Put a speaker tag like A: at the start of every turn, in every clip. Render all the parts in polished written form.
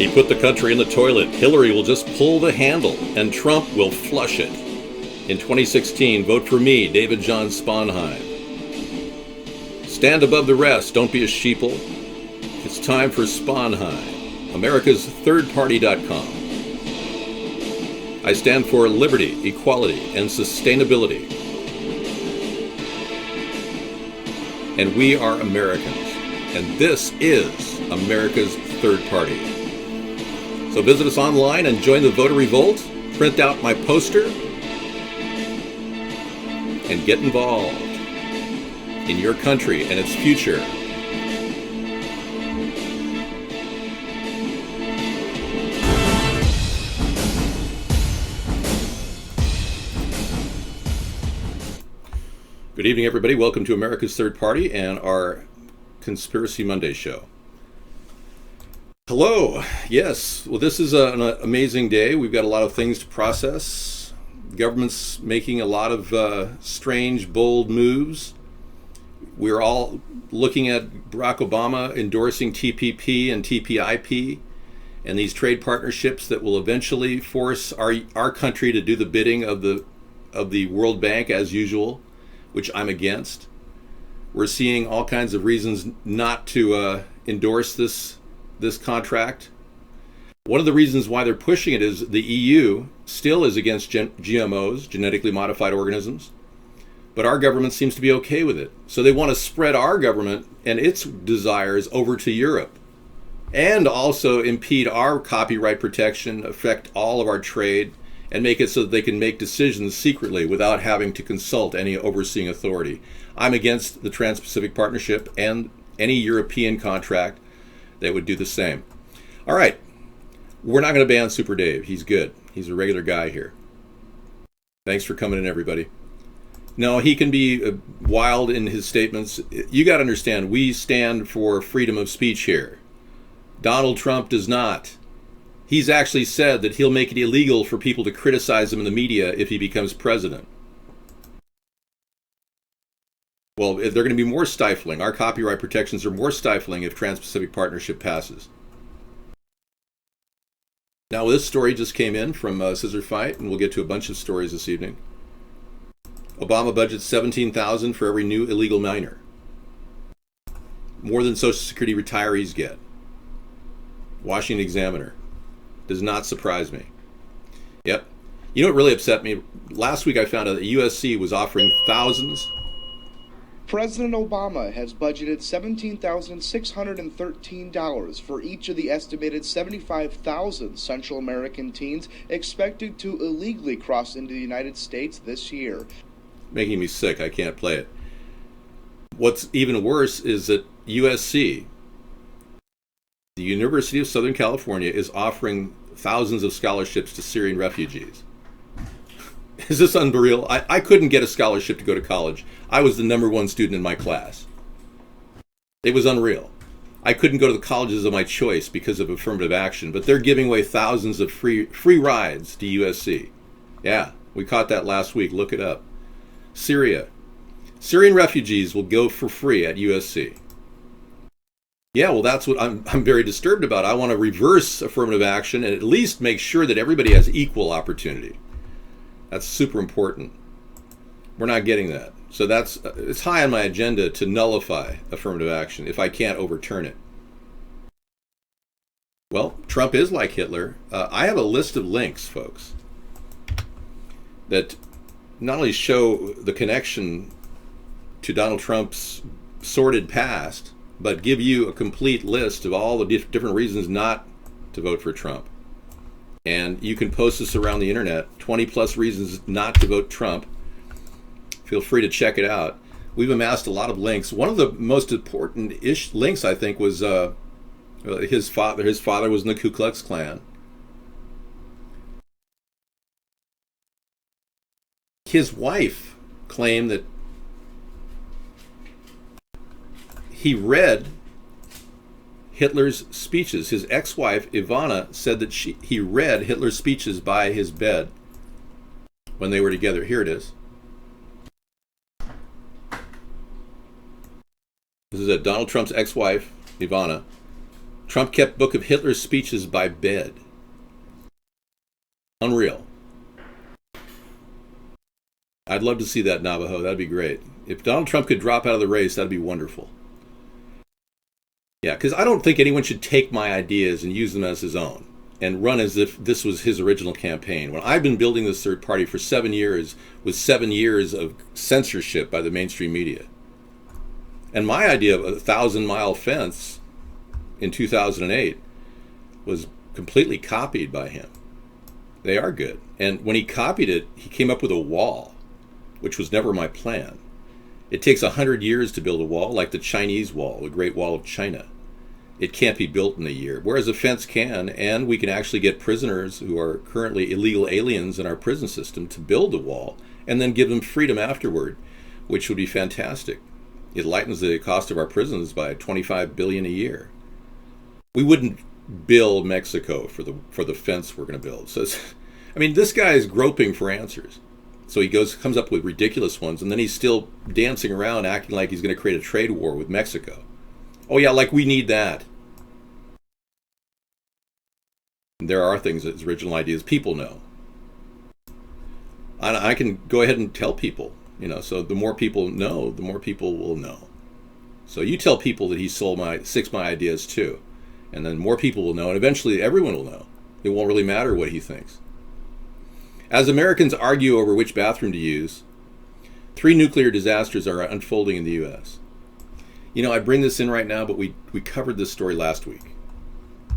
A: He put the country in the toilet. Hillary will just pull the handle, and Trump will flush it. In 2016, vote for me, David John Sponheim. Stand above the rest. Don't be a sheeple. It's time for Sponheim, America's thirdparty.com. I stand for liberty, equality, and sustainability. And we are Americans. And this is America's Third Party. So visit us online and join the voter revolt. Print out my poster. And get involved in your country and its future. Good evening, everybody. Welcome to America's Third Party and our Conspiracy Monday show. Hello. Yes. Well, this is an amazing day. We've got a lot of things to process. The government's making a lot of strange, bold moves. We're all looking at Barack Obama endorsing TPP and TPIP and these trade partnerships that will eventually force our country to do the bidding of the World Bank as usual, which I'm against. We're seeing all kinds of reasons not to endorse this contract. One of the reasons why they're pushing it is the EU still is against GMOs, genetically modified organisms, but our government seems to be okay with it. So they want to spread our government and its desires over to Europe and also impede our copyright protection, affect all of our trade, and make it so that they can make decisions secretly without having to consult any overseeing authority. I'm against the Trans-Pacific Partnership and any European contract that would do the same. All right, we're not going to ban Super Dave. He's good. He's a regular guy here. Thanks for coming in, everybody. No, he can be wild in his statements. You got to understand, we stand for freedom of speech here. Donald Trump does not. He's actually said that he'll make it illegal for people to criticize him in the media if he becomes president. Well, they're going to be more stifling. Our copyright protections are more stifling if Trans-Pacific Partnership passes. Now, this story just came in from Scissor Fight, and we'll get to a bunch of stories this evening. Obama budgets $17,000 for every new illegal miner. More than Social Security retirees get. Washington Examiner. Does not surprise me. Yep. You know what really upset me? Last week I found out that USC was offering thousands.
B: President Obama has budgeted $17,613 for each of the estimated 75,000 Central American teens expected to illegally cross into the United States this year.
A: Making me sick. I can't play it. What's even worse is that USC, the University of Southern California, is offering thousands of scholarships to Syrian refugees. Is this unreal? I couldn't get a scholarship to go to college. I was the #1 student in my class. It was unreal. I couldn't go to the colleges of my choice because of affirmative action, but they're giving away thousands of free rides to USC. Yeah, we caught that last week. Look it up. Syrian refugees will go for free at USC. Yeah, well, that's what I'm very disturbed about. I want to reverse affirmative action and at least make sure that everybody has equal opportunity. That's super important. We're not getting that. So it's high on my agenda to nullify affirmative action if I can't overturn it. Well, Trump is like Hitler. I have a list of links, folks, that not only show the connection to Donald Trump's sordid past, but give you a complete list of all the different reasons not to vote for Trump. And you can post this around the internet, 20 plus reasons not to vote Trump. Feel free to check it out. We've amassed a lot of links. One of the most important links, I think, was his father. His father was in the Ku Klux Klan. His wife claimed that he read Hitler's speeches. His ex-wife, Ivana, said that he read Hitler's speeches by his bed when they were together. Here it is. This is Donald Trump's ex-wife, Ivana. Trump kept book of Hitler's speeches by bed. Unreal. I'd love to see that, Navajo. That'd be great. If Donald Trump could drop out of the race, that'd be wonderful. Yeah, because I don't think anyone should take my ideas and use them as his own and run as if this was his original campaign. When I've been building this third party for 7 years, with 7 years of censorship by the mainstream media. And my idea of a 1,000-mile fence in 2008 was completely copied by him. They are good. And when he copied it, he came up with a wall, which was never my plan. It takes 100 years to build a wall, like the Chinese Wall, the Great Wall of China. It can't be built in a year, whereas a fence can, and we can actually get prisoners who are currently illegal aliens in our prison system to build the wall and then give them freedom afterward, which would be fantastic. It lightens the cost of our prisons by $25 billion a year. We wouldn't build Mexico for the fence we're going to build. So, I mean, this guy is groping for answers. So he comes up with ridiculous ones, and then he's still dancing around acting like he's going to create a trade war with Mexico. Oh yeah, like we need that. There are things that his original ideas people know. I can go ahead and tell people, so the more people know, the more people will know. So you tell people that he stole my ideas too, and then more people will know, and eventually everyone will know. It won't really matter what he thinks. As Americans argue over which bathroom to use, 3 nuclear disasters are unfolding in the U.S. I bring this in right now, but we covered this story last week.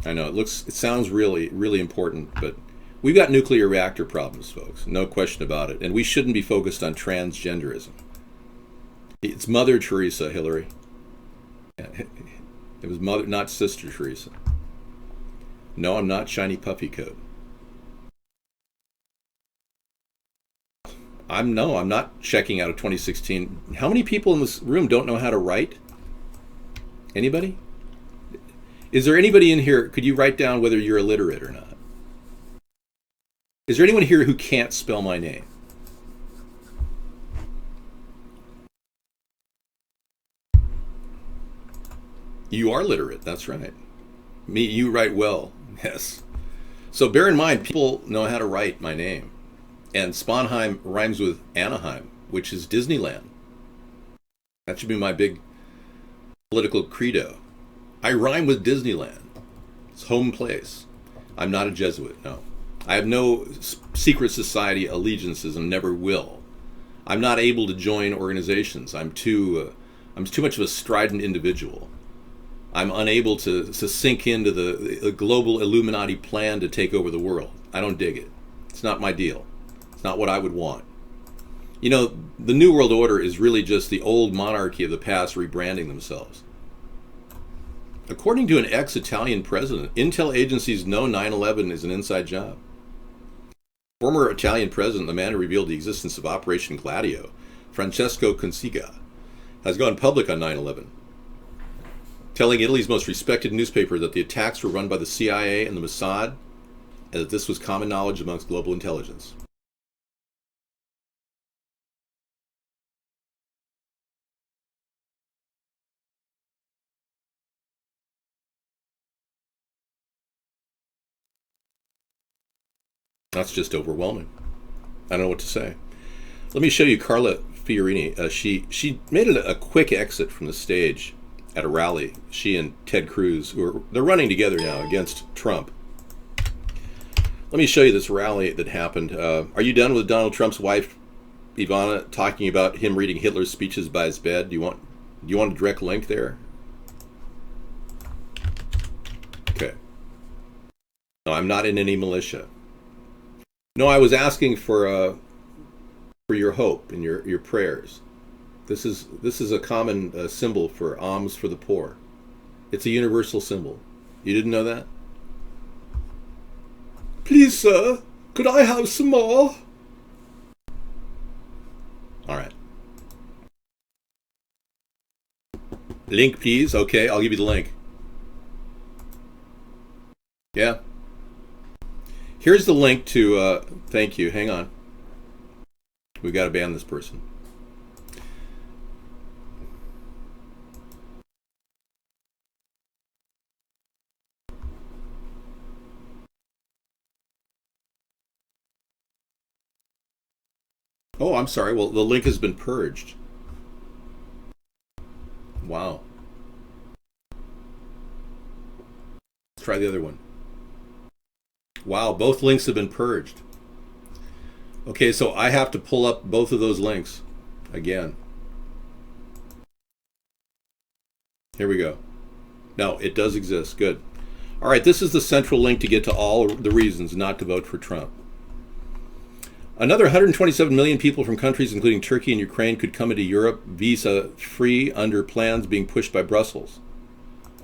A: I know it sounds really, really important, but we've got nuclear reactor problems, folks. No question about it. And we shouldn't be focused on transgenderism. It's Mother Teresa, Hillary. It was Mother, not Sister Teresa. No, I'm not shiny puffy coat. I'm not checking out of 2016. How many people in this room don't know how to write? Anybody? Is there anybody in here, could you write down whether you're illiterate or not? Is there anyone here who can't spell my name? You are literate, that's right. You write well, yes. So bear in mind, people know how to write my name. And Sponheim rhymes with Anaheim, which is Disneyland. That should be my big political credo. I rhyme with Disneyland. It's home place. I'm not a Jesuit, no. I have no secret society allegiances and never will. I'm not able to join organizations. I'm too much of a strident individual. I'm unable to sink into the global Illuminati plan to take over the world. I don't dig it. It's not my deal. It's not what I would want. The New World Order is really just the old monarchy of the past rebranding themselves. According to an ex-Italian president, intel agencies know 9/11 is an inside job. Former Italian president, the man who revealed the existence of Operation Gladio, Francesco Cossiga, has gone public on 9/11, telling Italy's most respected newspaper that the attacks were run by the CIA and the Mossad, and that this was common knowledge amongst global intelligence. That's just overwhelming. I don't know what to say. Let me show you Carla Fiorini. She made a quick exit from the stage at a rally. She and Ted Cruz, they're running together now against Trump. Let me show you this rally that happened. Are you done with Donald Trump's wife, Ivana, talking about him reading Hitler's speeches by his bed? Do you want a direct link there? Okay. No, I'm not in any militia. No, I was asking for your hope and your prayers. This is a common symbol for alms for the poor. It's a universal symbol. You didn't know that? Please, sir, could I have some more? All right. Link, please. Okay, I'll give you the link. Yeah. Here's the link to, thank you, hang on. We've got to ban this person. Oh, I'm sorry. Well, the link has been purged. Wow. Let's try the other one. Wow, both links have been purged. Okay, so I have to pull up both of those links again. Here we go. No, it does exist. Good. All right, this is the central link to get to all the reasons not to vote for Trump. Another 127 million people from countries including Turkey and Ukraine could come into Europe visa-free under plans being pushed by Brussels.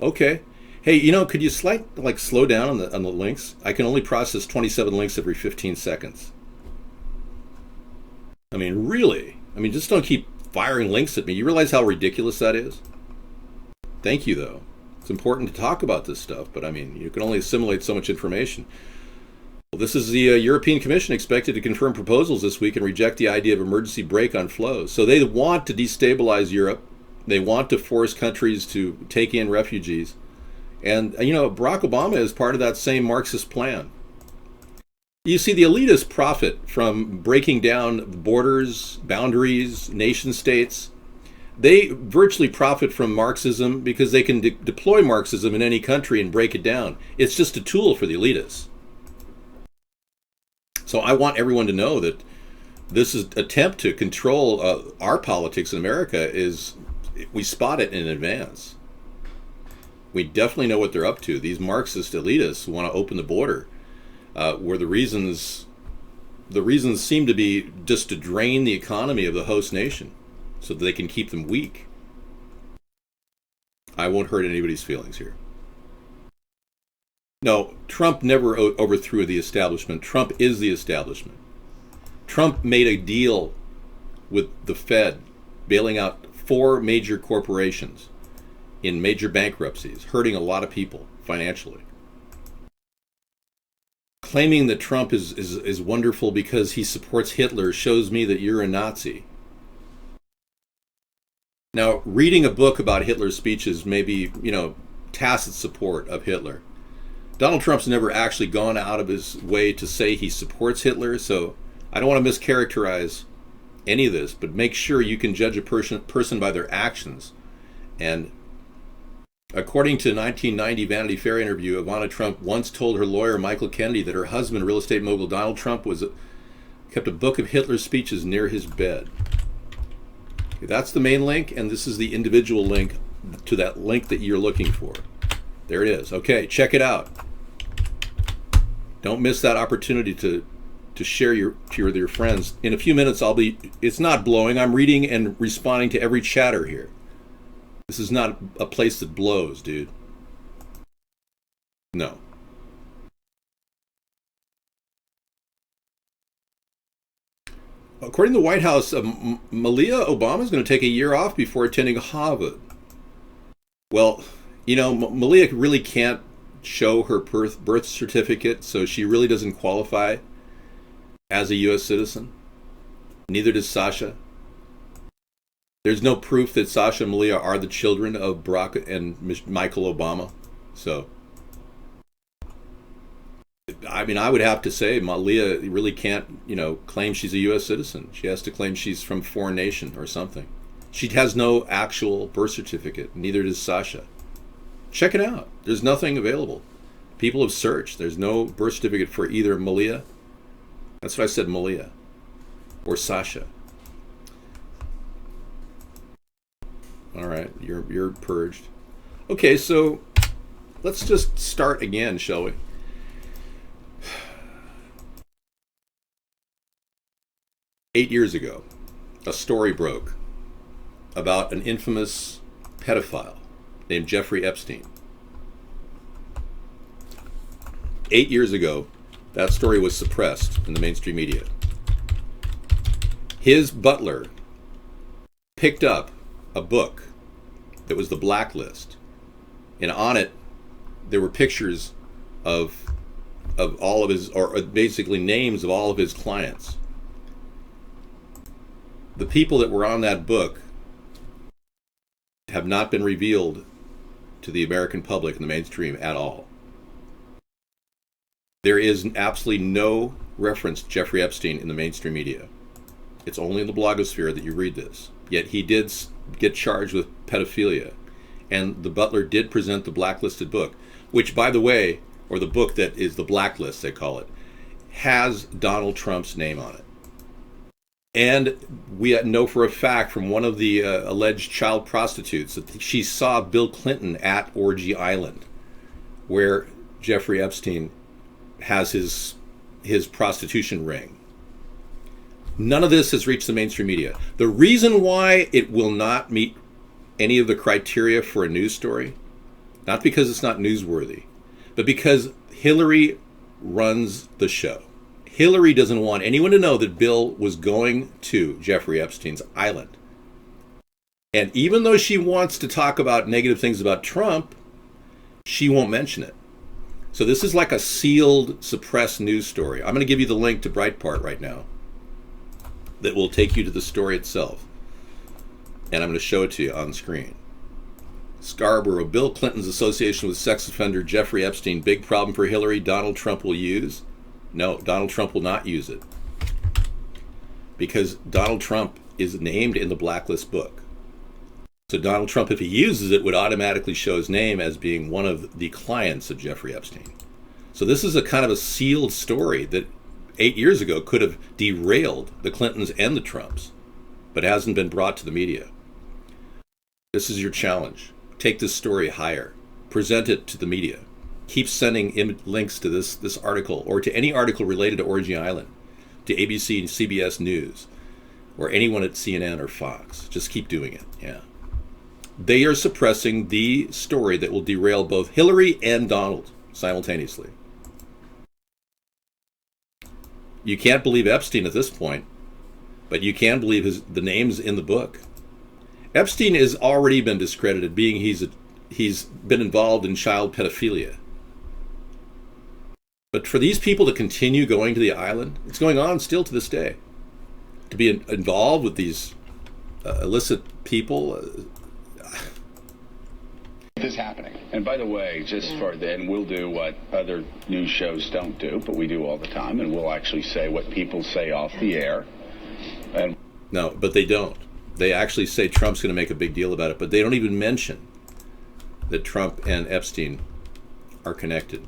A: Okay. Hey, could you slow down on the links? I can only process 27 links every 15 seconds. I mean, really? Just don't keep firing links at me. You realize how ridiculous that is? Thank you, though. It's important to talk about this stuff, but you can only assimilate so much information. Well, this is the European Commission expected to confirm proposals this week and reject the idea of emergency brake on flows. So they want to destabilize Europe. They want to force countries to take in refugees. And, Barack Obama is part of that same Marxist plan. You see, the elitists profit from breaking down borders, boundaries, nation states. They virtually profit from Marxism because they can deploy Marxism in any country and break it down. It's just a tool for the elitists. So I want everyone to know that this is attempt to control our politics in America we spot it in advance. We definitely know what they're up to. These Marxist elitists want to open the border, where the reasons seem to be just to drain the economy of the host nation so that they can keep them weak. I won't hurt anybody's feelings here. No, Trump never overthrew the establishment. Trump is the establishment. Trump made a deal with the Fed, bailing out 4 major corporations in major bankruptcies, hurting a lot of people financially. Claiming that Trump is wonderful because he supports Hitler shows me that you're a Nazi. Now, reading a book about Hitler's speeches may be, tacit support of Hitler. Donald Trump's never actually gone out of his way to say he supports Hitler, so I don't want to mischaracterize any of this, but make sure you can judge a person by their actions. And according to a 1990 Vanity Fair interview, Ivana Trump once told her lawyer Michael Kennedy that her husband, real estate mogul Donald Trump, kept a book of Hitler's speeches near his bed. Okay, that's the main link, and this is the individual link to that link that you're looking for. There it is. Okay, check it out. Don't miss that opportunity to share with your friends. In a few minutes, it's not blowing. I'm reading and responding to every chatter here. This is not a place that blows, dude. No. According to the White House, Malia Obama is going to take a year off before attending Harvard. Well, Malia really can't show her birth certificate, so she really doesn't qualify as a U.S. citizen. Neither does Sasha. There's no proof that Sasha and Malia are the children of Barack and Michael Obama. So, I would have to say Malia really can't, claim she's a U.S. citizen. She has to claim she's from a foreign nation or something. She has no actual birth certificate. Neither does Sasha. Check it out. There's nothing available. People have searched. There's no birth certificate for either Malia. That's what I said, Malia. Or Sasha. All right, you're purged. Okay, so let's just start again, shall we? Eight years ago, a story broke about an infamous pedophile named Jeffrey Epstein. 8 years ago, that story was suppressed in the mainstream media. His butler picked up a book that was the Blacklist, and on it there were pictures of all of his, or basically names of all of his clients. The people that were on that book have not been revealed to the American public in the mainstream at all. There is absolutely no reference to Jeffrey Epstein in the mainstream media. It's only in the blogosphere that you read this. Yet he did get charged with pedophilia. And the Butler did present the blacklisted book, which, by the way, or the book that is the blacklist, they call it, has Donald Trump's name on it. And we know for a fact from one of the alleged child prostitutes that she saw Bill Clinton at Orgy Island, where Jeffrey Epstein has his prostitution ring. None of this has reached the mainstream media. The reason why it will not meet any of the criteria for a news story, not because it's not newsworthy, but because Hillary runs the show. Hillary doesn't want anyone to know that Bill was going to Jeffrey Epstein's island. And even though she wants to talk about negative things about Trump, she won't mention it. So this is like a sealed, suppressed news story. I'm going to give you the link to Breitbart right now that will take you to the story itself. And I'm going to show it to you on screen. Scarborough, Bill Clinton's association with sex offender Jeffrey Epstein, big problem for Hillary, Donald Trump will use. No, Donald Trump will not use it. Because Donald Trump is named in the blacklist book. So Donald Trump, if he uses it, would automatically show his name as being one of the clients of Jeffrey Epstein. So this is a kind of a sealed story that 8 years ago could have derailed the Clintons and the Trumps, but hasn't been brought to the media. This is your challenge. Take this story higher. Present it to the media. Keep sending links to this article or to any article related to Orgy Island, to ABC and CBS News, or anyone at CNN or Fox. Just keep doing it. Yeah. They are suppressing the story that will derail both Hillary and Donald simultaneously. You can't believe Epstein at this point, but you can believe the names in the book. Epstein has already been discredited, being he's been involved in child pedophilia. But for these people to continue going to the island, it's going on still to this day. To be involved with these illicit people.
C: This is happening. And by the way, and we'll do what other news shows don't do, but we do all the time, and we'll actually say what people say off the air. And
A: no, but they don't. They actually say Trump's going to make a big deal about it, but they don't even mention that Trump and Epstein are connected.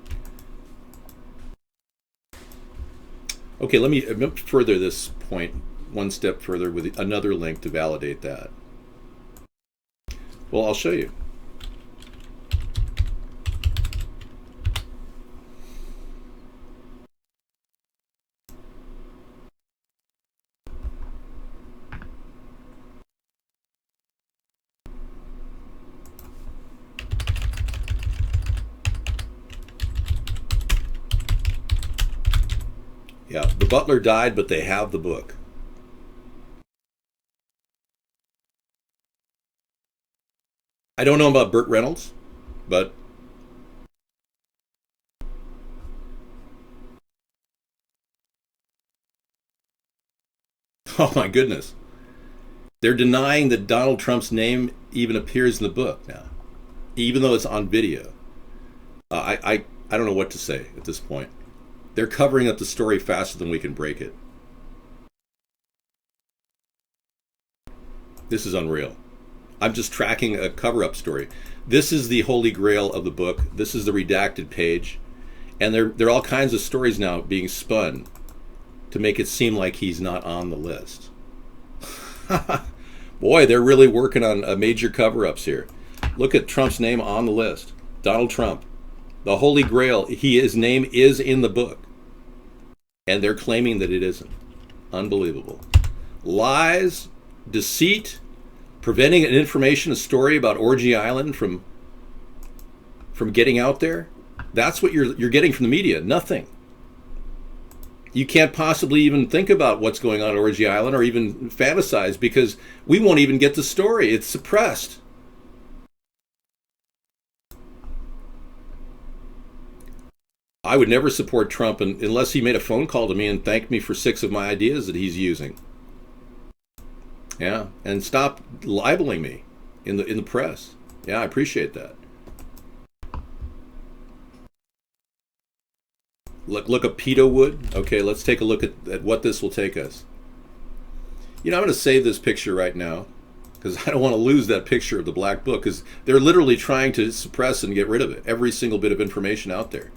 A: Okay, let me further this point one step further with another link to validate that. Well, I'll show you. Yeah, the Butler died, but they have the book. I don't know about Burt Reynolds, but oh my goodness. They're denying that Donald Trump's name even appears in the book now, even though it's on video. I don't know what to say at this point. They're covering up the story faster than we can break it. This is unreal. I'm just tracking a cover-up story. This is the holy grail of the book. This is the redacted page. And there are all kinds of stories now being spun to make it seem like he's not on the list. Boy, they're really working on major cover-ups here. Look at Trump's name on the list. Donald Trump. The holy grail. His name is in the book. And they're claiming that it isn't. Unbelievable. Lies, deceit, preventing an information, a story about Orgy Island from getting out there. That's what you're getting from the media. Nothing. You can't possibly even think about what's going on at Orgy Island or even fantasize because we won't even get the story. It's suppressed. I would never support Trump unless he made a phone call to me and thanked me for 6 of my ideas that he's using. Yeah, and stop libeling me in the press. Yeah, I appreciate that. Look up Pedo Wood. Okay, let's take a look at what this will take us. You know, I'm going to save this picture right now because I don't want to lose that picture of the black book, because they're literally trying to suppress and get rid of it, every single bit of information out there.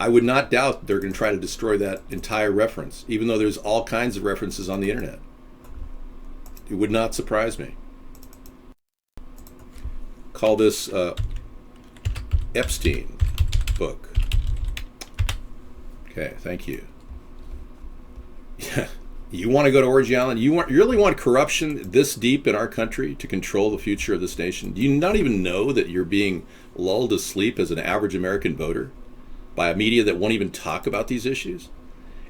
A: I would not doubt they're going to try to destroy that entire reference, even though there's all kinds of references on the internet. It would not surprise me. Call this Epstein book. Okay, thank you. Yeah, you want to go to Orgy Island? You really want corruption this deep in our country to control the future of this nation? Do you not even know that you're being lulled to sleep as an average American voter by a media that won't even talk about these issues?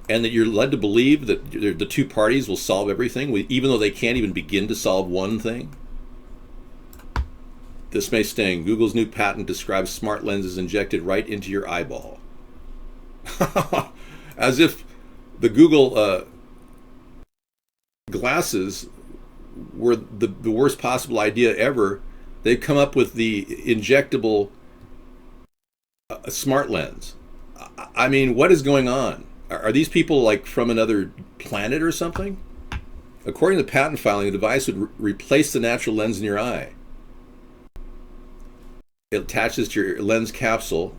A: And that you're led to believe that the two parties will solve everything, even though they can't even begin to solve one thing? This may sting. Google's new patent describes smart lenses injected right into your eyeball. As if the Google glasses were the worst possible idea ever. They've come up with the injectable smart lens. I mean, what is going on? Are these people like from another planet or something? According to the patent filing, the device would replace the natural lens in your eye. It attaches to your lens capsule.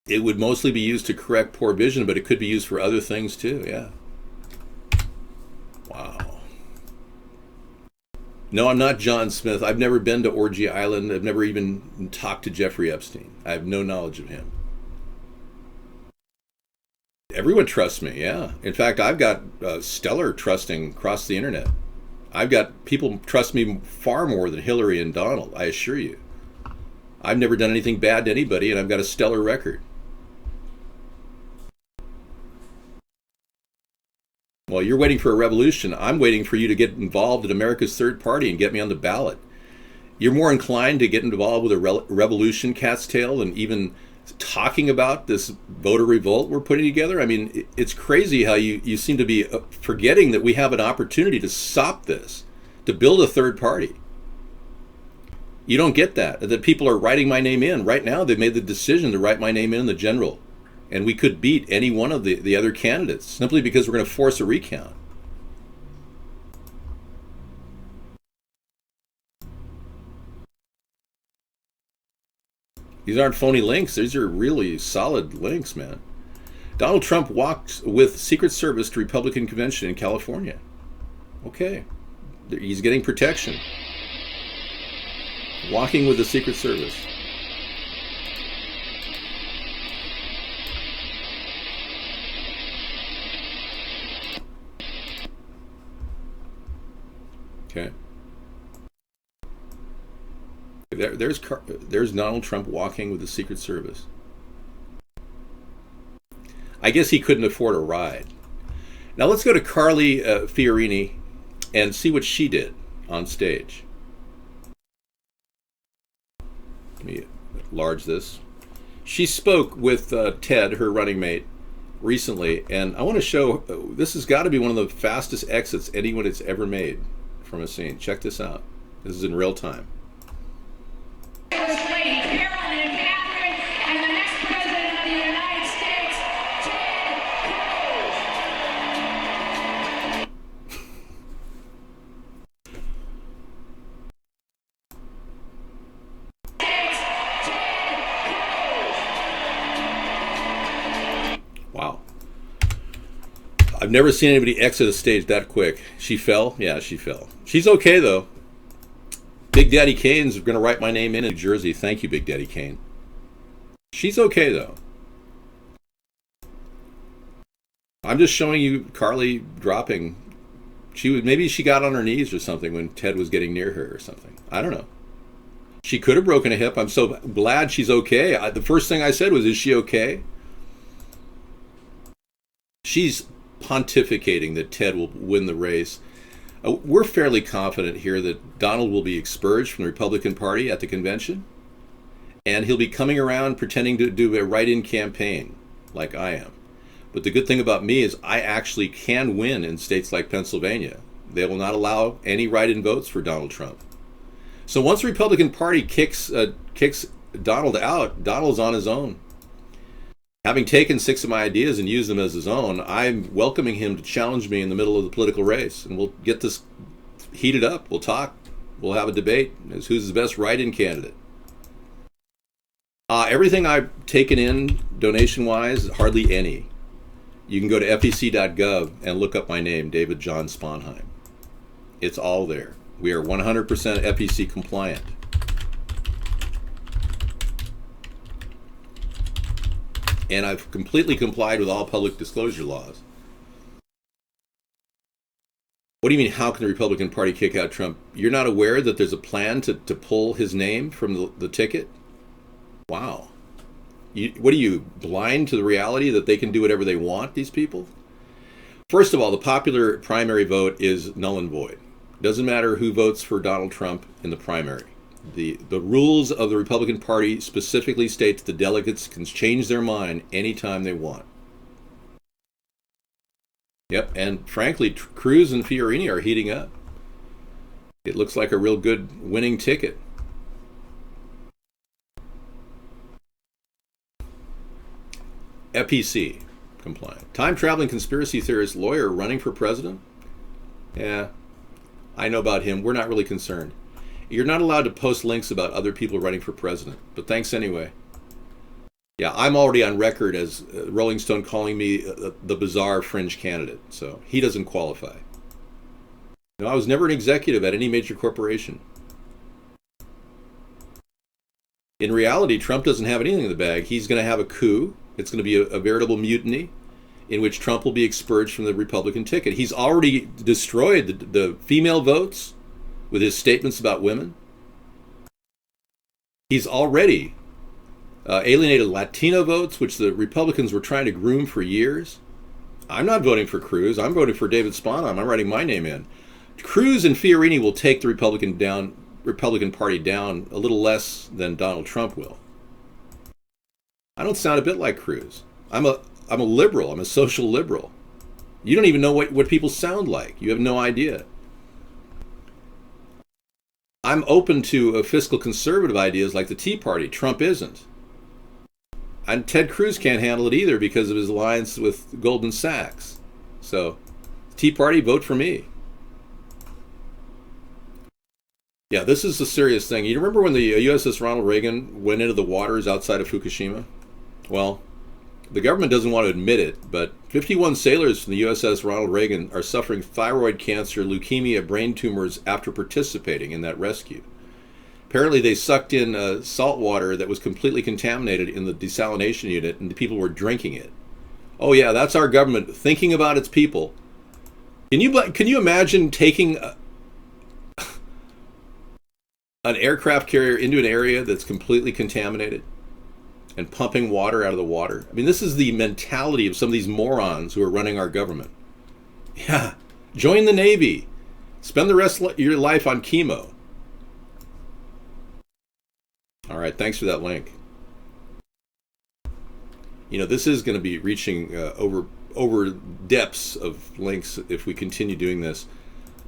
A: It would mostly be used to correct poor vision, but it could be used for other things too, yeah. Wow. No, I'm not John Smith. I've never been to Orgy Island. I've never even talked to Jeffrey Epstein. I have no knowledge of him. Everyone trusts me, yeah. In fact, I've got stellar trusting across the internet. I've got people trust me far more than Hillary and Donald, I assure you. I've never done anything bad to anybody, and I've got a stellar record. Well, you're waiting for a revolution. I'm waiting for you to get involved in America's third party and get me on the ballot. You're more inclined to get involved with a revolution, cat's tail, than even talking about this voter revolt we're putting together. I mean, it's crazy how you seem to be forgetting that we have an opportunity to stop this, to build a third party. You don't get that people are writing my name in. Right now, they've made the decision to write my name in the general. And we could beat any one of the other candidates simply because we're going to force a recount. These aren't phony links. These are really solid links, man. Donald Trump walked with Secret Service to Republican convention in California. Okay. He's getting protection. Walking with the Secret Service. Okay. There's Donald Trump walking with the Secret Service. I guess he couldn't afford a ride. Now let's go to Carly Fiorina and see what she did on stage. Let me enlarge this. She spoke with Ted, her running mate, recently, and I want to show, this has got to be one of the fastest exits anyone has ever made from a scene. Check this out. This is in real time. Wow. I've never seen anybody exit a stage that quick. She fell? Yeah, she fell. She's okay, though. Big Daddy Kane's going to write my name in New Jersey. Thank you, Big Daddy Kane. She's okay, though. I'm just showing you Carly dropping. Maybe she got on her knees or something when Ted was getting near her or something. I don't know. She could have broken a hip. I'm so glad she's okay. The first thing I said was, is she okay? She's pontificating that Ted will win the race. We're fairly confident here that Donald will be expurged from the Republican Party at the convention, and he'll be coming around pretending to do a write-in campaign like I am. But the good thing about me is I actually can win in states like Pennsylvania. They will not allow any write-in votes for Donald Trump. So once the Republican Party kicks Donald out, Donald's on his own. Having taken 6 of my ideas and used them as his own, I'm welcoming him to challenge me in the middle of the political race. And we'll get this heated up. We'll talk. We'll have a debate as who's the best write-in candidate. Everything I've taken in donation-wise, hardly any. You can go to fec.gov and look up my name, David John Sponheim. It's all there. We are 100% FEC compliant. And I've completely complied with all public disclosure laws. What do you mean, how can the Republican Party kick out Trump? You're not aware that there's a plan to pull his name from the ticket? Wow. What are you, blind to the reality that they can do whatever they want, these people? First of all, the popular primary vote is null and void. Doesn't matter who votes for Donald Trump in the primary. The rules of the Republican Party specifically state that the delegates can change their mind anytime they want. Yep, and frankly, Cruz and Fiorini are heating up. It looks like a real good winning ticket. FEC compliant. Time-traveling conspiracy theorist lawyer running for president? Yeah, I know about him. We're not really concerned. You're not allowed to post links about other people running for president, but thanks anyway. Yeah, I'm already on record as Rolling Stone calling me the bizarre fringe candidate, so he doesn't qualify. No, I was never an executive at any major corporation. In reality, Trump doesn't have anything in the bag. He's going to have a coup. It's going to be a veritable mutiny in which Trump will be expurged from the Republican ticket. He's already destroyed the female votes with his statements about women. He's already alienated Latino votes, which the Republicans were trying to groom for years. I'm not voting for Cruz. I'm voting for David Sponheim. I'm writing my name in. Cruz and Fiorini will take the Republican Party down a little less than Donald Trump will. I don't sound a bit like Cruz. I'm a liberal. I'm a social liberal. You don't even know what people sound like. You have no idea. I'm open to fiscal conservative ideas like the Tea Party. Trump isn't. And Ted Cruz can't handle it either because of his alliance with Goldman Sachs. So, Tea Party, vote for me. Yeah, this is a serious thing. You remember when the USS Ronald Reagan went into the waters outside of Fukushima? Well, the government doesn't want to admit it, but 51 sailors from the USS Ronald Reagan are suffering thyroid cancer, leukemia, brain tumors after participating in that rescue. Apparently they sucked in salt water that was completely contaminated in the desalination unit, and the people were drinking it. Oh yeah, that's our government thinking about its people. Can you imagine taking an aircraft carrier into an area that's completely contaminated and pumping water out of the water? I mean, this is the mentality of some of these morons who are running our government. Yeah, join the Navy. Spend the rest of your life on chemo. All right, thanks for that link. You know, this is going to be reaching over depths of links if we continue doing this.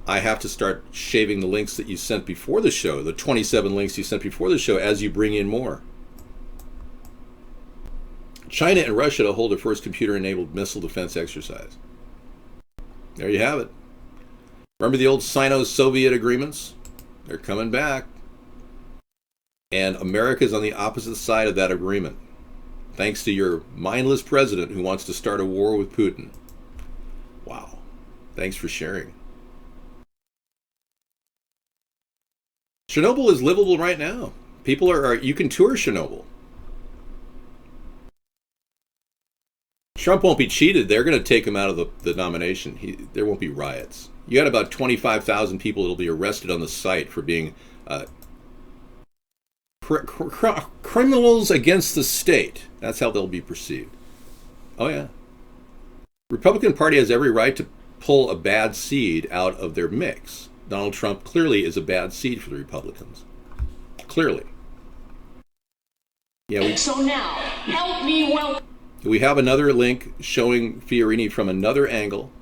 A: I have to start shaving the links that you sent before the show, the 27 links you sent before the show, as you bring in more. China and Russia to hold their first computer-enabled missile defense exercise. There you have it. Remember the old Sino-Soviet agreements? They're coming back. And America's on the opposite side of that agreement, thanks to your mindless president who wants to start a war with Putin. Wow. Thanks for sharing. Chernobyl is livable right now. People you can tour Chernobyl. Trump won't be cheated. They're going to take him out of the nomination. There won't be riots. You got about 25,000 people that will be arrested on the site for being criminals against the state. That's how they'll be perceived. Oh yeah. Republican Party has every right to pull a bad seed out of their mix. Donald Trump clearly is a bad seed for the Republicans. Clearly. Yeah.
D: So now, help me welcome.
A: We have another link showing Fiorini from another angle.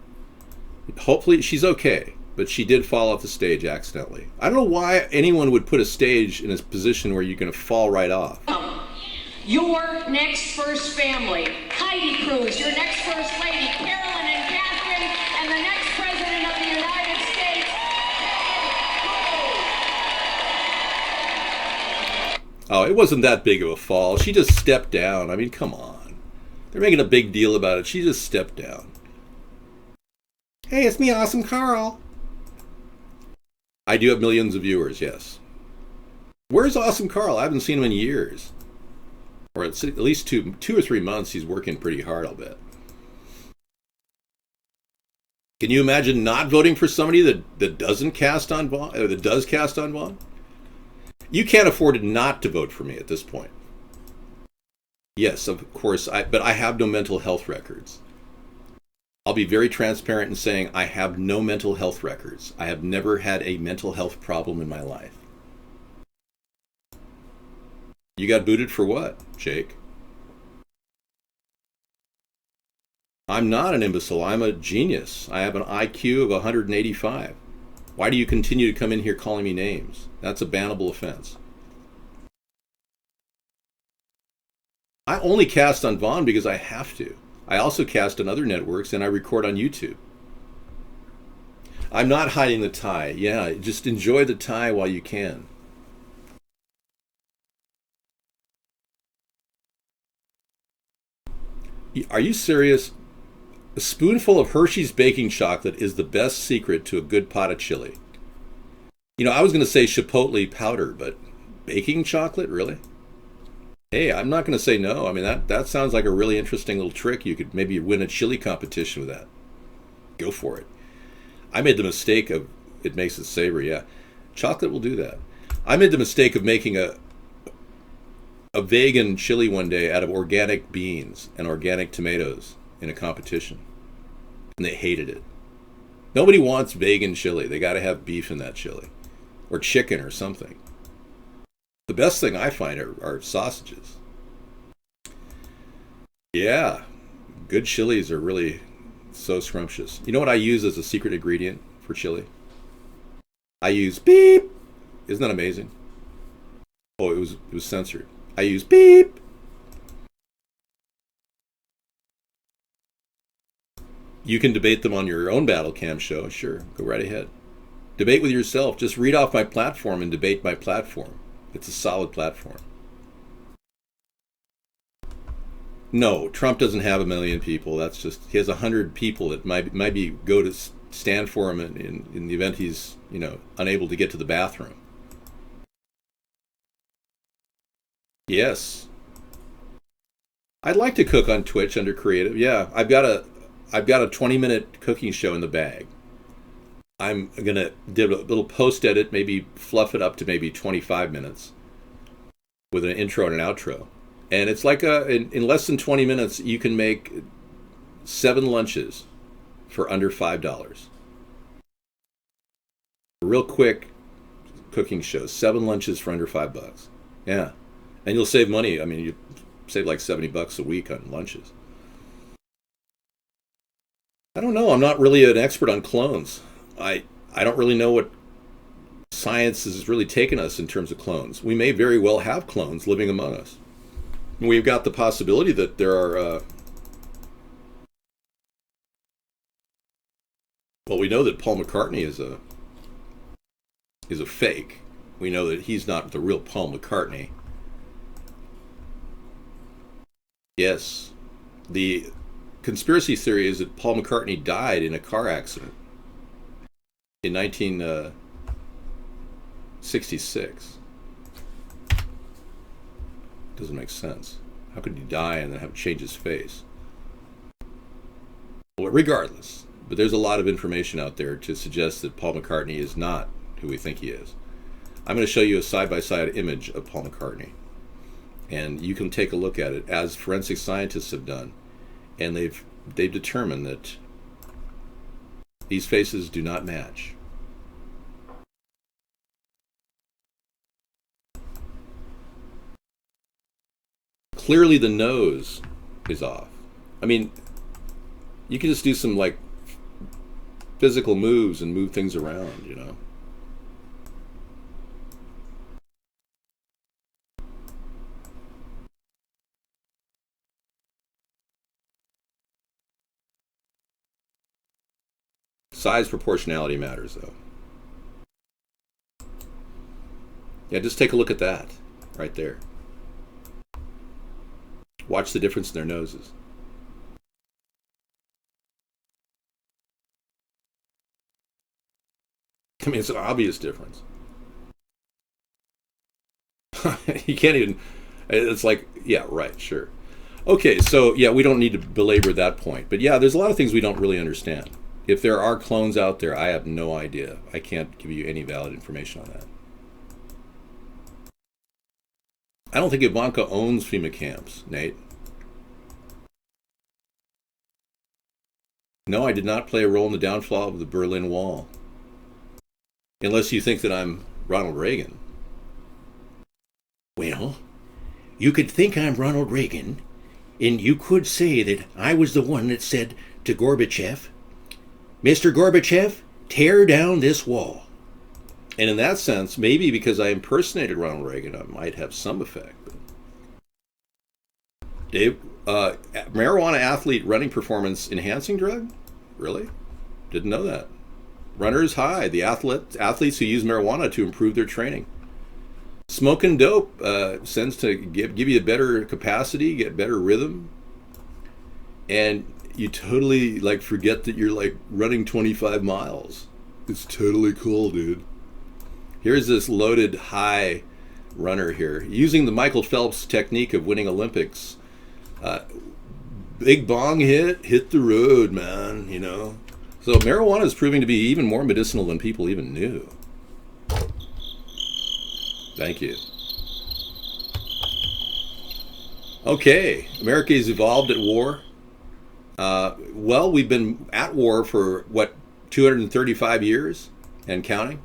A: Hopefully she's okay, but she did fall off the stage accidentally. I don't know why anyone would put a stage in a position where you're going to fall right off.
D: your next first family. Heidi Cruz, your next first lady. Carolyn and Catherine, and the next president of the United States.
A: Oh, it wasn't that big of a fall. She just stepped down. I mean, come on. They're making a big deal about it. She just stepped down. Hey, it's me, Awesome Carl. I do have millions of viewers, yes. Where's Awesome Carl? I haven't seen him in years. Or at least two or 3 months. He's working pretty hard, I'll bet. Can you imagine not voting for somebody that doesn't cast on Vaughn, or that does cast on Vaughn? You can't afford not to vote for me at this point. Yes, of course, but I have no mental health records. I'll be very transparent in saying I have no mental health records. I have never had a mental health problem in my life. You got booted for what, Jake? I'm not an imbecile. I'm a genius. I have an IQ of 185. Why do you continue to come in here calling me names? That's a bannable offense. I only cast on Vaughn because I have to. I also cast on other networks and I record on YouTube. I'm not hiding the tie. Yeah, just enjoy the tie while you can. Are you serious? A spoonful of Hershey's baking chocolate is the best secret to a good pot of chili. You know, I was going to say chipotle powder, but baking chocolate, really? Hey, I'm not going to say no. I mean, that sounds like a really interesting little trick. You could maybe win a chili competition with that. Go for it. I made the mistake of, it makes it savory, yeah. Chocolate will do that. I made the mistake of making a vegan chili one day out of organic beans and organic tomatoes in a competition. And they hated it. Nobody wants vegan chili. They got to have beef in that chili. Or chicken or something. The best thing I find are sausages. Yeah, good chilies are really so scrumptious. You know what I use as a secret ingredient for chili? I use beep. Isn't that amazing? Oh, it was censored. I use beep. You can debate them on your own Battle Cam show. Sure, go right ahead. Debate with yourself. Just read off my platform and debate my platform. It's a solid platform. No, Trump doesn't have 1 million people. That's just, he has 100 people that might go to stand for him in the event he's, unable to get to the bathroom. Yes. I'd like to cook on Twitch under creative. Yeah, I've got a 20-minute cooking show in the bag. I'm going to do a little post edit, maybe fluff it up to maybe 25 minutes with an intro and an outro. And it's like in less than 20 minutes, you can make 7 lunches for under $5. Real quick cooking show, 7 lunches for under $5. Yeah. And you'll save money. I mean, you save like $70 a week on lunches. I don't know. I'm not really an expert on clones. I don't really know what science has really taken us in terms of clones. We may very well have clones living among us. We've got the possibility that there are... well, we know that Paul McCartney is a fake. We know that he's not the real Paul McCartney. Yes. The conspiracy theory is that Paul McCartney died in a car accident in 1966. Doesn't make sense. How could he die and then have to change his face? Well, regardless, but there's a lot of information out there to suggest that Paul McCartney is not who we think he is. I'm going to show you a side-by-side image of Paul McCartney, and you can take a look at it, as forensic scientists have done, and they've determined that these faces do not match. Clearly the nose is off. I mean, you can just do some like physical moves and move things around, Size proportionality matters, though. Yeah, just take a look at that right there. Watch the difference in their noses. I mean, it's an obvious difference. You can't even, it's like, yeah, right, sure. Okay, so yeah, we don't need to belabor that point. But yeah, there's a lot of things we don't really understand. If there are clones out there, I have no idea. I can't give you any valid information on that. I don't think Ivanka owns FEMA camps, Nate. No, I did not play a role in the downfall of the Berlin Wall. Unless you think that I'm Ronald Reagan.
E: Well, you could think I'm Ronald Reagan, and you could say that I was the one that said to Gorbachev, Mr. Gorbachev, tear down this wall.
A: And in that sense, maybe because I impersonated Ronald Reagan, I might have some effect. Dave, marijuana athlete running performance enhancing drug? Really? Didn't know that. Runners high, the athletes who use marijuana to improve their training. Smoking dope sends to give you a better capacity, get better rhythm, and you totally like forget that you're like running 25 miles. It's totally cool, dude. Here's this loaded high runner here using the Michael Phelps technique of winning Olympics. Big bong hit the road, man, you know. So marijuana is proving to be even more medicinal than people even knew. Thank you. Okay, America has evolved at war. Well, we've been at war for, what, 235 years and counting?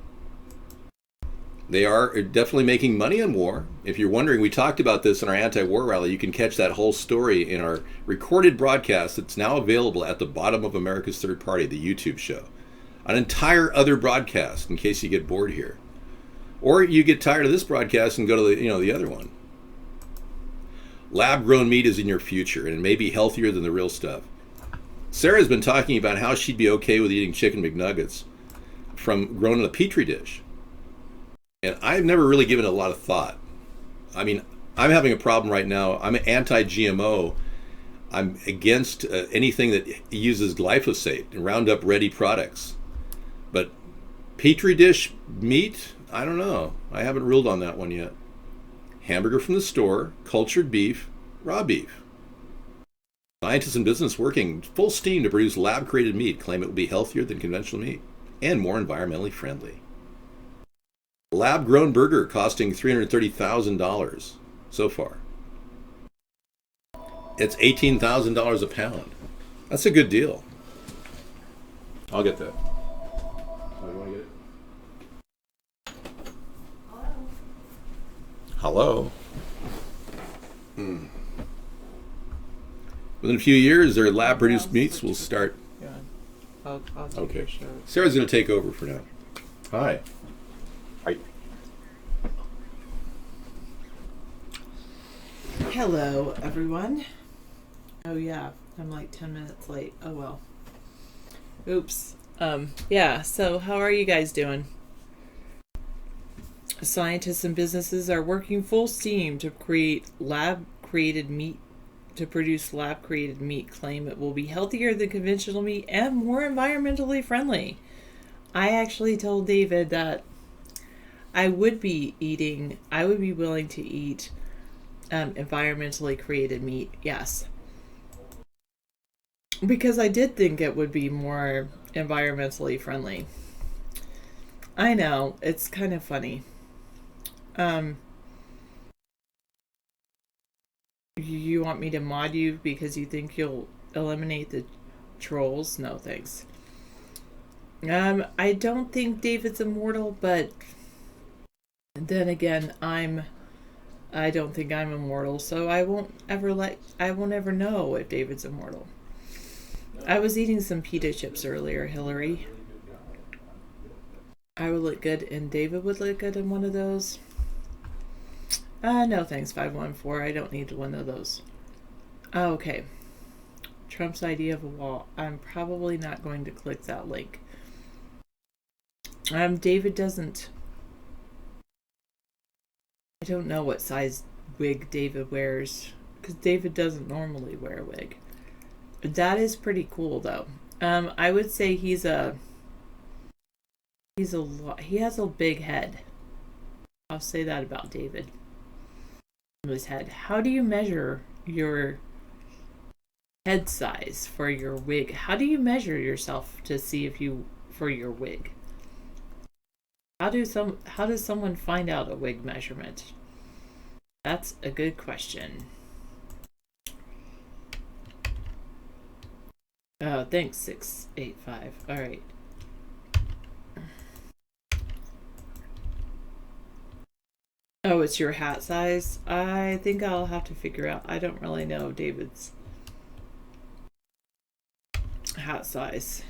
A: They are definitely making money on war. If you're wondering, we talked about this in our anti-war rally. You can catch that whole story in our recorded broadcast that's now available at the bottom of America's Third Party, the YouTube show. An entire other broadcast in case you get bored here. Or you get tired of this broadcast and go to the other one. Lab-grown meat is in your future, and it may be healthier than the real stuff. Sarah's been talking about how she'd be okay with eating chicken McNuggets from grown in a petri dish. And I've never really given it a lot of thought. I mean, I'm having a problem right now. I'm anti-GMO. I'm against anything that uses glyphosate and Roundup Ready products. But petri dish meat, I don't know. I haven't ruled on that one yet. Hamburger from the store, cultured beef, raw beef. Scientists in business working full steam to produce lab-created meat claim it will be healthier than conventional meat and more environmentally friendly. Lab-grown burger costing $330,000 so far. It's $18,000 a pound. That's a good deal. I'll get that. Oh, you want to get it? Hello? Within a few years, their lab-produced meats will start.
F: Yeah. I'll take
A: Okay.
F: your show.
A: Sarah's going to take over for now. Hi.
F: Hello, everyone. Oh yeah, I'm like 10 minutes late. Oh well. Oops. Yeah, so how are you guys doing? Scientists and businesses are working full steam to create lab-created meat, to produce lab-created meat, claim it will be healthier than conventional meat and more environmentally friendly. I actually told David that I would be willing to eat environmentally created meat, yes. Because I did think it would be more environmentally friendly. I know, it's kind of funny. You want me to mod you because you think you'll eliminate the trolls? No, thanks. I don't think David's immortal, but then again, I don't think I'm immortal, so I won't ever know if David's immortal. I was eating some pita chips earlier, Hillary. I would look good and David would look good in one of those. No thanks, 514. I don't need one of those. Okay. Trump's idea of a wall. I'm probably not going to click that link. David doesn't. I don't know what size wig David wears, because David doesn't normally wear a wig. That is pretty cool, though. I would say he has a big head. I'll say that about David. His head. How do you measure your head size for your wig? How do you measure yourself to see if you for your wig? How does someone find out a wig measurement? That's a good question. Oh, thanks, 685. All right. Oh, it's your hat size? I think I'll have to figure out. I don't really know David's hat size.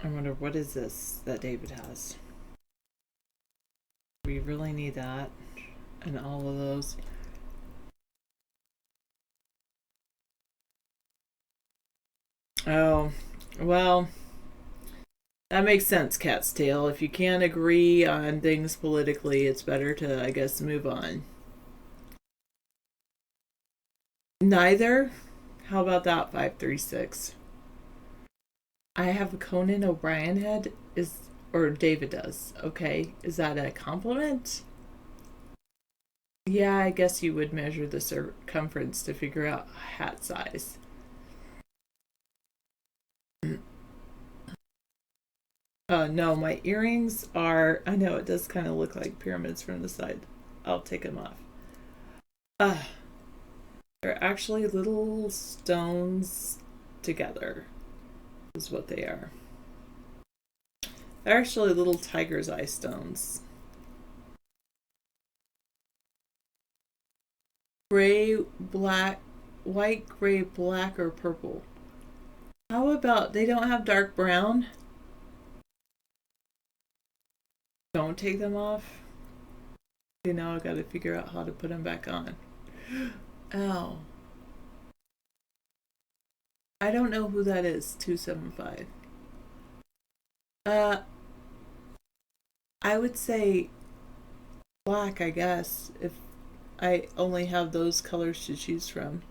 F: I wonder, what is this that David has? We really need that and all of those. Oh, well, that makes sense, Cat's Tail. If you can't agree on things politically, it's better to, I guess, move on. Neither? How about that, 536? I have a Conan O'Brien head, or David does. Okay, is that a compliment? Yeah, I guess you would measure the circumference to figure out hat size. No, my earrings are, I know it does kind of look like pyramids from the side. I'll take them off. They're actually little stones together, is what they are. They're actually little tiger's eye stones. Gray, black, white, gray, black, or purple. How about they don't have dark brown? Don't take them off. You know, I gotta figure out how to put them back on. Ow. I don't know who that is, 275. I would say black, I guess, if I only have those colors to choose from.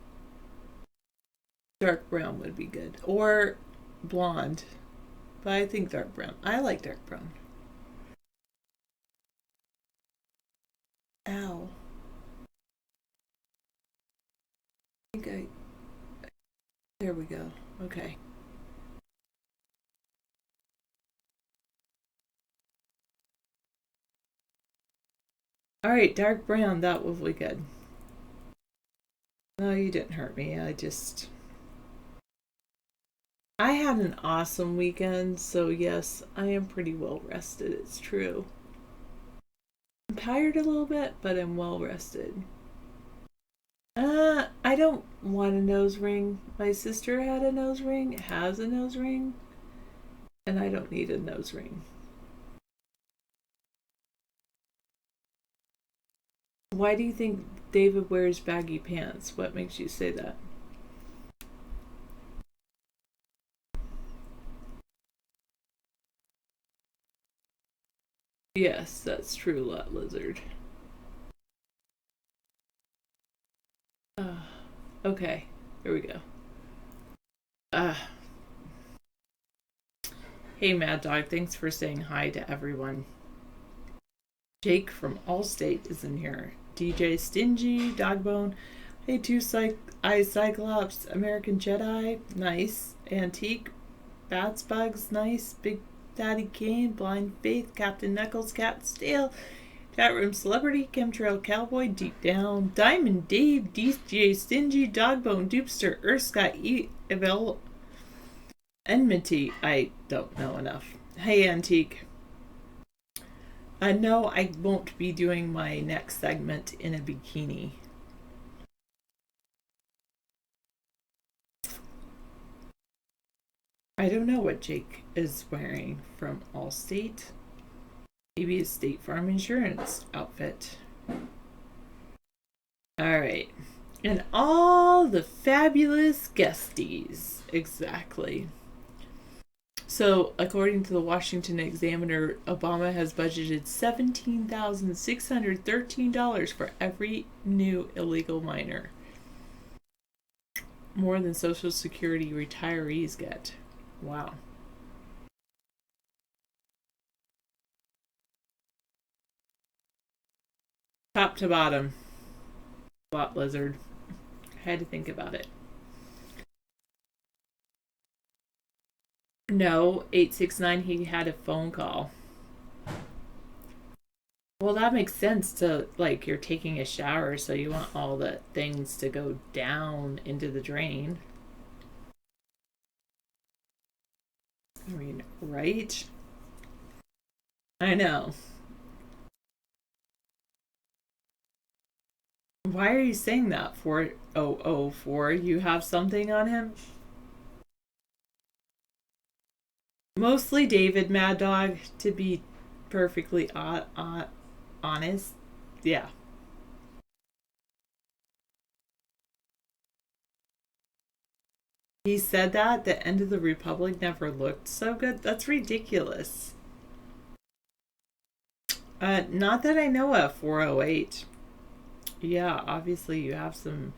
F: Dark brown would be good. Or blonde. But I think dark brown. I like dark brown. Ow. I think there we go. Okay. Alright, dark brown. That will be good. No, you didn't hurt me. I had an awesome weekend, so yes, I am pretty well rested. It's true. I'm tired a little bit, but I'm well rested. I don't want a nose ring. My sister had a nose ring, has a nose ring, and I don't need a nose ring. Why do you think David wears baggy pants? What makes you say that? Yes, that's true, Lot Lizard. Okay, here we go. Hey, Mad Dog, thanks for saying hi to everyone. Jake from Allstate is in here. DJ Stingy, Dogbone. Hey, Cyclops, American Jedi, nice. Antique, Bats Bugs, nice. Big Daddy Kane, Blind Faith, Captain Knuckles, Cat Stale, Chat Room Celebrity, Chemtrail Cowboy, Deep Down, Diamond Dave, DJ Stingy, Dogbone, Dupster, Earthsky, Evel, Enmity. I don't know enough. Hey, Antique. No, I won't be doing my next segment in a bikini. I don't know what Jake is wearing from Allstate. Maybe a State Farm Insurance outfit. Alright. And all the fabulous guesties. Exactly. So, according to the Washington Examiner, Obama has budgeted $17,613 for every new illegal minor. More than Social Security retirees get. Wow. Top to bottom. Lot lizard. I had to think about it. No, 869, he had a phone call. Well, that makes sense to, like, you're taking a shower, so you want all the things to go down into the drain. I mean, right? I know. Why are you saying that? 4004, you have something on him? Mostly David, Mad Dog, to be perfectly honest. Yeah. He said that the end of the Republic never looked so good. That's ridiculous. Not that I know of, 408. Yeah, obviously you have some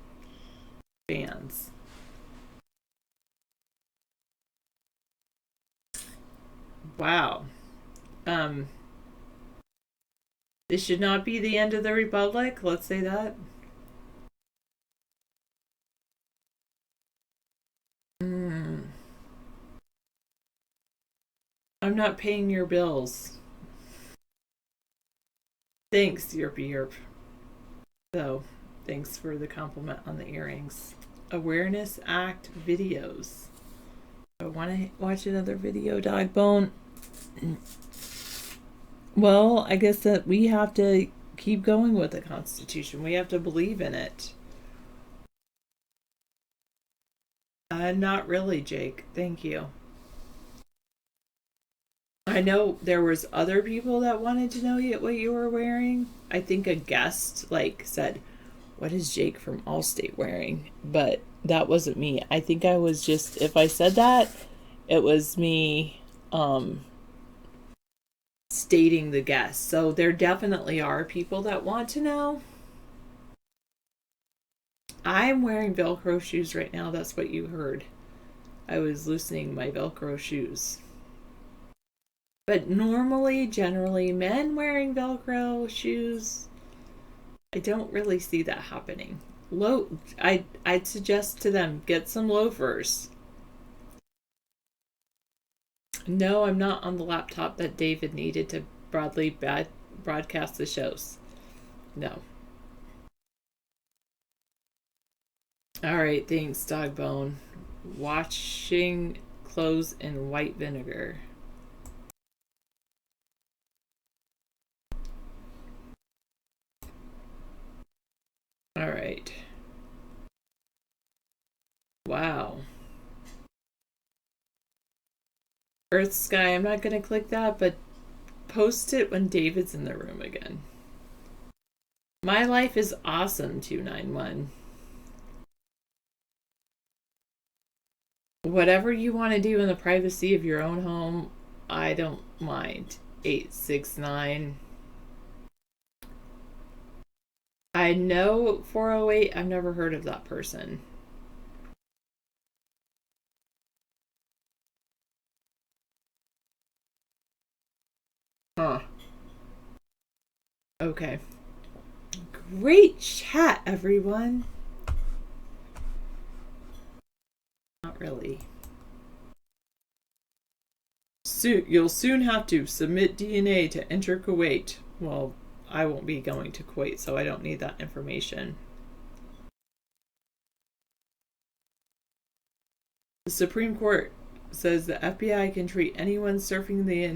F: fans. Wow. This should not be the end of the Republic, let's say that. I'm not paying your bills. Thanks, Yerp Yerp. So, thanks for the compliment on the earrings. Awareness Act videos. I want to watch another video, Dog Bone. Well, I guess that we have to keep going with the Constitution. We have to believe in it. Not really, Jake. Thank you. I know there was other people that wanted to know what you were wearing. I think a guest said, "What is Jake from Allstate wearing?" But that wasn't me. I think I was just, if I said that, it was me stating the guest. So there definitely are people that want to know. I'm wearing Velcro shoes right now. That's what you heard. I was loosening my Velcro shoes. But normally, generally, men wearing Velcro shoes, I don't really see that happening. I'd suggest to them, get some loafers. No, I'm not on the laptop that David needed to broadcast the shows. No. Alright, thanks, Dogbone. Washing clothes in white vinegar. Alright. Wow. Earth Sky, I'm not going to click that, but post it when David's in the room again. My life is awesome, 291. Whatever you want to do in the privacy of your own home, I don't mind. 869. I know 408. I've never heard of that person. Huh. Okay. Great chat, everyone. Not really. You'll soon have to submit DNA to enter Kuwait. Well, I won't be going to Kuwait, so I don't need that information. The Supreme Court says the FBI can treat anyone surfing the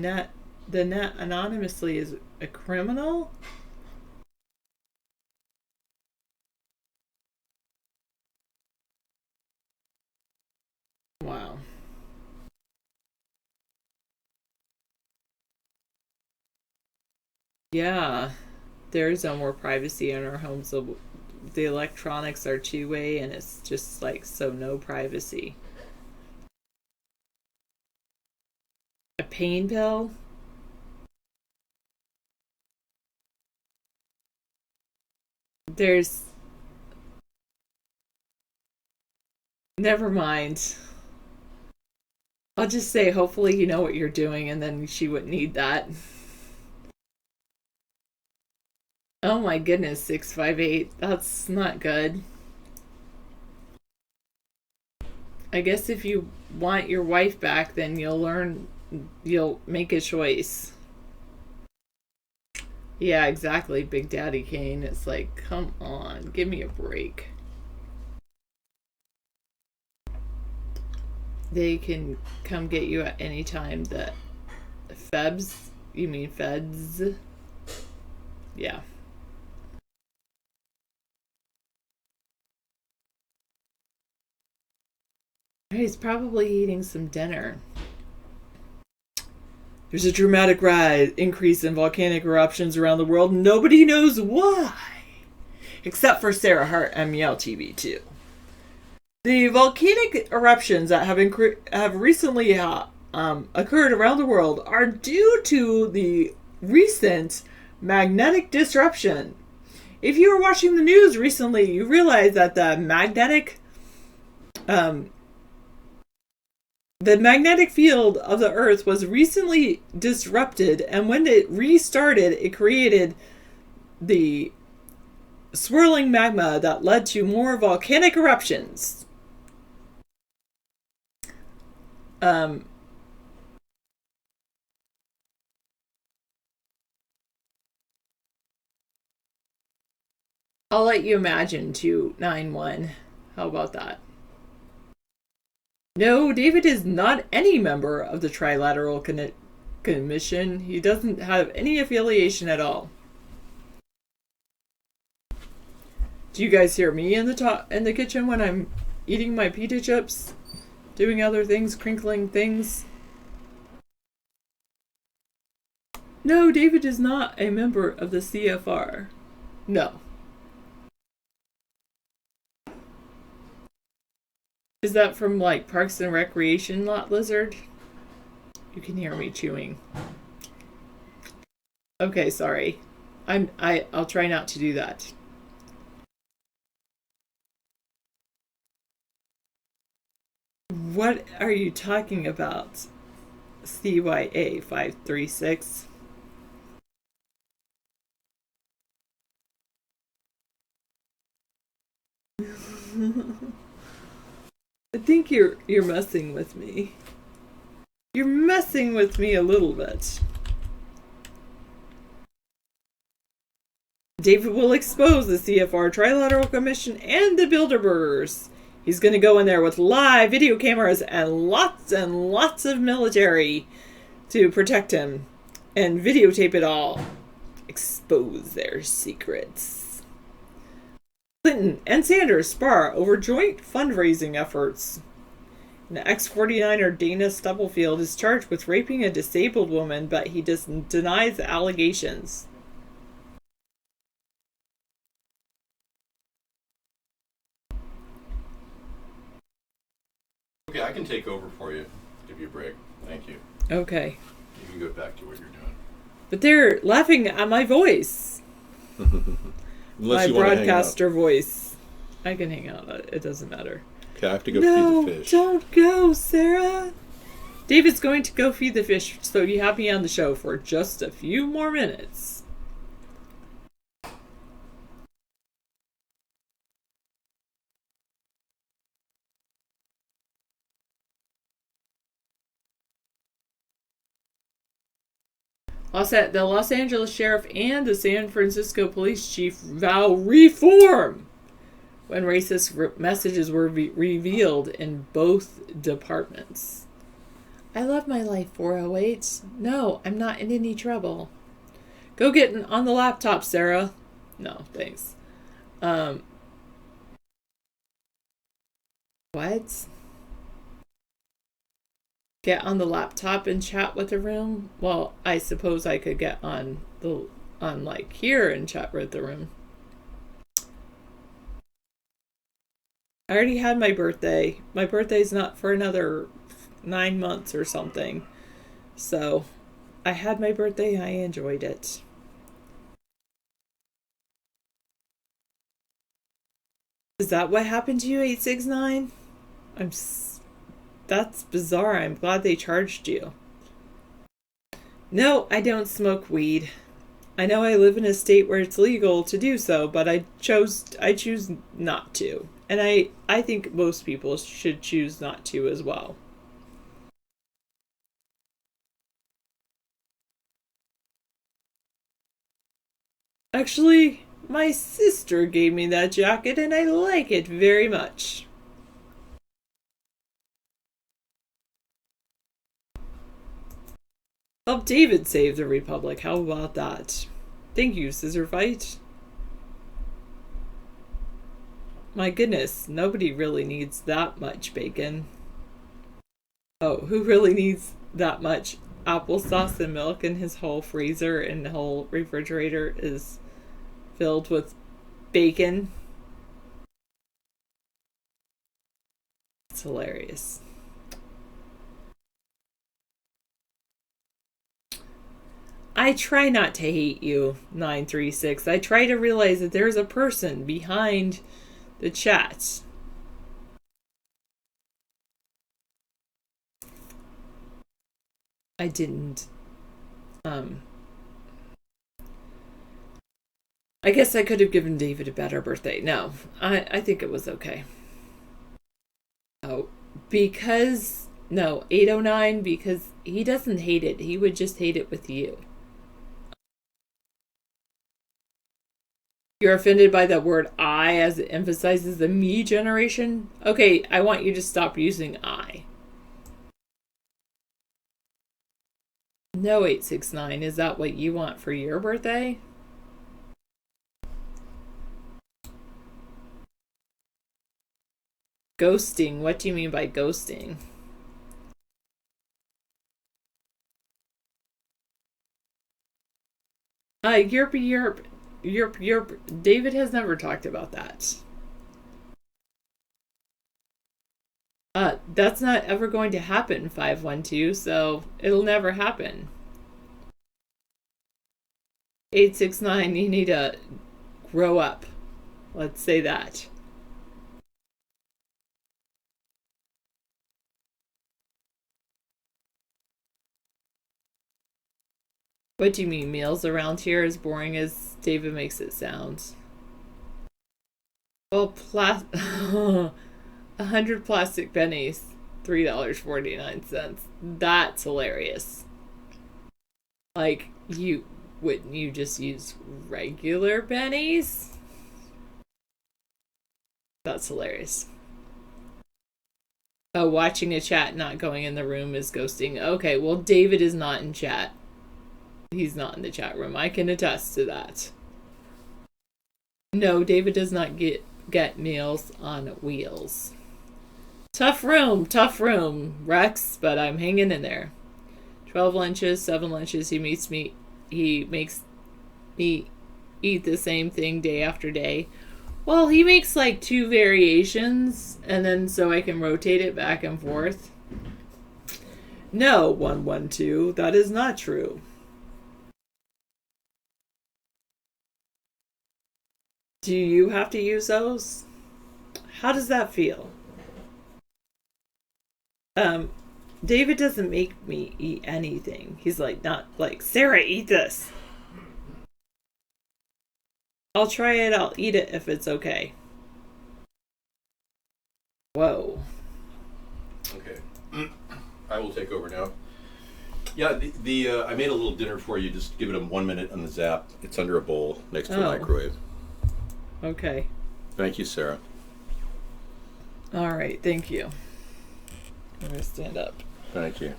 F: net anonymously as a criminal. Wow. Yeah, there's no more privacy in our homes. So the electronics are two-way, and it's just so no privacy. pain pill. There's... Never mind. I'll just say, hopefully you know what you're doing, and then she wouldn't need that. Oh my goodness, 658. That's not good. I guess if you want your wife back, then you'll make a choice. Yeah, exactly, Big Daddy Kane. It's like, come on, give me a break. They can come get you at any time. The Febs? You mean Feds? Yeah. He's probably eating some dinner. There's a dramatic increase in volcanic eruptions around the world. Nobody knows why. Except for Sarah Hart and Meow TV too. The volcanic eruptions that have recently occurred around the world are due to the recent magnetic disruption. If you were watching the news recently, you realize that the magnetic field of the Earth was recently disrupted, and when it restarted, it created the swirling magma that led to more volcanic eruptions. I'll let you imagine 291. How about that? No, David is not any member of the Trilateral Commission. He doesn't have any affiliation at all. Do you guys hear me in the kitchen when I'm eating my pita chips? Doing other things, crinkling things? No, David is not a member of the CFR. No. Is that from like Parks and Recreation, Lot Lizard? You can hear me chewing. Okay, sorry. I'll try not to do that. What are you talking about? CYA 536. I think you're messing with me. You're messing with me a little bit. David will expose the CFR Trilateral Commission and the Bilderbergers. He's going to go in there with live video cameras and lots of military to protect him and videotape it all. Expose their secrets. Clinton and Sanders spar over joint fundraising efforts. And ex-49er Dana Stubblefield is charged with raping a disabled woman, but he denies the allegations.
A: Okay, I can take over for you. Give you a break. Thank you.
F: Okay.
A: You can go back to what you're doing.
F: But they're laughing at my voice.
A: Unless
F: my
A: you want to hang
F: broadcaster
A: out.
F: voice. I can hang out. It doesn't matter.
A: Okay, I have to go
F: No,
A: feed the fish.
F: don't go, Sarah. David's going to go feed the fish, so you have me on the show for just a few more minutes. The Los Angeles Sheriff and the San Francisco Police Chief vow reform when racist messages were revealed in both departments. I love my life, 408. No, I'm not in any trouble. Go get on the laptop, Sarah. No, thanks. What? Get on the laptop and chat with the room? Well, I suppose I could get on like here and chat with the room. I already had my birthday. My birthday's not for another 9 months or something. So I had my birthday. I enjoyed it. Is that what happened to you, 869? That's bizarre. I'm glad they charged you. No, I don't smoke weed. I know I live in a state where it's legal to do so, but I choose not to. And I think most people should choose not to as well. Actually, my sister gave me that jacket and I like it very much. Help David save the Republic. How about that? Thank you, Scissor Fight. My goodness, nobody really needs that much bacon. Oh, who really needs that much applesauce and milk, and his whole freezer and whole refrigerator is filled with bacon? It's hilarious. I try not to hate you, 936. I try to realize that there's a person behind the chats. I didn't. I guess I could have given David a better birthday. No, I think it was okay. Oh, because... No, 809, because he doesn't hate it. He would just hate it with you. You're offended by that word I as it emphasizes the me generation? Okay, I want you to stop using I. No, 869. Is that what you want for your birthday? Ghosting. What do you mean by ghosting? Yerp. David has never talked about that. That's not ever going to happen, 512, so it'll never happen. 869, you need to grow up. Let's say that. What do you mean, meals around here as boring as David makes it sound? Well, 100 plastic pennies, $3.49. That's hilarious. Like, wouldn't you just use regular pennies? That's hilarious. Oh, watching a chat, not going in the room is ghosting. Okay, well, David is not in chat. He's not in the chat room. I can attest to that. No, David does not get meals on wheels. Tough room, Rex, but I'm hanging in there. 12 lunches, 7 lunches. He makes me eat the same thing day after day. Well, he makes like 2 variations, and then so I can rotate it back and forth. No, 112, that is not true. Do you have to use those? How does that feel? David doesn't make me eat anything. He's like, not like, Sarah, eat this. I'll try it. I'll eat it if it's okay. Whoa.
A: Okay. I will take over now. Yeah, I made a little dinner for you. Just give it a 1 minute on the Zap. It's under a bowl next to a microwave.
F: Okay.
A: Thank you, Sarah.
F: All right. Thank you. I'm going to stand up.
A: Thank you.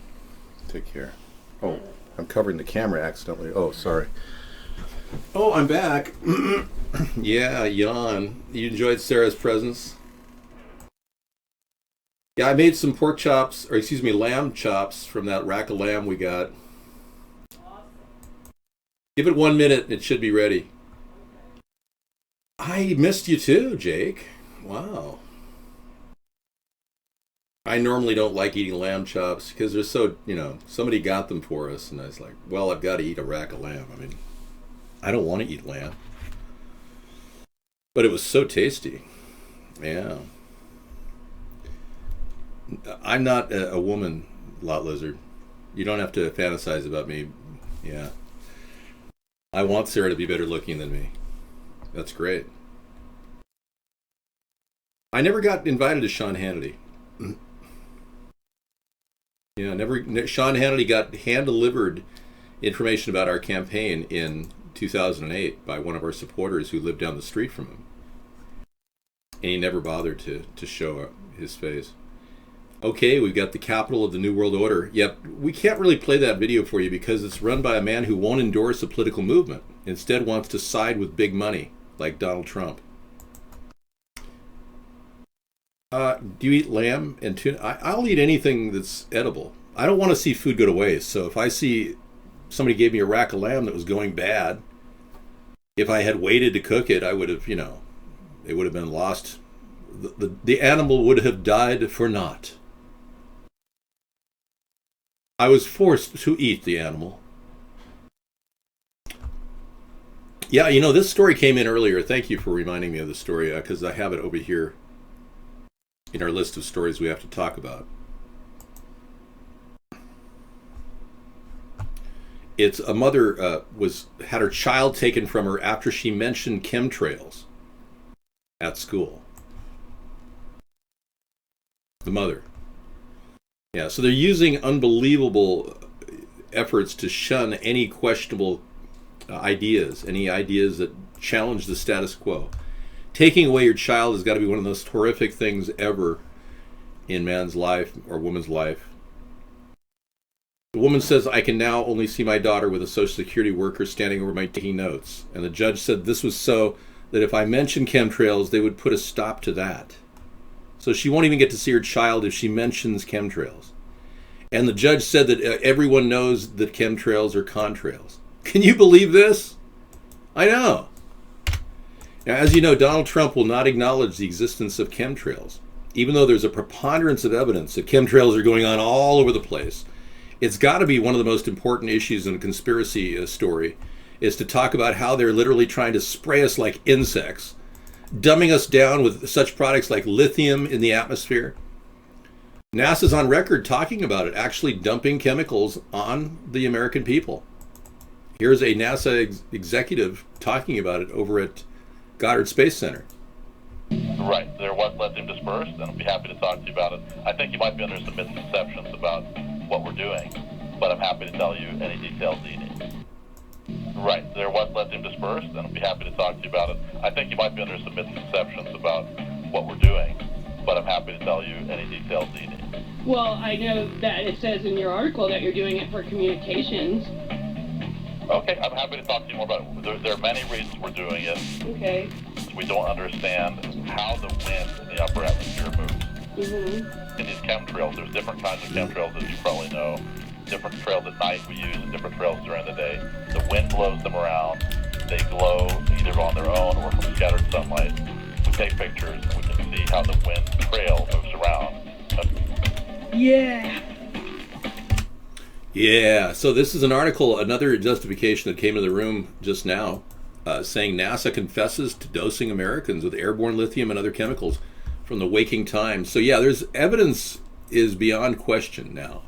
A: Take care. Oh, I'm covering the camera accidentally. Oh, sorry. Oh, I'm back. Yeah, yawn. You enjoyed Sarah's presence? Yeah, I made some lamb chops from that rack of lamb we got. Awesome. Give it 1 minute and it should be ready. I missed you too, Jake. Wow. I normally don't like eating lamb chops because they're so, somebody got them for us, and I was like, well, I've got to eat a rack of lamb. I mean, I don't want to eat lamb. But it was so tasty. Yeah. I'm not a woman, Lot Lizard. You don't have to fantasize about me. Yeah. I want Sarah to be better looking than me. That's great. I never got invited to Sean Hannity. Sean Hannity got hand-delivered information about our campaign in 2008 by one of our supporters who lived down the street from him. And he never bothered to show his face. Okay, we've got the capital of the New World Order. Yep, we can't really play that video for you because it's run by a man who won't endorse a political movement. Instead wants to side with big money, like Donald Trump. Do you eat lamb and tuna? I'll eat anything that's edible. I don't want to see food go to waste. So if I see somebody gave me a rack of lamb that was going bad, if I had waited to cook it, I would have, it would have been lost. The animal would have died for naught. I was forced to eat the animal. Yeah, this story came in earlier. Thank you for reminding me of the story because I have it over here in our list of stories we have to talk about. It's a mother had her child taken from her after she mentioned chemtrails at school. The mother. Yeah, so they're using unbelievable efforts to shun any questionable ideas, any ideas that challenge the status quo. Taking away your child has got to be one of the most horrific things ever in man's life or woman's life. The woman says, I can now only see my daughter with a Social Security worker standing over my taking notes. And the judge said this was so that if I mentioned chemtrails, they would put a stop to that. So she won't even get to see her child if she mentions chemtrails. And the judge said that everyone knows that chemtrails are contrails. Can you believe this? I know. Now, as you know, Donald Trump will not acknowledge the existence of chemtrails. Even though there's a preponderance of evidence that chemtrails are going on all over the place, it's got to be one of the most important issues in a conspiracy story is to talk about how they're literally trying to spray us like insects, dumbing us down with such products like lithium in the atmosphere. NASA's on record talking about it, actually dumping chemicals on the American people. Here's a NASA executive talking about it over at Goddard Space Center.
G: Right. There was lithium dispersed, and I'll be happy to talk to you about it. I think you might be under some misconceptions about what we're doing, but I'm happy to tell you any details needed. Right. There was lithium dispersed, and I'll be happy to talk to you about it. I think you might be under some misconceptions about what we're doing, but I'm happy to tell you any details needed.
H: Well, I know that it says in your article that you're doing it for communications.
G: Okay, I'm happy to talk to you more about it. There are many reasons we're doing it.
H: Okay.
G: We don't understand how the wind in the upper atmosphere moves.
H: Mm-hmm.
G: In these chemtrails, there's different kinds of chemtrails, as you probably know. Different trails at night we use and different trails during the day. The wind blows them around. They glow either on their own or from scattered sunlight. We take pictures and we can see how the wind trail moves around.
H: Yeah.
A: Yeah, so this is an article, another justification that came in the room just now, saying NASA confesses to dosing Americans with airborne lithium and other chemicals from the waking time. So yeah, there's evidence is beyond question now.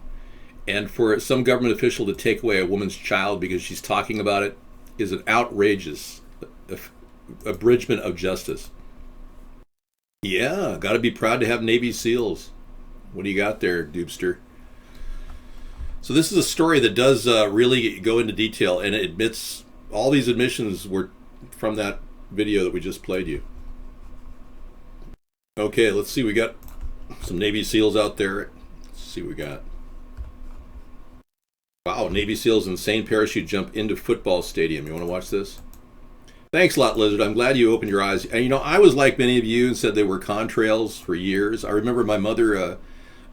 A: And for some government official to take away a woman's child because she's talking about it is an outrageous abridgment of justice. Yeah, got to be proud to have Navy SEALs. What do you got there, Doobster? So this is a story that does really go into detail, and it admits all these admissions were from that video that we just played you. Okay, let's see. We got some Navy SEALs out there. Let's see what we got. Wow, Navy SEALs insane parachute jump into football stadium. You want to watch this? Thanks a lot, Lizard. I'm glad you opened your eyes. And I was like many of you and said they were contrails for years. I remember my mother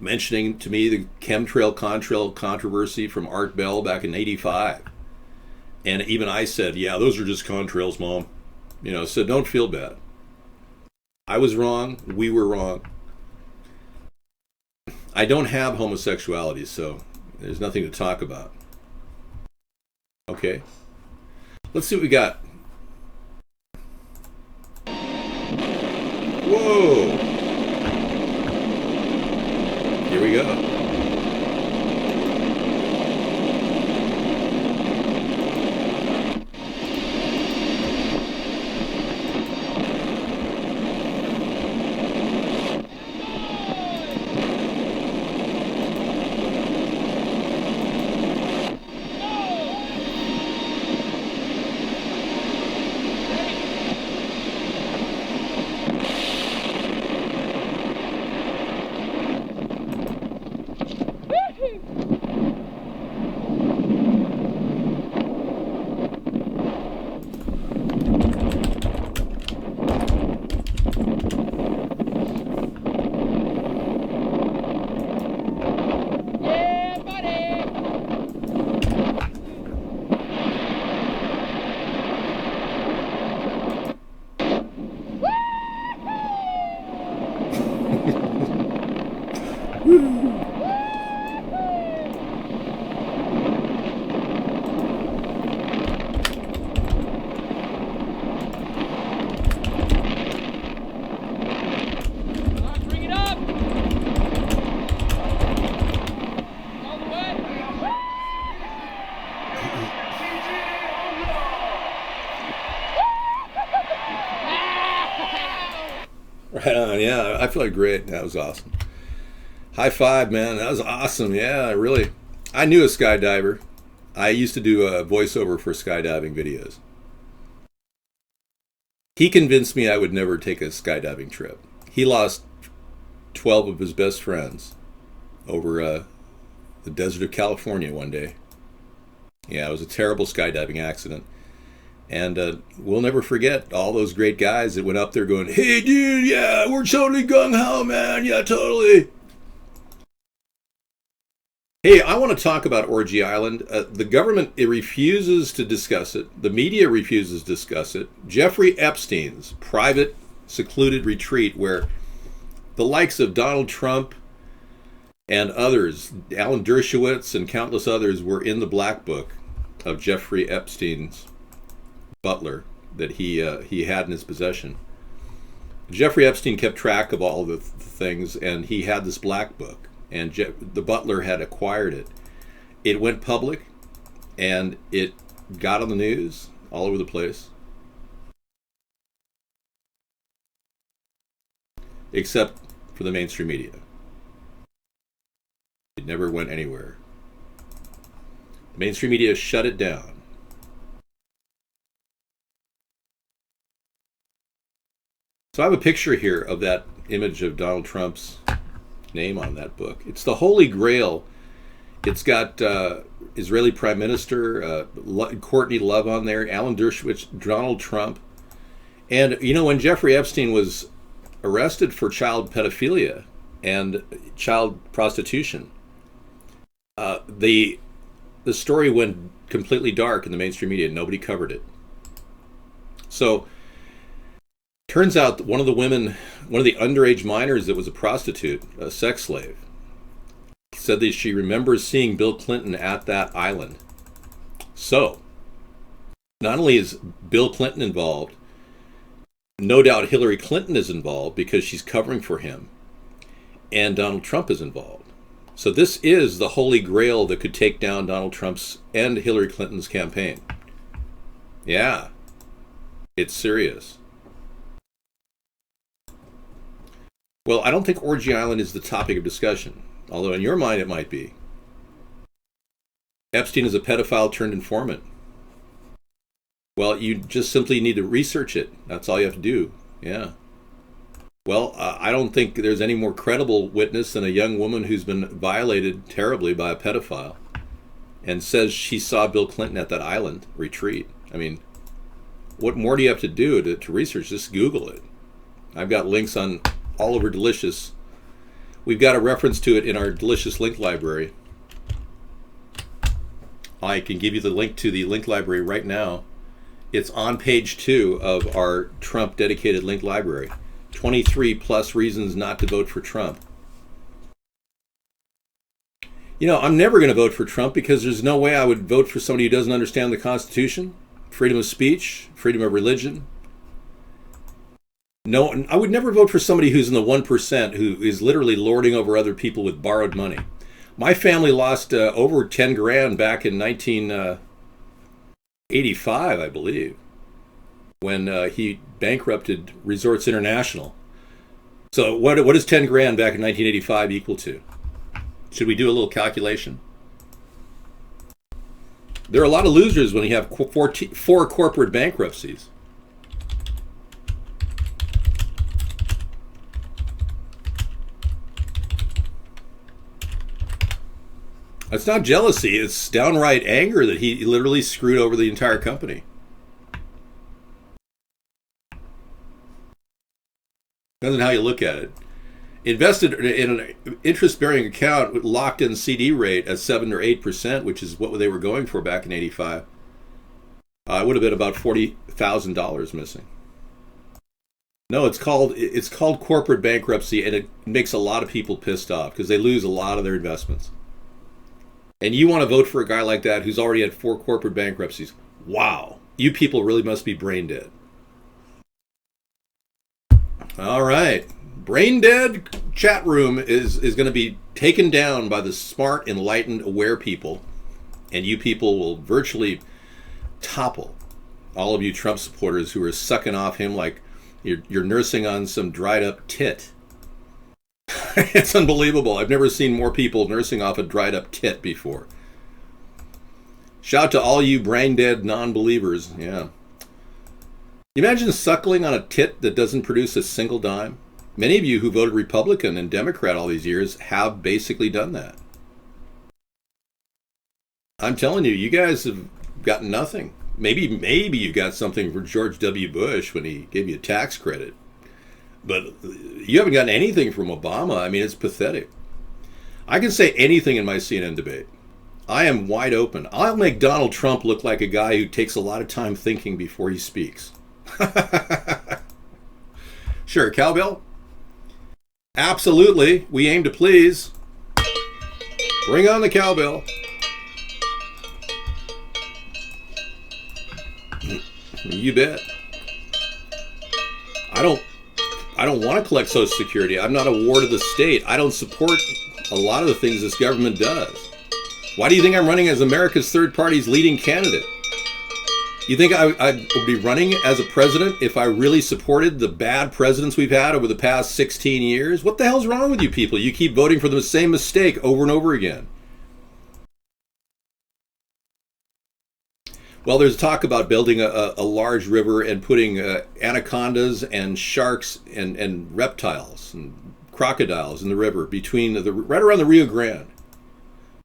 A: mentioning to me the chemtrail contrail controversy from Art Bell back in '85. And even I said, yeah, those are just contrails, Mom. So don't feel bad. I was wrong. We were wrong. I don't have homosexuality, so there's nothing to talk about. Okay. Let's see what we got. Whoa. Here we go. Right on, yeah. I feel great. That was awesome. High five, man. That was awesome. Yeah, really. I knew a skydiver. I used to do a voiceover for skydiving videos. He convinced me I would never take a skydiving trip. He lost 12 of his best friends over the desert of California one day. Yeah, it was a terrible skydiving accident. And we'll never forget all those great guys that went up there going, "Hey, dude, yeah, we're totally gung-ho, man. Yeah, totally." Hey, I want to talk about Orgy Island. The government, it refuses to discuss it. The media refuses to discuss it. Jeffrey Epstein's private, secluded retreat where the likes of Donald Trump and others, Alan Dershowitz and countless others, were in the black book of Jeffrey Epstein's butler that he had in his possession. Jeffrey Epstein kept track of all the things, and he had this black book, and the butler had acquired it. It went public, and it got on the news all over the place, except for the mainstream media. It never went anywhere. The mainstream media shut it down. So I have a picture here of that image of Donald Trump's name on that book. It's the Holy Grail. It's got Israeli Prime Minister Courtney Love on there, Alan Dershowitz, Donald Trump. And, you know, when Jeffrey Epstein was arrested for child pedophilia and child prostitution, the story went completely dark in the mainstream media. Nobody covered it. So turns out that one of the underage minors that was a prostitute, a sex slave, said that she remembers seeing Bill Clinton at that island. So, not only is Bill Clinton involved, no doubt Hillary Clinton is involved because she's covering for him, and Donald Trump is involved. So this is the Holy Grail that could take down Donald Trump's and Hillary Clinton's campaign. Yeah, it's serious. Well, I don't think Orgy Island is the topic of discussion, although in your mind it might be. Epstein is a pedophile turned informant. Well, you just simply need to research it. That's all you have to do. Yeah. Well, I don't think there's any more credible witness than a young woman who's been violated terribly by a pedophile and says she saw Bill Clinton at that island retreat. I mean, what more do you have to do to research? Just Google it. I've got links on all over Delicious. We've got a reference to it in our Delicious link library. I can give you the link to the link library right now. It's on page 2 of our Trump dedicated link library. 23 plus reasons not to vote for Trump. You know, I'm never going to vote for Trump because there's no way I would vote for somebody who doesn't understand the Constitution, freedom of speech, freedom of religion. No, I would never vote for somebody who's in the 1% who is literally lording over other people with borrowed money. My family lost over 10 grand back in 1985, I believe, when he bankrupted Resorts International. So what is 10 grand back in 1985 equal to? Should we do a little calculation? There are a lot of losers when you have four corporate bankruptcies. It's not jealousy, it's downright anger that he literally screwed over the entire company. Depends on how you look at it. Invested in an interest-bearing account with locked-in CD rate at 7 or 8%, which is what they were going for back in '85. It would have been about $40,000 missing. No, it's called corporate bankruptcy, and it makes a lot of people pissed off because they lose a lot of their investments. And you want to vote for a guy like that who's already had 4 corporate bankruptcies. Wow. You people really must be brain dead. All right. Brain dead chat room is going to be taken down by the smart, enlightened, aware people. And you people will virtually topple all of you Trump supporters who are sucking off him like you're nursing on some dried up tit. It's unbelievable. I've never seen more people nursing off a dried up tit before. Shout to all you brain dead non-believers. Yeah. Imagine suckling on a tit that doesn't produce a single dime. Many of you who voted Republican and Democrat all these years have basically done that. I'm telling you, you guys have gotten nothing. Maybe you got something for George W. Bush when he gave you a tax credit. But you haven't gotten anything from Obama. I mean, it's pathetic. I can say anything in my CNN debate. I am wide open. I'll make Donald Trump look like a guy who takes a lot of time thinking before he speaks. Sure, cowbell? Absolutely. We aim to please. Bring on the cowbell. You bet. I don't want to collect Social Security. I'm not a ward of the state. I don't support a lot of the things this government does. Why do you think I'm running as America's third party's leading candidate? You think I would be running as a president if I really supported the bad presidents we've had over the past 16 years? What the hell's wrong with you people? You keep voting for the same mistake over and over again. Well, there's talk about building a large river and putting anacondas and sharks and reptiles and crocodiles in the river right around the Rio Grande.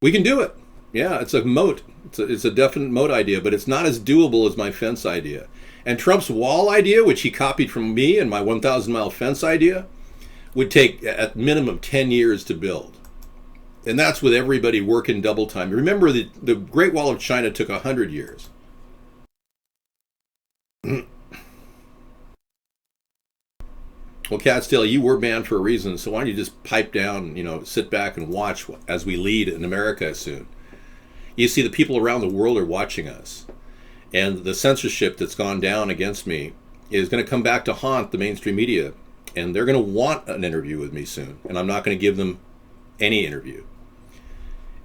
A: We can do it. Yeah, it's a moat. It's a definite moat idea, but it's not as doable as my fence idea. And Trump's wall idea, which he copied from me, and my 1,000-mile fence idea, would take at minimum 10 years to build. And that's with everybody working double time. Remember, the Great Wall of China took 100 years. Well, Catstill, you were banned for a reason, so why don't you just pipe down, sit back and watch as we lead in America soon. You see, the people around the world are watching us, and the censorship that's gone down against me is going to come back to haunt the mainstream media, and they're going to want an interview with me soon, and I'm not going to give them any interview.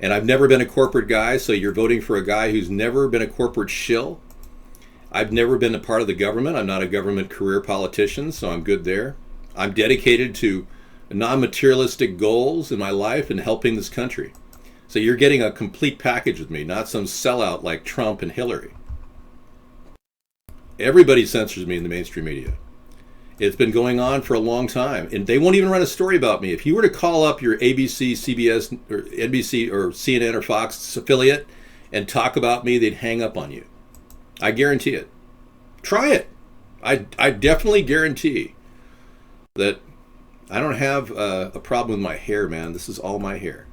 A: And I've never been a corporate guy, so you're voting for a guy who's never been a corporate shill. I've never been a part of the government. I'm not a government career politician, so I'm good there. I'm dedicated to non-materialistic goals in my life and helping this country. So you're getting a complete package with me, not some sellout like Trump and Hillary. Everybody censors me in the mainstream media. It's been going on for a long time, and they won't even run a story about me. If you were to call up your ABC, CBS, or NBC, or CNN, or Fox affiliate and talk about me, they'd hang up on you. I guarantee it. Try it. I definitely guarantee that I don't have a problem with my hair, man. This is all my hair.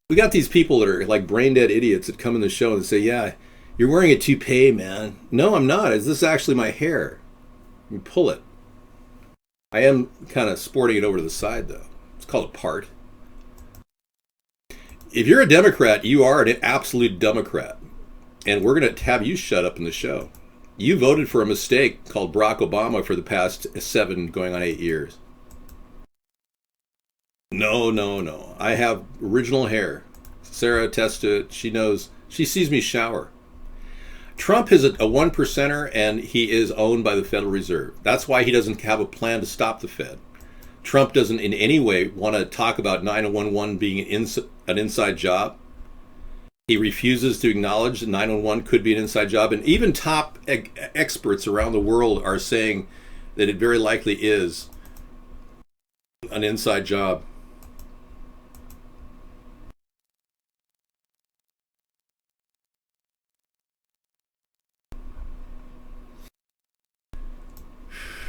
A: We got these people that are like brain dead idiots that come in the show and say, yeah, you're wearing a toupee, man. No, I'm not. This is actually my hair. You pull it. I am kind of sporting it over to the side, though. It's called a part. If you're a Democrat, you are an absolute Democrat. And we're going to have you shut up in the show. You voted for a mistake called Barack Obama for the past 7 going on 8 years. No. I have original hair. Sarah attests to it. She knows. She sees me shower. Trump is a one percenter, and he is owned by the Federal Reserve. That's why he doesn't have a plan to stop the Fed. Trump doesn't in any way want to talk about 911 being an inside job. He refuses to acknowledge that 911 could be an inside job. And even top experts around the world are saying that it very likely is an inside job.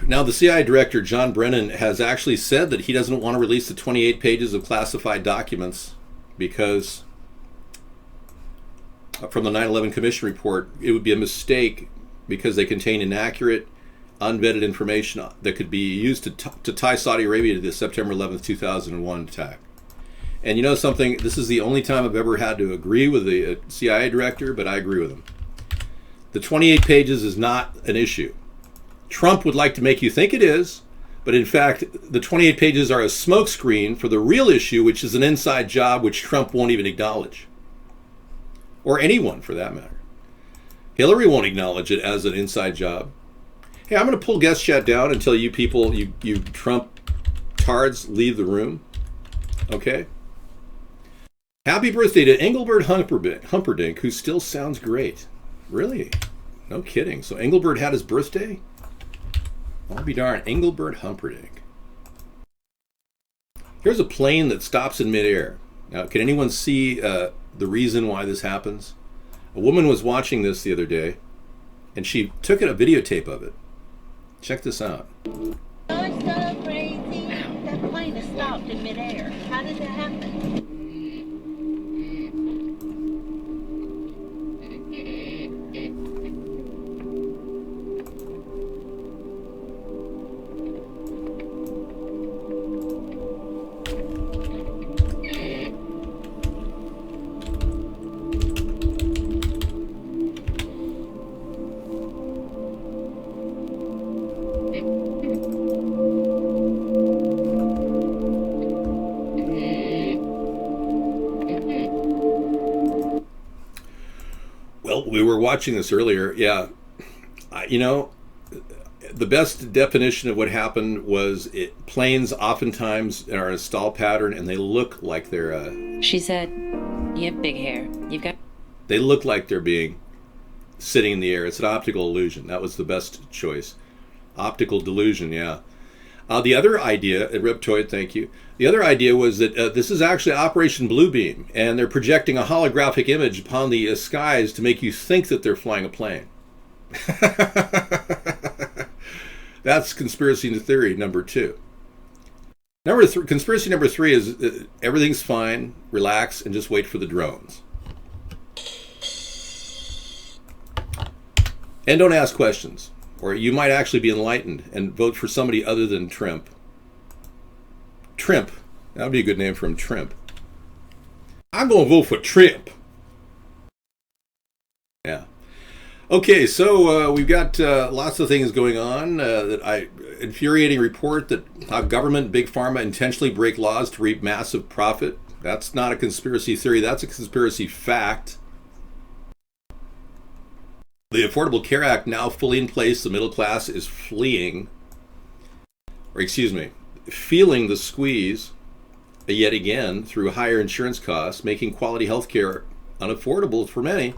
A: Now, the CIA director, John Brennan, has actually said that he doesn't want to release the 28 pages of classified documents because from the 9/11 Commission report, it would be a mistake because they contain inaccurate, unvetted information that could be used to tie Saudi Arabia to the September 11th, 2001 attack. And you know something? This is the only time I've ever had to agree with the CIA director, but I agree with him. The 28 pages is not an issue. Trump would like to make you think it is, but in fact, the 28 pages are a smokescreen for the real issue, which is an inside job which Trump won't even acknowledge. Or anyone, for that matter. Hillary won't acknowledge it as an inside job. Hey, I'm going to pull guest chat down until you people, you Trump tards, leave the room. Okay? Happy birthday to Engelbert Humperdinck, who still sounds great. Really? No kidding. So Engelbert had his birthday? I'll be darned, Engelbert Humperdinck. Here's a plane that stops in midair. Now, can anyone see the reason why this happens? A woman was watching this the other day, and she took a videotape of it. Check this out.
I: Oh, it's so crazy. That plane is stopped in midair. How did that happen?
A: We were watching this earlier. Yeah. The best definition of what happened was planes oftentimes are in a stall pattern and they look like they're...
J: She said, you have big hair. You've got...
A: They look like they're being sitting in the air. It's an optical illusion. That was the best choice. Optical delusion, yeah. The other idea, Riptoid, thank you. The other idea was that this is actually Operation Bluebeam, and they're projecting a holographic image upon the skies to make you think that they're flying a plane. That's conspiracy theory number 2. Conspiracy number 3 is everything's fine, relax, and just wait for the drones. And don't ask questions. Or you might actually be enlightened and vote for somebody other than Trump. Trump. That would be a good name for him, Trump. I'm going to vote for Trump. Yeah. Okay, so we've got lots of things going on. Infuriating report that how government, big pharma intentionally break laws to reap massive profit. That's not a conspiracy theory. That's a conspiracy fact. The Affordable Care Act now fully in place. The middle class is feeling the squeeze yet again through higher insurance costs, making quality health care unaffordable for many.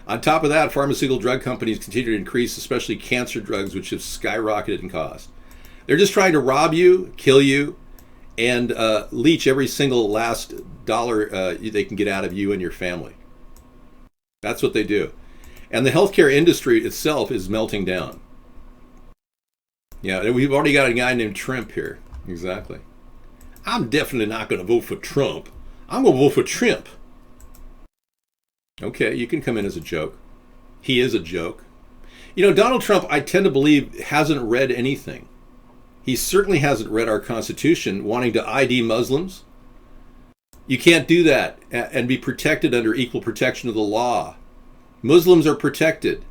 A: On top of that, pharmaceutical drug companies continue to increase, especially cancer drugs, which have skyrocketed in cost. They're just trying to rob you, kill you, and leech every single last dollar they can get out of you and your family. That's what they do. And the healthcare industry itself is melting down. Yeah, we've already got a guy named Trump here. Exactly. I'm definitely not going to vote for Trump. I'm going to vote for Trump. Okay, you can come in as a joke. He is a joke. Donald Trump, I tend to believe, hasn't read anything. He certainly hasn't read our Constitution, wanting to ID Muslims, You can't do that and be protected under equal protection of the law. Muslims are protected.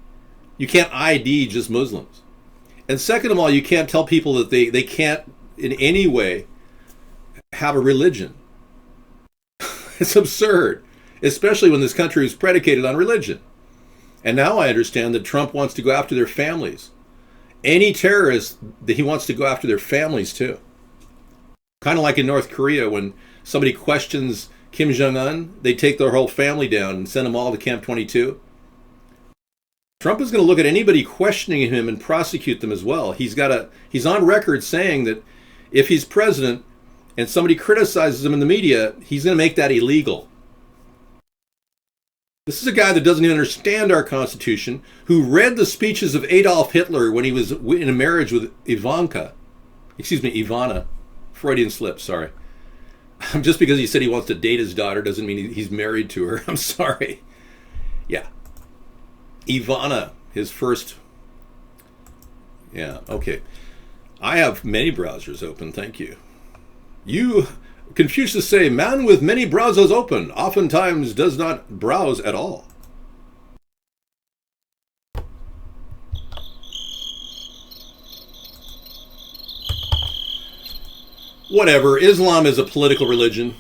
A: You can't ID just Muslims. And second of all, you can't tell people that they can't in any way have a religion. It's absurd, especially when this country is predicated on religion. And now I understand that Trump wants to go after their families. Any terrorist, he wants to go after their families too. Kind of like in North Korea, when somebody questions Kim Jong-un, they take their whole family down and send them all to Camp 22. Trump is going to look at anybody questioning him and prosecute them as well. He's on record saying that if he's president and somebody criticizes him in the media, he's going to make that illegal. This is a guy that doesn't even understand our Constitution, who read the speeches of Adolf Hitler when he was in a marriage with Ivana. Freudian slip, sorry. Just because he said he wants to date his daughter doesn't mean he's married to her. I'm sorry. Yeah. Ivana, his first. Yeah, okay. I have many browsers open, thank you. Confucius say, man with many browsers open oftentimes does not browse at all. Whatever, Islam is a political religion.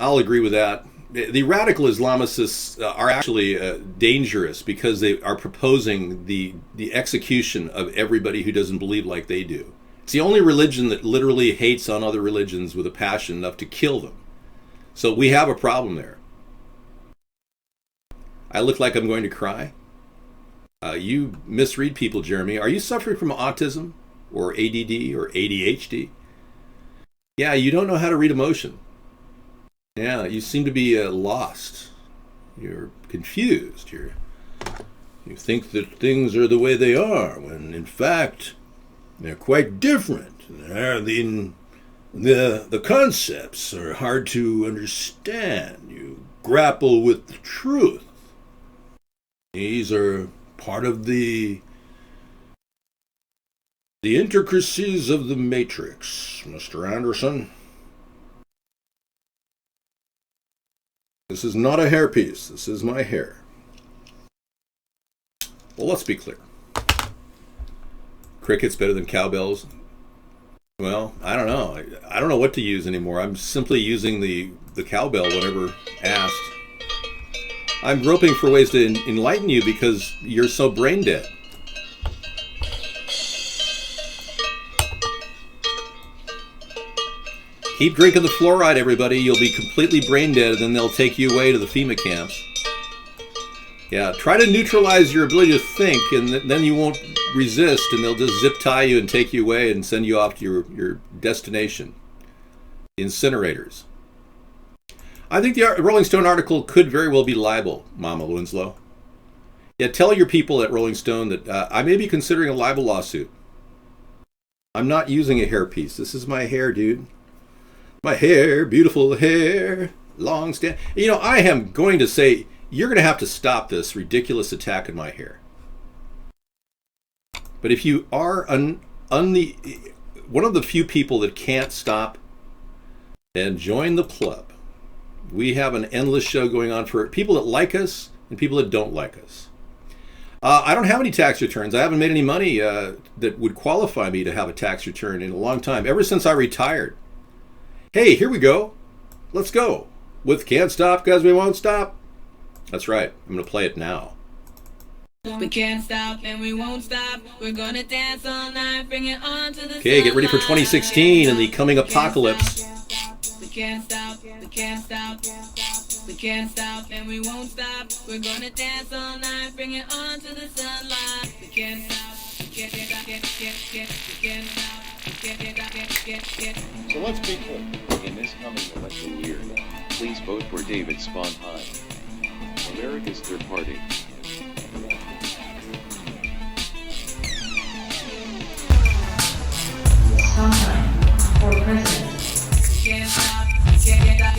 A: I'll agree with that. The radical Islamists are actually dangerous because they are proposing the execution of everybody who doesn't believe like they do. It's the only religion that literally hates on other religions with a passion enough to kill them. So we have a problem there. I look like I'm going to cry. You misread people, Jeremy. Are you suffering from autism or ADD or ADHD? Yeah, you don't know how to read emotion. Yeah, you seem to be lost. You're confused. You think that things are the way they are, when in fact they're quite different. The concepts are hard to understand. You grapple with the truth. These are part of the intricacies of the Matrix, Mr. Anderson. This is not a hairpiece. This is my hair. Well, let's be clear. Cricket's better than cowbells. Well, I don't know. I don't know what to use anymore. I'm simply using the cowbell whenever asked. I'm groping for ways to enlighten you because you're so brain dead. Keep drinking the fluoride, everybody. You'll be completely brain dead, and then they'll take you away to the FEMA camps. Yeah, try to neutralize your ability to think, and then you won't resist, and they'll just zip tie you and take you away and send you off to your destination. Incinerators. I think the Rolling Stone article could very well be libel, Mama Winslow. Yeah, tell your people at Rolling Stone that I may be considering a libel lawsuit. I'm not using a hairpiece. This is my hair, dude. My hair, beautiful hair, long stand. You know, I am going to say, you're going to have to stop this ridiculous attack on my hair. But if you are one of the few people that can't stop, then join the club. We have an endless show going on for people that like us and people that don't like us. I don't have any tax returns. I haven't made any money that would qualify me to have a tax return in a long time, ever since I retired. Hey, here we go. Let's go. With Can't Stop Because We Won't Stop. That's right. I'm going to play it now.
K: We can't stop and we won't stop. We're going to dance all night. Bring it on to the
A: Okay, get ready for 2016 and the coming apocalypse.
K: We can't stop. We can't stop. We can't stop and we won't stop. We're going to dance all night. Bring it on to the sunlight. We can't stop. We can't stop. We can't stop.
L: So let's be clear. In this coming election year, please vote for David Sponheim, America's third party.
K: Sponheim for president. We can't stop. We can't stop.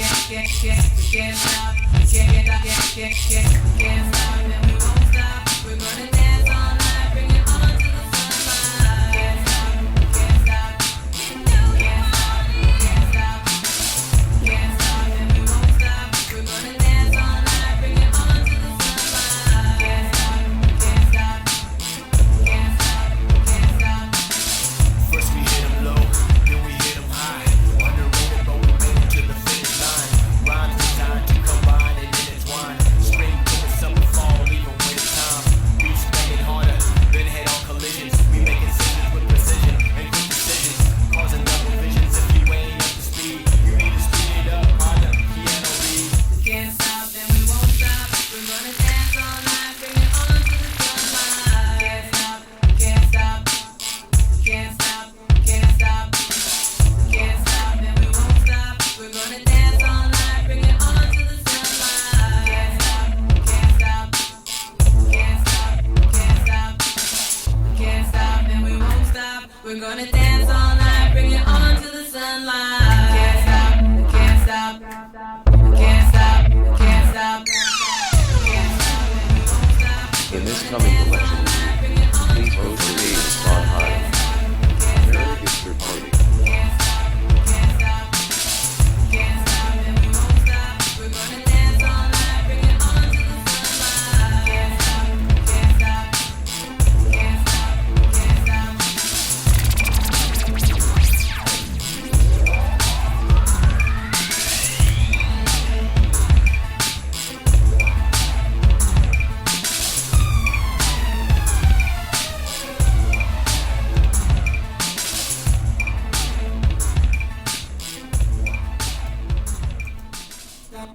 K: We can't stop and we won't stop. We're gonna dance all night. Bring it on to the sunlight. Can't stop. Can't stop. Can't stop and we won't stop. can't stop, can't stop, can't stop, and we won't stop. We're gonna dance all night, bring it on to the sunlight. Can't stop, can't stop, can't stop, can't stop, and we won't stop. We're gonna dance all night, bring it on to the sunlight. Can't stop, can't stop, can't stop, can't stop, can't stop, and we won't stop.
L: In this coming election year, please vote for David Sponheim. America's third party.
K: Can't stop, can't stop, and we won't stop. We're gonna dance all night, bring it on to the sunlight. Can't stop, can't stop, can't stop, can't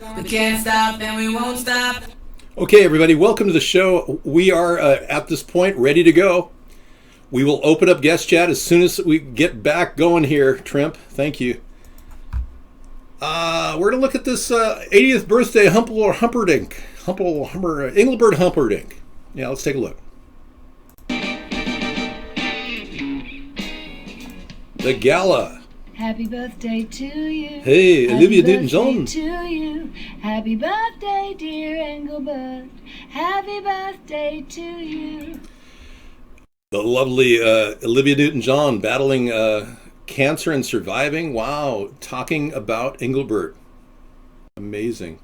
K: stop. We can't stop and we won't stop.
A: Okay, everybody, welcome to the show. We are at this point ready to go. We will open up guest chat as soon as we get back going here, Trimp. Thank you. We're going to look at this 80th birthday Engelbert Humperdinck. Yeah, let's take a look. The Gala.
M: Happy birthday to you.
A: Hey,
M: Happy
A: Olivia
M: birthday
A: Newton-John.
M: to you. Happy birthday, dear Engelbert. Happy birthday to you.
A: The lovely Olivia Newton-John battling cancer and surviving. Wow, talking about Engelbert. Amazing.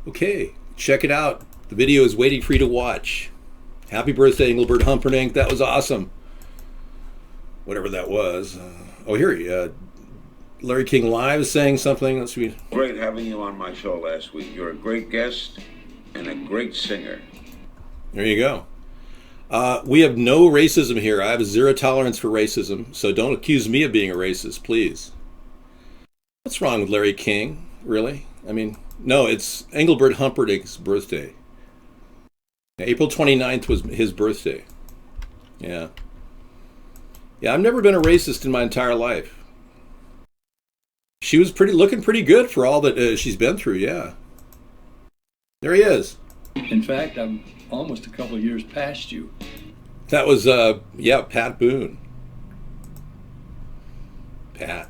A: Okay, check it out. The video is waiting for you to watch. Happy birthday, Engelbert Humperdinck. That was awesome. Whatever that was. Oh, here, Larry King Live is saying something. Let's read.
N: Great having you on my show last week. You're a great guest and a great singer.
A: There you go. We have no racism here. I have zero tolerance for racism, so don't accuse me of being a racist, please. What's wrong with Larry King? Really? I mean, no, it's Engelbert Humperdinck's birthday. April 29th was his birthday. Yeah. Yeah, I've never been a racist in my entire life. She was looking pretty good for all that she's been through, yeah. There he is.
O: In fact, I'm almost a couple of years past you.
A: That was, Pat Boone. Pat.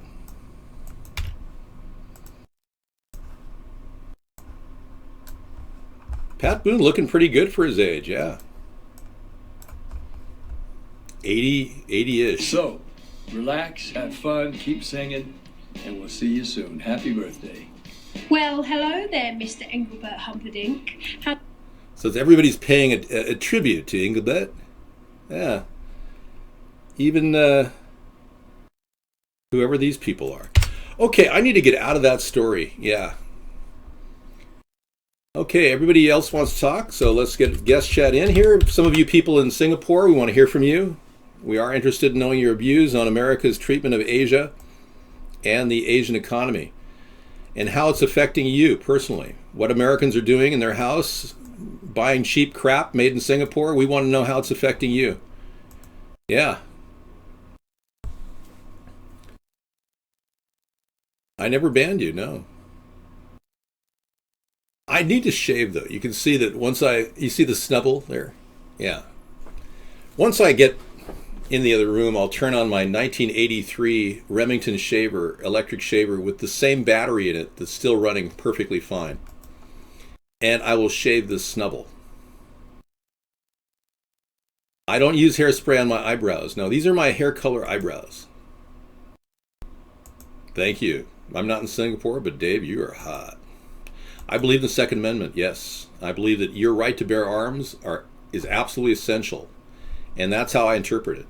A: Pat Boone looking pretty good for his age, yeah. 80-ish.
O: So, relax, have fun, keep singing, and we'll see you soon. Happy birthday.
P: Well, hello there, Mr. Engelbert Humperdinck.
A: So everybody's paying a tribute to Engelbert. Yeah. Even whoever these people are. Okay, I need to get out of that story. Yeah. Okay, everybody else wants to talk, so let's get guest chat in here. Some of you people in Singapore, we want to hear from you. We are interested in knowing your views on America's treatment of Asia and the Asian economy and how it's affecting you personally. What Americans are doing in their house, buying cheap crap made in Singapore, we want to know how it's affecting you. Yeah. I never banned you, no. I need to shave though. You can see that you see the snubble there? Yeah. Once I get in the other room, I'll turn on my 1983 Remington shaver, electric shaver with the same battery in it that's still running perfectly fine. And I will shave this snubble. I don't use hairspray on my eyebrows. No, these are my hair color eyebrows. Thank you. I'm not in Singapore, but Dave, you are hot. I believe in the Second Amendment, yes. I believe that your right to bear arms is absolutely essential. And that's how I interpret it.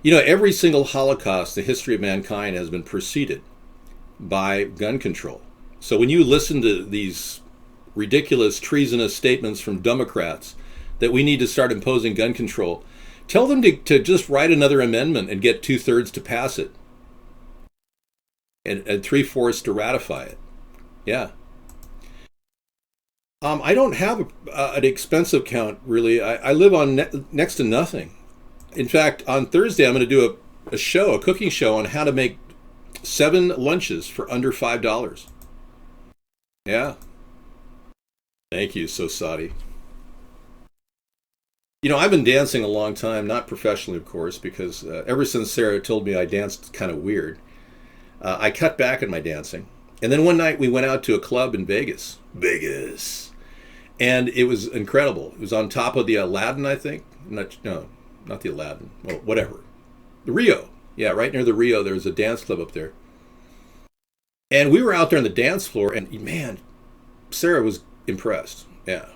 A: You know, every single Holocaust, the history of mankind has been preceded by gun control. So when you listen to these ridiculous, treasonous statements from Democrats that we need to start imposing gun control, tell them to just write another amendment and get 2/3 to pass it. And 3/4 to ratify it. Yeah. I don't have an expense account, really. I live on next to nothing. In fact, on Thursday, I'm going to do a cooking show on how to make 7 lunches for under $5. Yeah. Thank you, Sosati. You know, I've been dancing a long time, not professionally, of course, because ever since Sarah told me I danced kind of weird, I cut back on my dancing. And then one night we went out to a club in Vegas. And it was incredible. It was on top of the Aladdin, I think. Not the Aladdin. Well, whatever. The Rio. Yeah, right near the Rio, there's a dance club up there. And we were out there on the dance floor, and man, Sarah was impressed. Yeah.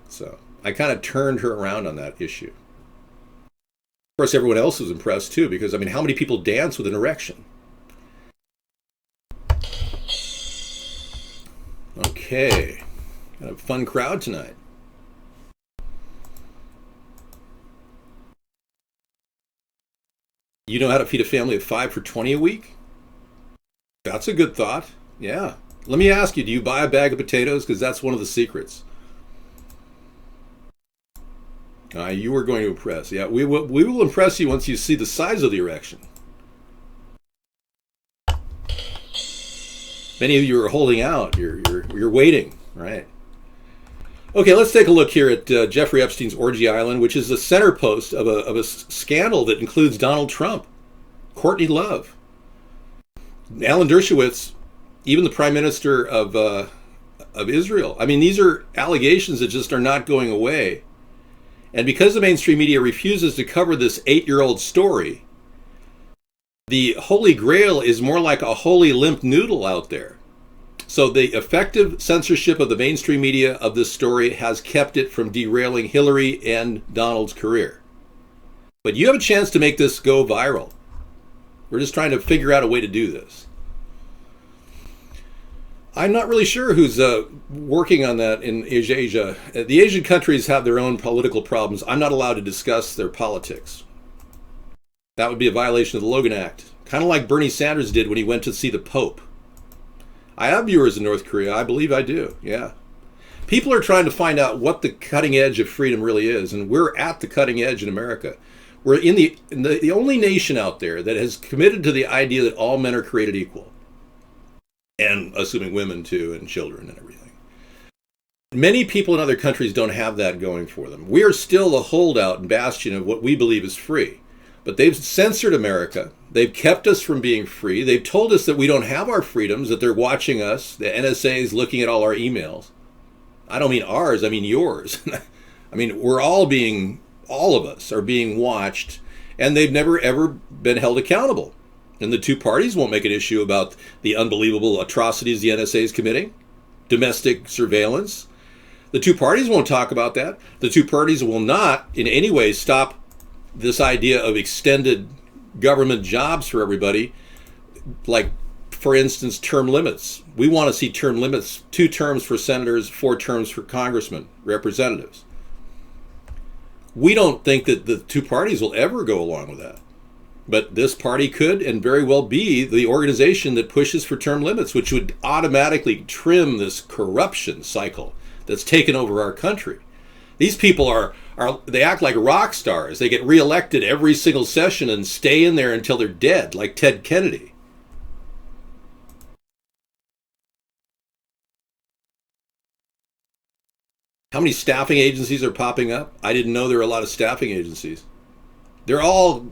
A: So I kind of turned her around on that issue. Of course, everyone else was impressed too, because, I mean, how many people dance with an erection? Okay. Got a fun crowd tonight. You know how to feed a family of 5 for $20 a week? That's a good thought. Yeah. Let me ask you, do you buy a bag of potatoes? Because that's one of the secrets. You are going to impress. Yeah, we will impress you once you see the size of the erection. Many of you are holding out. You're waiting, right? Okay, let's take a look here at Jeffrey Epstein's Orgy Island, which is the center post of a scandal that includes Donald Trump, Courtney Love, Alan Dershowitz, even the Prime Minister of Israel. I mean, these are allegations that just are not going away. And because the mainstream media refuses to cover this 8-year-old story, the Holy Grail is more like a holy limp noodle out there. So the effective censorship of the mainstream media of this story has kept it from derailing Hillary and Donald's career. But you have a chance to make this go viral. We're just trying to figure out a way to do this. I'm not really sure who's working on that in Asia. The Asian countries have their own political problems. I'm not allowed to discuss their politics. That would be a violation of the Logan Act. Kind of like Bernie Sanders did when he went to see the Pope. I have viewers in North Korea. I believe I do. Yeah. People are trying to find out what the cutting edge of freedom really is, and we're at the cutting edge in America. We're in the only nation out there that has committed to the idea that all men are created equal. And assuming women too, and children and everything. Many people in other countries don't have that going for them. We are still the holdout and bastion of what we believe is free. But they've censored America. They've kept us from being free. They've told us that we don't have our freedoms, that they're watching us. The NSA is looking at all our emails. I don't mean ours, I mean yours. I mean, all of us are being watched, and they've never ever been held accountable. And the two parties won't make an issue about the unbelievable atrocities the NSA is committing, domestic surveillance. The two parties won't talk about that. The two parties will not in any way stop this idea of extended government jobs for everybody, like, for instance, term limits. We want to see term limits, 2 terms for senators, 4 terms for congressmen, representatives. We don't think that the two parties will ever go along with that. But this party could and very well be the organization that pushes for term limits, which would automatically trim this corruption cycle that's taken over our country. These people they act like rock stars. They get reelected every single session and stay in there until they're dead, like Ted Kennedy. How many staffing agencies are popping up? I didn't know there were a lot of staffing agencies. They're all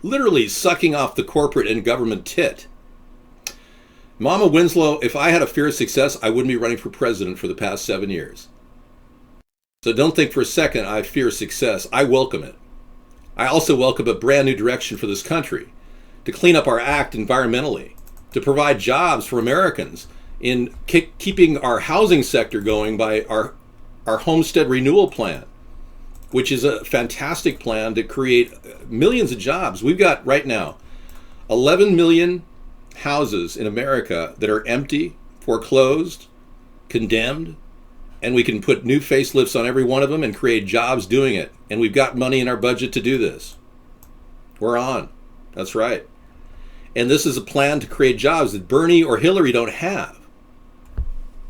A: literally sucking off the corporate and government tit. Mama Winslow, if I had a fear of success, I wouldn't be running for president for the past 7 years. So don't think for a second I fear success. I welcome it. I also welcome a brand new direction for this country, to clean up our act environmentally, to provide jobs for Americans, in keeping our housing sector going by our homestead renewal plan, which is a fantastic plan to create millions of jobs. We've got right now 11 million houses in America that are empty, foreclosed, condemned, and we can put new facelifts on every one of them and create jobs doing it. And we've got money in our budget to do this. We're on. That's right. And this is a plan to create jobs that Bernie or Hillary don't have.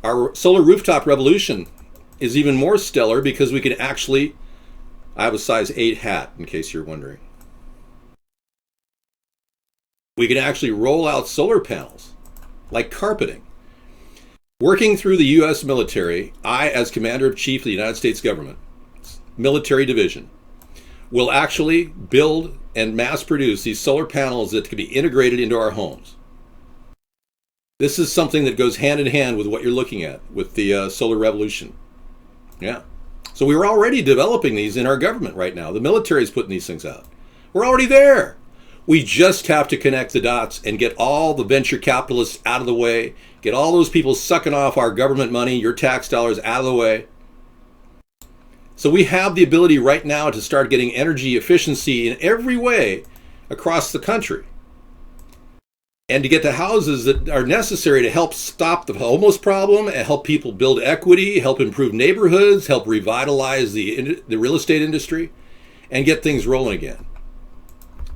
A: Our solar rooftop revolution is even more stellar because we can actually I have a size 8 hat, in case you're wondering. We can actually roll out solar panels, like carpeting. Working through the U.S. military, I, as Commander-in-Chief of the United States government, military division, will actually build and mass produce these solar panels that can be integrated into our homes. This is something that goes hand in hand with what you're looking at with the solar revolution. Yeah. So we were already developing these in our government right now. The military is putting these things out. We're already there. We just have to connect the dots and get all the venture capitalists out of the way, get all those people sucking off our government money, your tax dollars, out of the way. So we have the ability right now to start getting energy efficiency in every way across the country. And to get the houses that are necessary to help stop the homeless problem, and help people build equity, help improve neighborhoods, help revitalize the real estate industry, and get things rolling again.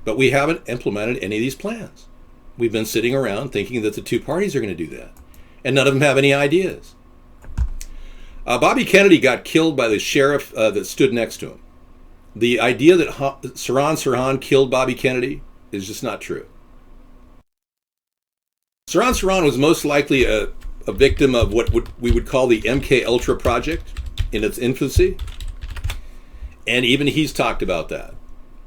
A: But we haven't implemented any of these plans. We've been sitting around thinking that the two parties are going to do that. And none of them have any ideas. Bobby Kennedy got killed by the sheriff that stood next to him. The idea that Sirhan Sirhan killed Bobby Kennedy is just not true. Sirhan Sirhan was most likely a victim of what we would call the MK Ultra project in its infancy. And even he's talked about that.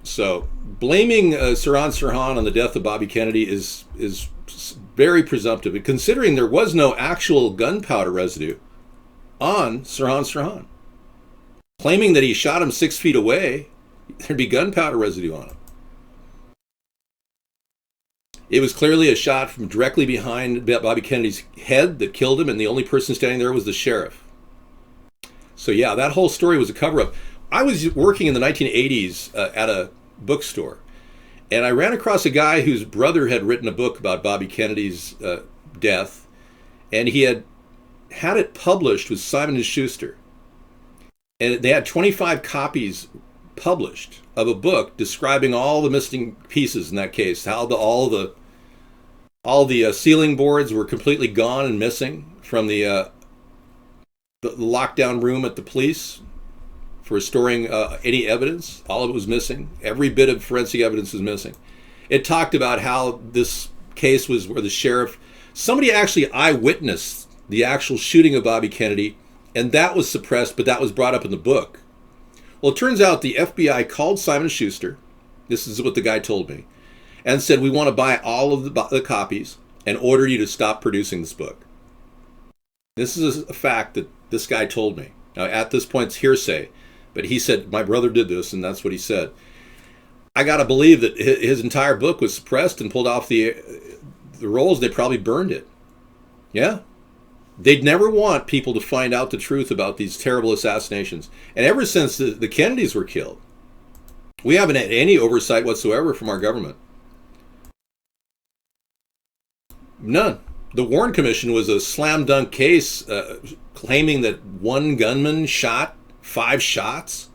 A: So blaming Sirhan Sirhan on the death of Bobby Kennedy is very presumptive. And considering there was no actual gunpowder residue on Sirhan Sirhan. Claiming that he shot him 6 feet away, there'd be gunpowder residue on him. It was clearly a shot from directly behind Bobby Kennedy's head that killed him, and the only person standing there was the sheriff. So yeah, that whole story was a cover-up. I was working in the 1980s at a bookstore, and I ran across a guy whose brother had written a book about Bobby Kennedy's death, and he had it published with Simon & Schuster. And they had 25 copies published of a book describing all the missing pieces in that case, how all the ceiling boards were completely gone and missing from the lockdown room at the police for storing any evidence. All of it was missing. Every bit of forensic evidence was missing. It talked about how this case was where the sheriff, somebody actually eyewitnessed the actual shooting of Bobby Kennedy, and that was suppressed, but that was brought up in the book. Well, it turns out the FBI called Simon & Schuster, this is what the guy told me, and said, we want to buy all of the copies and order you to stop producing this book. This is a fact that this guy told me. Now, at this point, it's hearsay, but he said, my brother did this, and that's what he said. I got to believe that his entire book was suppressed and pulled off the rolls. They probably burned it. Yeah. They'd never want people to find out the truth about these terrible assassinations. And ever since the Kennedys were killed, we haven't had any oversight whatsoever from our government. None. The Warren Commission was a slam dunk case claiming that one gunman shot 5 shots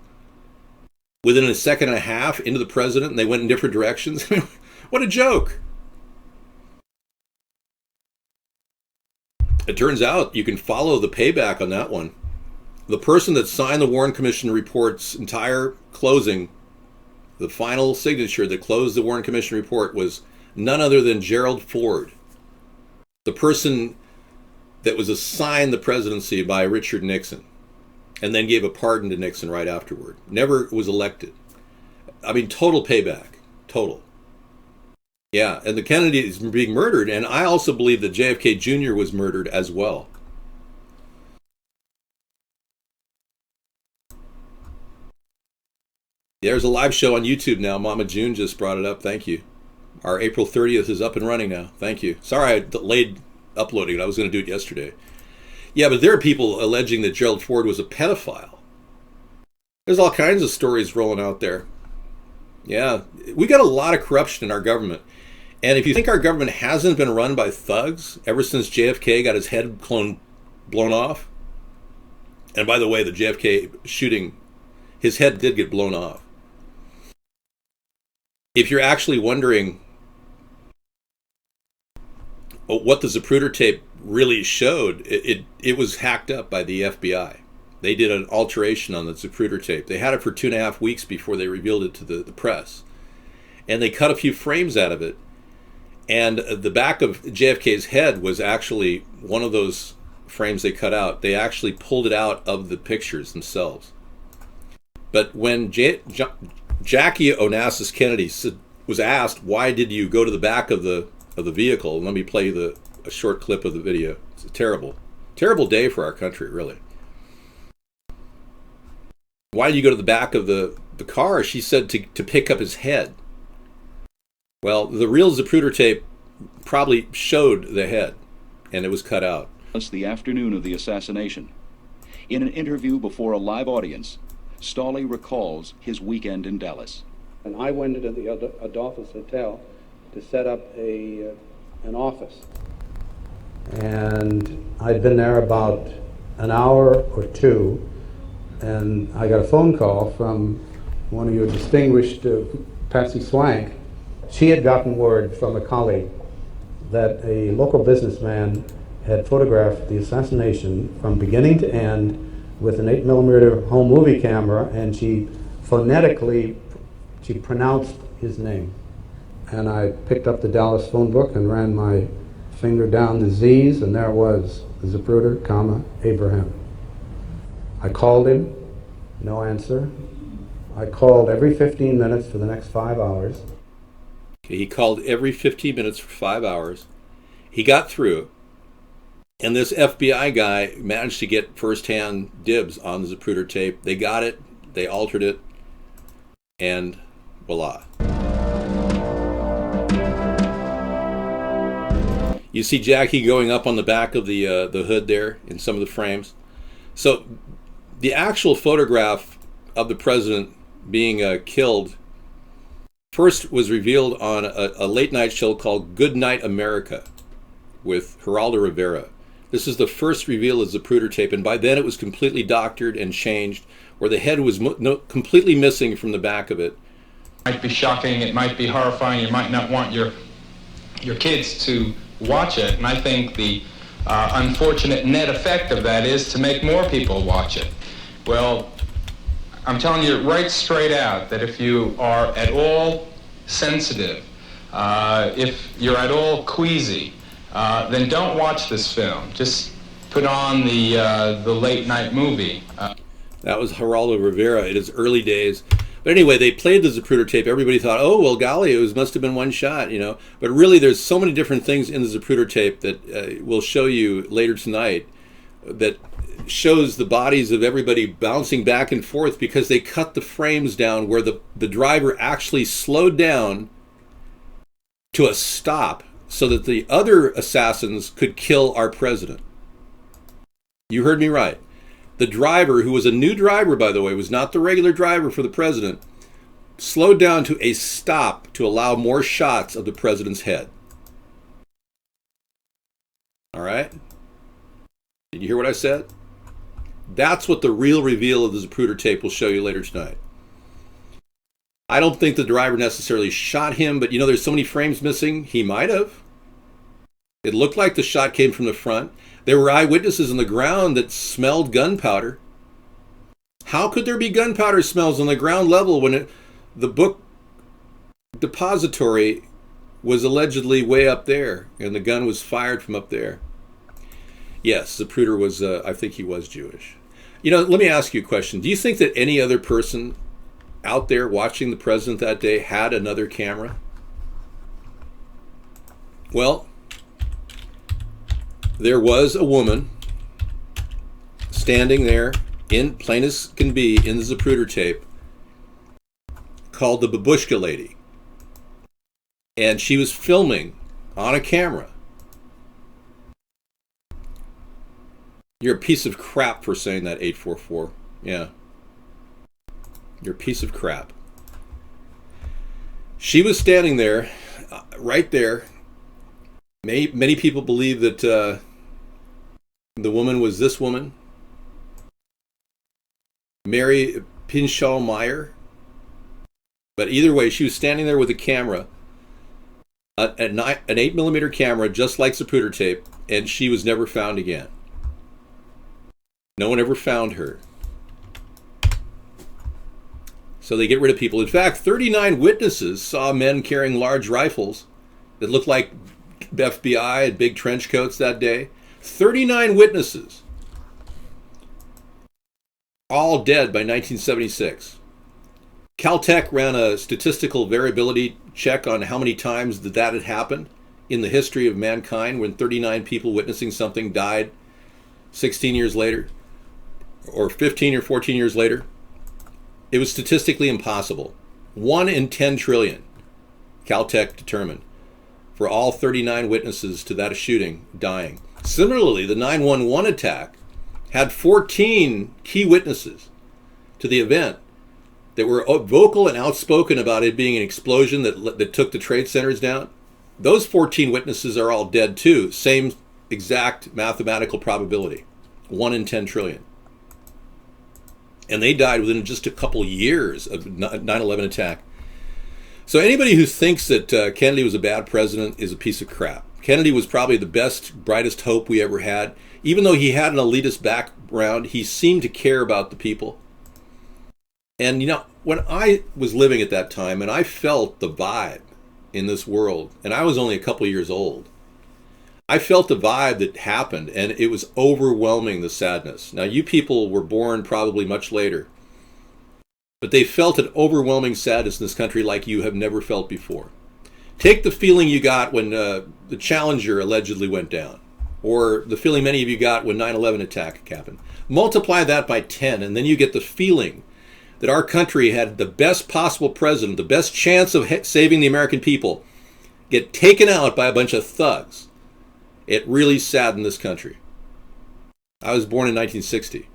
A: within a second and a half into the president, and they went in different directions. What a joke. It turns out you can follow the payback on that one. The person that signed the Warren Commission report's entire closing, the final signature that closed the Warren Commission report, was none other than Gerald Ford, the person that was assigned the presidency by Richard Nixon and then gave a pardon to Nixon right afterward. Never was elected. I mean, total payback. Total. Yeah, and the Kennedys were being murdered, and I also believe that JFK Jr. was murdered as well. There's a live show on YouTube now. Mama June just brought it up. Thank you. Our April 30th is up and running now. Thank you. Sorry I delayed uploading it. I was going to do it yesterday. Yeah, but there are people alleging that Gerald Ford was a pedophile. There's all kinds of stories rolling out there. Yeah, we got a lot of corruption in our government. And if you think our government hasn't been run by thugs ever since JFK got his head blown off, and by the way, the JFK shooting, his head did get blown off. If you're actually wondering what the Zapruder tape really showed, it was hacked up by the FBI. They did an alteration on the Zapruder tape. They had it for 2.5 weeks before they revealed it to the press. And they cut a few frames out of it. And the back of JFK's head was actually one of those frames they cut out. They actually pulled it out of the pictures themselves. But when Jackie Onassis Kennedy was asked, why did you go to the back of the vehicle? And let me play you a short clip of the video. It's a terrible day for our country, really. Why did you go to the back of the car? She said to pick up his head. Well, the real Zapruder tape probably showed the head, and it was cut out.
Q: It's the afternoon of the assassination. In an interview before a live audience, Stolle recalls his weekend in Dallas.
R: And I went into the Adolphus Hotel to set up an office. And I'd been there about an hour or two, and I got a phone call from one of your distinguished, Patsy Swank. She had gotten word from a colleague that a local businessman had photographed the assassination from beginning to end with an 8mm home movie camera, and she phonetically pronounced his name. And I picked up the Dallas phone book and ran my finger down the Z's, and there was Zapruder, Abraham. I called him, no answer. I called every 15 minutes for the next 5 hours.
A: Okay, he called every 15 minutes for 5 hours. He got through, and this FBI guy managed to get first-hand dibs on the Zapruder tape. They got it, they altered it, and voila. You see Jackie going up on the back of the hood there in some of the frames. So the actual photograph of the president being killed first was revealed on a late-night show called Good Night America with Geraldo Rivera. This is the first reveal of the Zapruder tape, and by then it was completely doctored and changed, where the head was completely missing from the back of it.
S: It might be shocking, it might be horrifying, you might not want your kids to watch it, and I think the unfortunate net effect of that is to make more people watch it. Well, I'm telling you right straight out that if you are at all sensitive, if you're at all queasy, then don't watch this film. Just put on the late night movie.
A: That was Geraldo Rivera in his early days. But anyway, they played the Zapruder tape. Everybody thought, oh, well, golly, it must have been one shot, you know. But really, there's so many different things in the Zapruder tape that we'll show you later tonight that shows the bodies of everybody bouncing back and forth because they cut the frames down where the driver actually slowed down to a stop so that the other assassins could kill our president. You heard me right. The driver, who was a new driver, by the way, was not the regular driver for the president, slowed down to a stop to allow more shots of the president's head. All right? Did you hear what I said? That's what the real reveal of the Zapruder tape will show you later tonight. I don't think the driver necessarily shot him, but you know, there's so many frames missing. He might have. It looked like the shot came from the front. There were eyewitnesses on the ground that smelled gunpowder. How could there be gunpowder smells on the ground level when the book depository was allegedly way up there and the gun was fired from up there? Yes, Zapruder was, I think he was Jewish. You know, let me ask you a question. Do you think that any other person out there watching the president that day had another camera? Well, there was a woman standing there, in plain as can be, in the Zapruder tape, called the Babushka Lady. And she was filming on a camera. You're a piece of crap for saying that, 844. Yeah. You're a piece of crap. She was standing there, right there. Many people believe that the woman was this woman, Mary Pinchot Meyer. But either way, she was standing there with a camera, an 8mm camera, just like Zapruder tape, and she was never found again. No one ever found her. So they get rid of people. In fact, 39 witnesses saw men carrying large rifles that looked like FBI and big trench coats that day. 39 witnesses. All dead by 1976. Caltech ran a statistical variability check on how many times that had happened in the history of mankind when 39 people witnessing something died 16 years later, or 15 or 14 years later. It was statistically impossible. 1 in 10 trillion, Caltech determined, for all 39 witnesses to that shooting dying. Similarly, the 9/11 attack had 14 key witnesses to the event that were vocal and outspoken about it being an explosion that took the trade centers down. Those 14 witnesses are all dead too. Same exact mathematical probability. 1 in 10 trillion. And they died within just a couple years of 9/11 attack. So anybody who thinks that Kennedy was a bad president is a piece of crap. Kennedy was probably the best, brightest hope we ever had. Even though he had an elitist background, he seemed to care about the people. And you know, when I was living at that time and I felt the vibe in this world, and I was only a couple years old, I felt the vibe that happened, and it was overwhelming, the sadness. Now, you people were born probably much later, but they felt an overwhelming sadness in this country like you have never felt before. Take the feeling you got when the Challenger allegedly went down, or the feeling many of you got when 9/11 attack happened. Multiply that by 10, and then you get the feeling that our country had the best possible president, the best chance of saving the American people, get taken out by a bunch of thugs. It really saddened this country. I was born in 1960.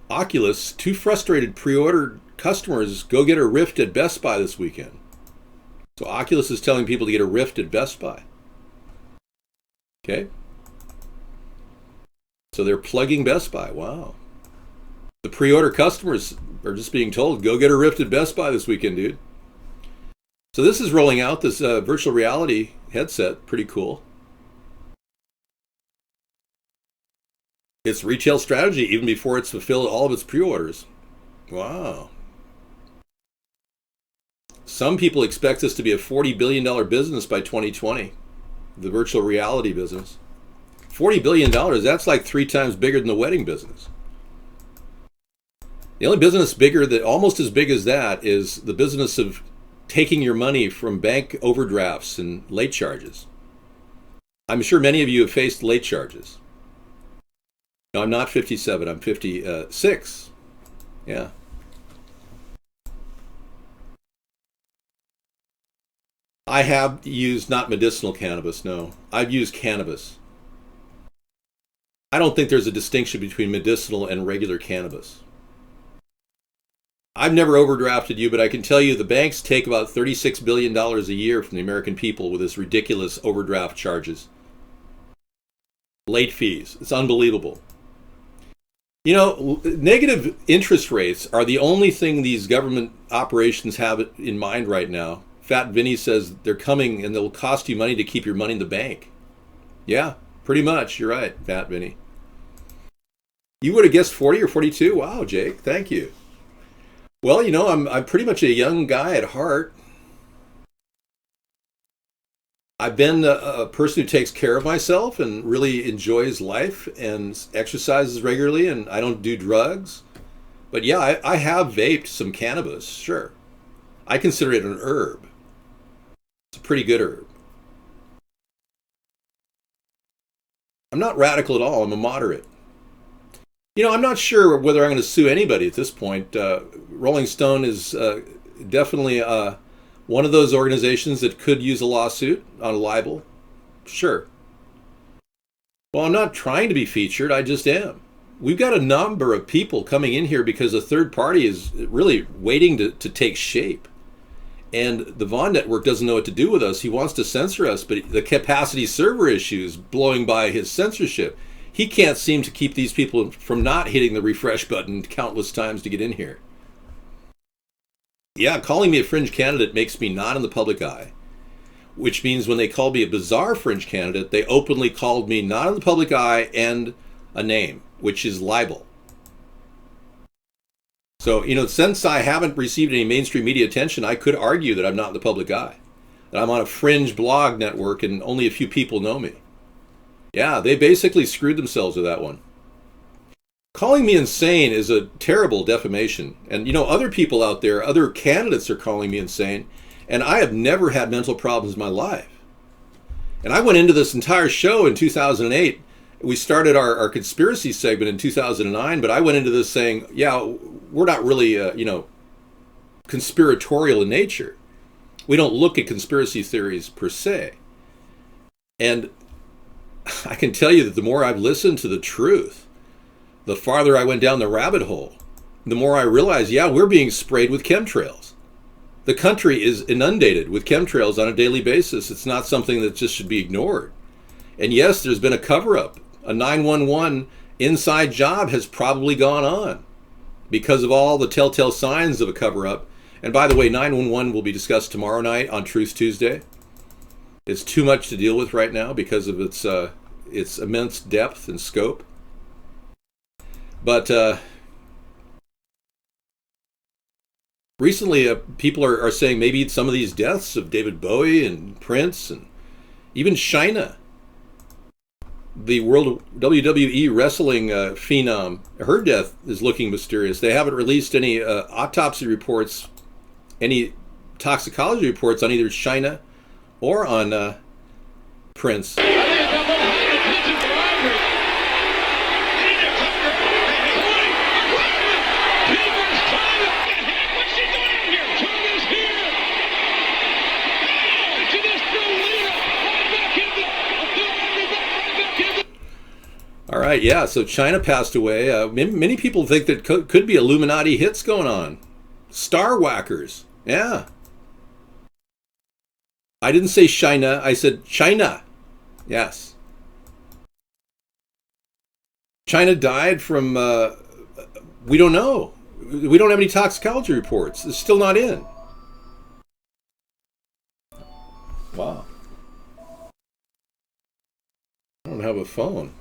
A: Oculus, 2 frustrated pre-order customers go get a Rift at Best Buy this weekend. So Oculus is telling people to get a Rift at Best Buy. Okay? So they're plugging Best Buy. Wow. The pre-order customers are just being told, go get a Rift at Best Buy this weekend, dude. So this is rolling out, this virtual reality headset. Pretty cool. It's retail strategy even before it's fulfilled all of its pre-orders. Wow. Some people expect this to be a $40 billion business by 2020, the virtual reality business. $40 billion, that's like 3 times bigger than the wedding business. The only business bigger, that almost as big as that, is the business of taking your money from bank overdrafts and late charges. I'm sure many of you have faced late charges. No, I'm not 57, I'm 56. Yeah. I have used not medicinal cannabis, no. I've used cannabis. I don't think there's a distinction between medicinal and regular cannabis. I've never overdrafted you, but I can tell you the banks take about $36 billion a year from the American people with this ridiculous overdraft charges. Late fees. It's unbelievable. You know, negative interest rates are the only thing these government operations have in mind right now. Fat Vinny says they're coming and they'll cost you money to keep your money in the bank. Yeah, pretty much. You're right, Fat Vinny. You would have guessed 40 or 42? Wow, Jake. Thank you. Well, you know, I'm pretty much a young guy at heart. I've been a person who takes care of myself and really enjoys life and exercises regularly, and I don't do drugs. But yeah, I have vaped some cannabis, sure. I consider it an herb. It's a pretty good herb. I'm not radical at all. I'm a moderate. You know, I'm not sure whether I'm going to sue anybody at this point. Rolling Stone is definitely one of those organizations that could use a lawsuit on libel. Sure. Well, I'm not trying to be featured. I just am. We've got a number of people coming in here because a third party is really waiting to take shape. And the Vaughn Network doesn't know what to do with us. He wants to censor us, but the capacity server issue is blowing by his censorship. He can't seem to keep these people from not hitting the refresh button countless times to get in here. Yeah, calling me a fringe candidate makes me not in the public eye, which means when they called me a bizarre fringe candidate, they openly called me not in the public eye and a name, which is libel. So, since I haven't received any mainstream media attention, I could argue that I'm not in the public eye, that I'm on a fringe blog network and only a few people know me. Yeah, they basically screwed themselves with that one. Calling me insane is a terrible defamation. And, other people out there, other candidates are calling me insane, and I have never had mental problems in my life. And I went into this entire show in 2008. We started our conspiracy segment in 2009, but I went into this saying, yeah, we're not really, conspiratorial in nature. We don't look at conspiracy theories per se. And I can tell you that the more I've listened to the truth, the farther I went down the rabbit hole, the more I realized, yeah, we're being sprayed with chemtrails. The country is inundated with chemtrails on a daily basis. It's not something that just should be ignored. And yes, there's been a cover-up. A 911 inside job has probably gone on because of all the telltale signs of a cover-up. And by the way, 911 will be discussed tomorrow night on Truth Tuesday. It's too much to deal with right now because of its immense depth and scope. But recently, people are saying maybe some of these deaths of David Bowie and Prince and even Chyna, the World WWE wrestling phenom, her death is looking mysterious. They haven't released any autopsy reports, any toxicology reports on either Chyna or on Prince. All right, yeah, so Chyna passed away. Many people think that could be Illuminati hits going on. Star whackers, yeah. I didn't say Chyna, I said China. Yes. Chyna died from, we don't know. We don't have any toxicology reports. It's still not in. Wow. I don't have a phone.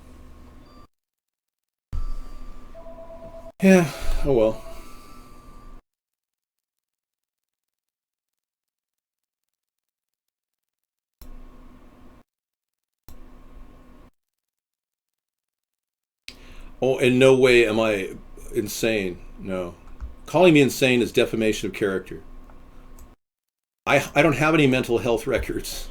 A: Yeah, oh well. Oh, in no way am I insane. No. Calling me insane is defamation of character. I don't have any mental health records.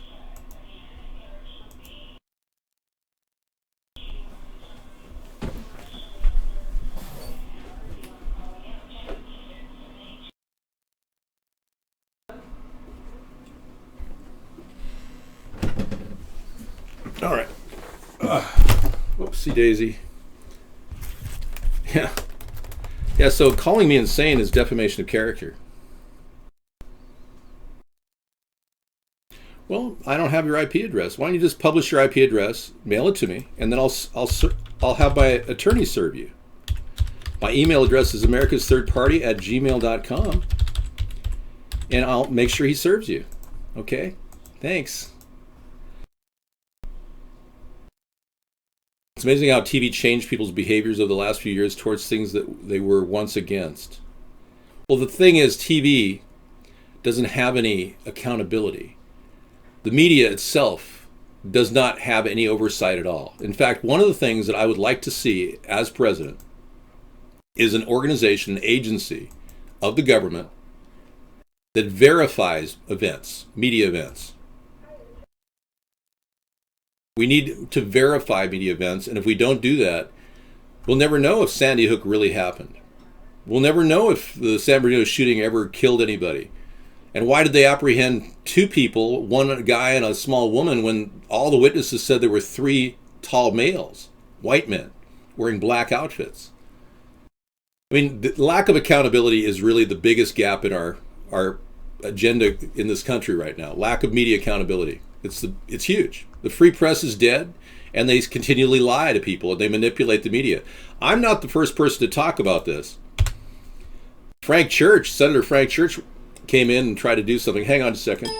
A: All right. Whoopsie daisy. Yeah. Yeah, so calling me insane is defamation of character. Well, I don't have your IP address. Why don't you just publish your IP address, mail it to me, and then I'll have my attorney serve you. My email address is americasthirdparty@gmail.com, and I'll make sure he serves you. Okay? Thanks. It's amazing how TV changed people's behaviors over the last few years towards things that they were once against. Well, the thing is, TV doesn't have any accountability. The media itself does not have any oversight at all. In fact, one of the things that I would like to see as president is an organization, an agency of the government that verifies events, media events. We need to verify media events, and if we don't do that, we'll never know if Sandy Hook really happened. We'll never know if the San Bernardino shooting ever killed anybody. And why did they apprehend two people, one guy and a small woman, when all the witnesses said there were three tall males, white men, wearing black outfits? I mean, the lack of accountability is really the biggest gap in our agenda in this country right now. Lack of media accountability. It's huge. The free press is dead, and they continually lie to people, and they manipulate the media. I'm not the first person to talk about this. Senator Frank Church came in and tried to do something. Hang on a second.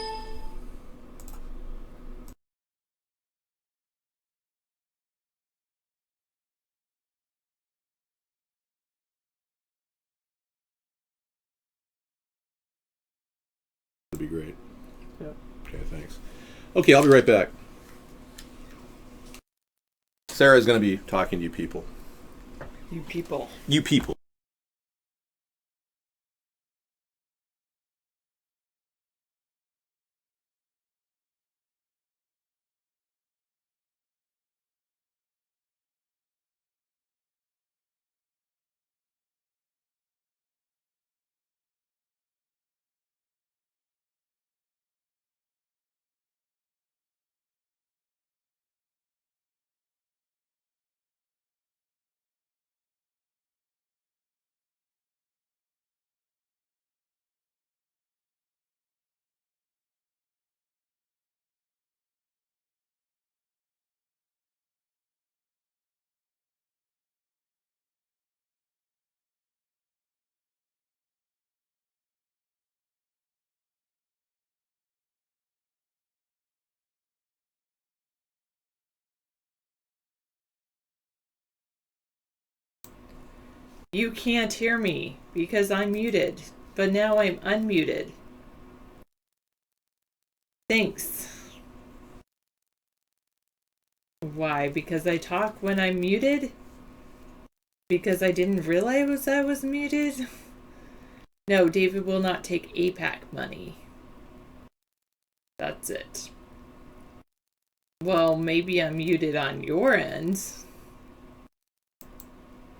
F: Yep.
A: Okay, thanks. Okay, I'll be right back. Sarah's going to be talking to you people.
F: You people.
A: You people.
F: You can't hear me because I'm muted, but now I'm unmuted. Thanks. Why? Because I talk when I'm muted? Because I didn't realize I was muted? No, David will not take APAC money. That's it. Well, maybe I'm muted on your end.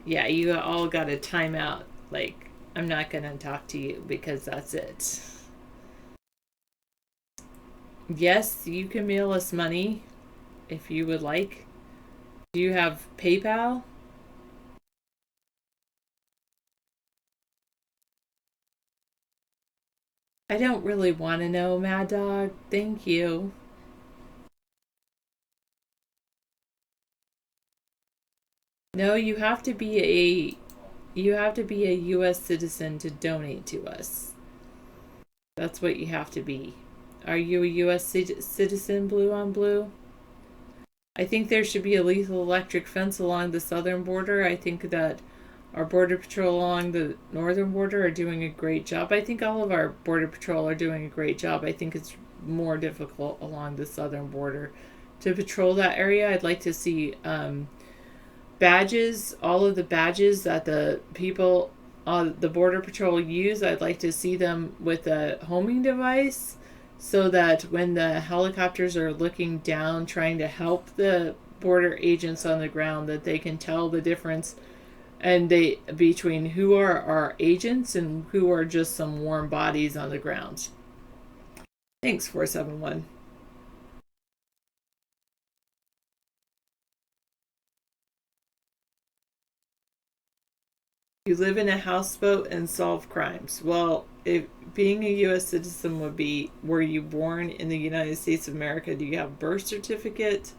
F: Yeah, you all got a timeout. Like, I'm not going to talk to you because that's it. Yes, you can mail us money if you would like. Do you have PayPal? I don't really want to know, Mad Dog. Thank you. No, you have to be a US citizen to donate to us. That's what you have to be. Are you a US citizen, Blue on Blue? I think there should be a lethal electric fence along the southern border. I think that our border patrol along the northern border are doing a great job. I think all of our border patrol are doing a great job. I think it's more difficult along the southern border to patrol that area. I'd like to see badges, all of the badges that the people on the border patrol use. I'd like to see them with a homing device so that when the helicopters are looking down trying to help the border agents on the ground, that they can tell the difference and between who are our agents and who are just some warm bodies on the ground. Thanks, 471. You live in a houseboat and solve crimes. Well, if being a U.S. citizen would be, were you born in the United States of America? Do you have a birth certificate?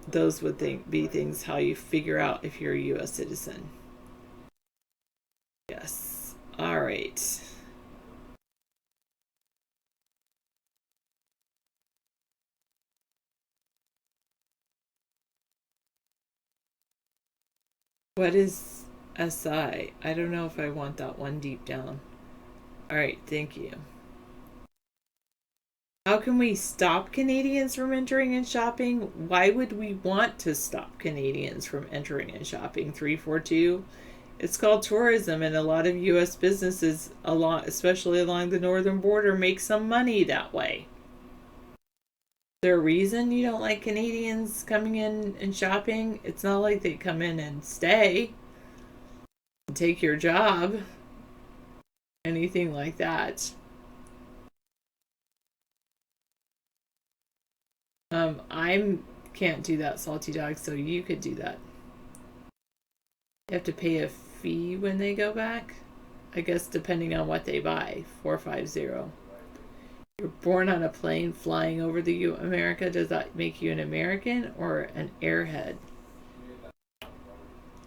F: Those would be things how you figure out if you're a U.S. citizen. Yes. All right. What is SI? I don't know if I want that one deep down. All right, thank you. How can we stop Canadians from entering and shopping? Why would we want to stop Canadians from entering and shopping? 342. It's called tourism, and a lot of U.S. businesses, especially along the northern border, make some money that way. Is there a reason you don't like Canadians coming in and shopping? It's not like they come in and stay and take your job. Anything like that. I can't do that, Salty Dog, so you could do that. You have to pay a fee when they go back? I guess depending on what they buy. 450. You're born on a plane flying over the America. Does that make you an American or an airhead?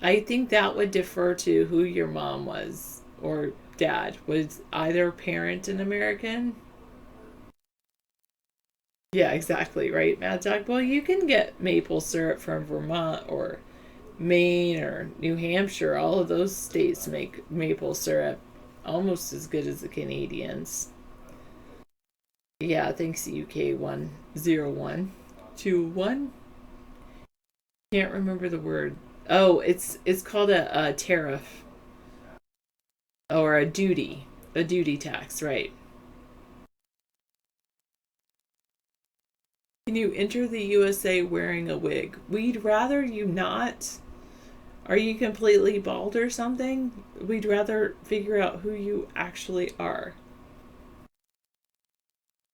F: I think that would defer to who your mom was or dad. Was either parent an American? Yeah, exactly, right, Mad Dog? Well, you can get maple syrup from Vermont or Maine or New Hampshire. All of those states make maple syrup almost as good as the Canadians. Yeah, thanks UK10121. Can't remember the word. Oh, it's called a tariff. Or a duty tax, right? Can you enter the USA wearing a wig? We'd rather you not. Are you completely bald or something? We'd rather figure out who you actually are.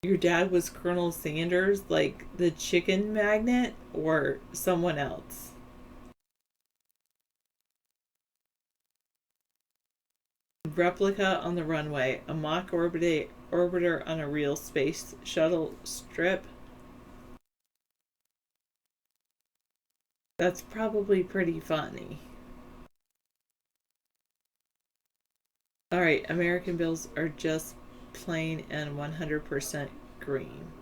F: Your dad was Colonel Sanders, like the chicken magnet, or someone else? Replica on the runway, a mock orbiter on a real space shuttle strip. That's probably pretty funny. Alright, American bills are just plain and 100% green.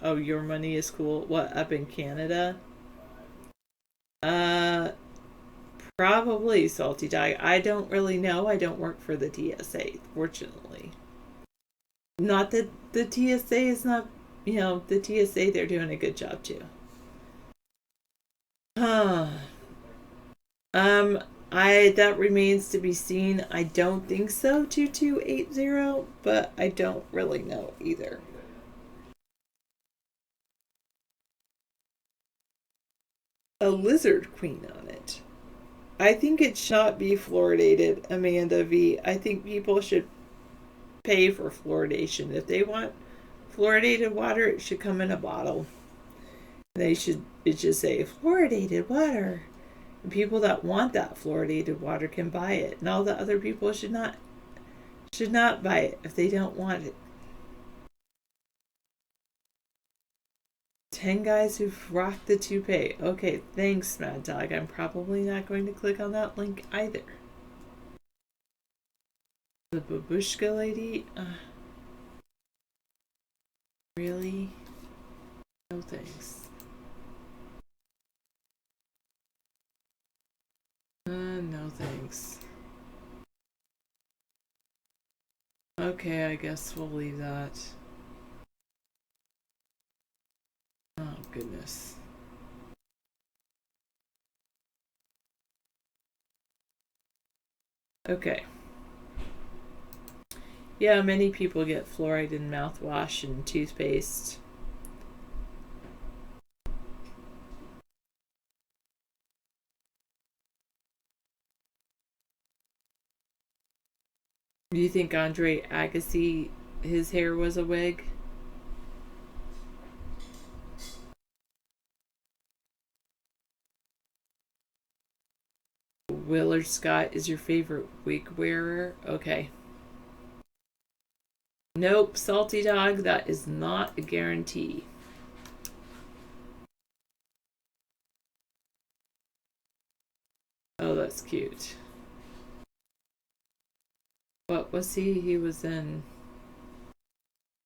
F: Oh, your money is cool. What, up in Canada? Probably, Salty Dog. I don't really know. I don't work for the TSA, fortunately. Not that the TSA is not, the TSA, they're doing a good job too. That remains to be seen. I don't think so, 2280, but I don't really know either. A lizard queen on it. I think it should not be fluoridated, Amanda V. I think people should pay for fluoridation. If they want fluoridated water, it should come in a bottle. It should say fluoridated water. And people that want that fluoridated water can buy it. And all the other people should not buy it if they don't want it. 10 guys who've rocked the toupee. Okay, thanks, Mad Dog. I'm probably not going to click on that link either. The babushka lady? Really? No thanks. No thanks. Okay, I guess we'll leave that. Oh, goodness. Okay. Yeah, many people get fluoride in mouthwash and toothpaste. Do you think Andre Agassi, his hair was a wig? Willard Scott is your favorite wig wearer? Okay. Nope, Salty Dog, that is not a guarantee. Oh, that's cute. What was he? He was in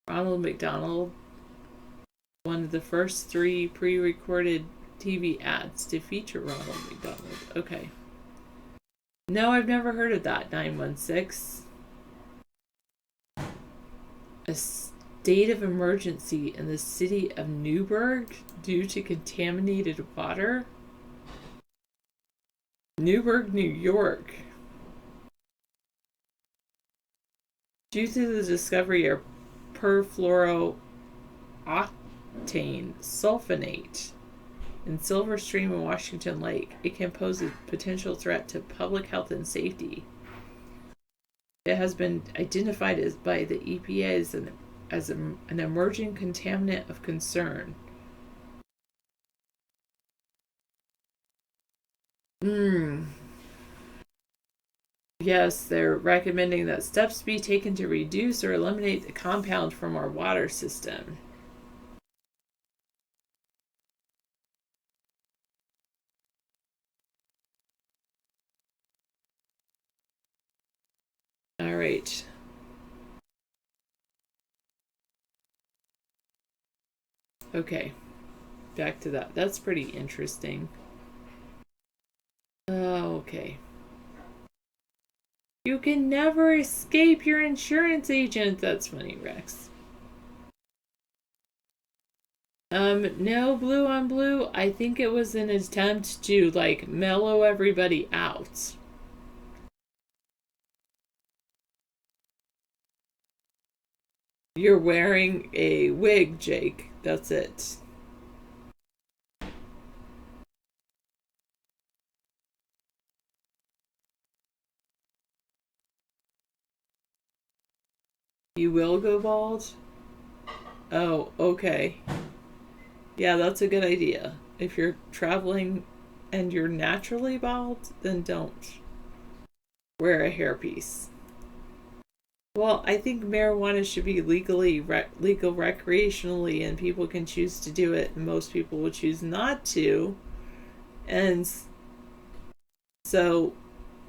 F: Ronald McDonald, one of the first 3 pre-recorded TV ads to feature Ronald McDonald. Okay. No, I've never heard of that, 916. A state of emergency in the city of Newburgh due to contaminated water? Newburgh, New York. Due to the discovery of perfluorooctane sulfonate in Silver Stream and Washington Lake, it can pose a potential threat to public health and safety. It has been identified by the EPA as an emerging contaminant of concern. Yes, they're recommending that steps be taken to reduce or eliminate the compound from our water system. All right. Okay. Back to that. That's pretty interesting. Okay. You can never escape your insurance agent. That's funny, Rex. No, Blue on Blue. I think it was an attempt to, like, mellow everybody out. You're wearing a wig, Jake. That's it. You will go bald? Oh, okay. Yeah, that's a good idea. If you're traveling and you're naturally bald, then don't wear a hairpiece. Well, I think marijuana should be legal recreationally, and people can choose to do it, and most people will choose not to. And so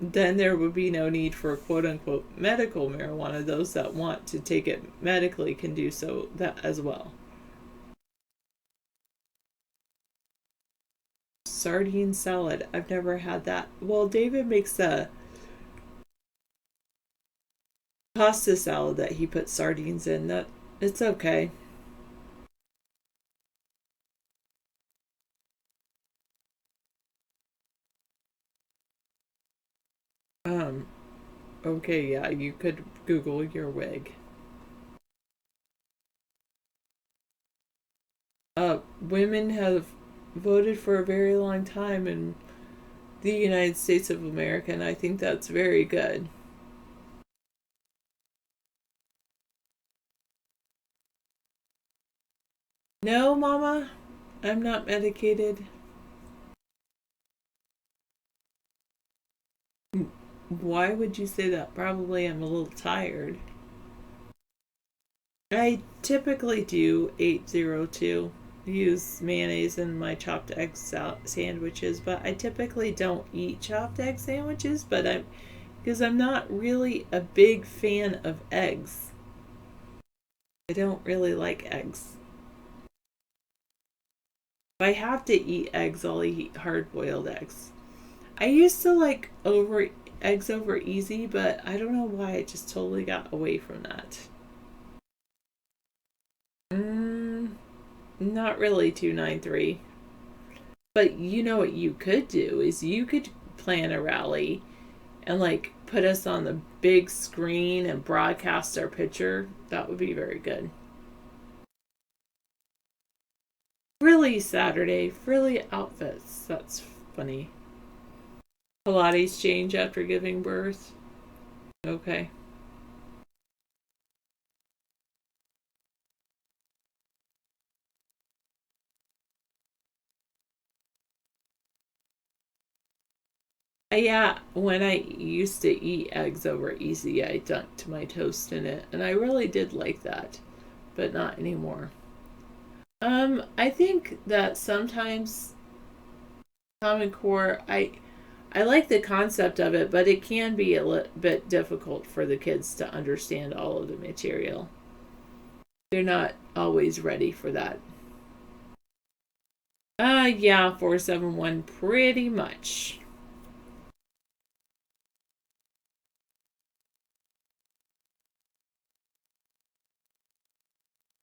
F: then there would be no need for quote unquote medical marijuana. Those that want to take it medically can do so that as well. Sardine salad. I've never had that. Well, David makes a pasta salad that he puts sardines in. That it's okay. Okay, yeah, you could Google your wig. Women have voted for a very long time in the United States of America, and I think that's very good. No, Mama, I'm not medicated. Why would you say that? Probably I'm a little tired. I typically do 802. Use mayonnaise in my chopped egg sandwiches, but I typically don't eat chopped egg sandwiches, but because I'm not really a big fan of eggs. I don't really like eggs. If I have to eat eggs, I'll eat hard-boiled eggs. I used to like eggs over easy, but I don't know why I just totally got away from that. Not really 293. But you know what you could do is you could plan a rally and like put us on the big screen and broadcast our picture. That would be very good. Frilly Saturday, frilly outfits. That's funny. Pilates change after giving birth. Okay. Yeah, when I used to eat eggs over easy, I dunked my toast in it, and I really did like that, but not anymore. I think that sometimes Common Core, I like the concept of it, but it can be a bit difficult for the kids to understand all of the material. They're not always ready for that. Yeah, 471, pretty much.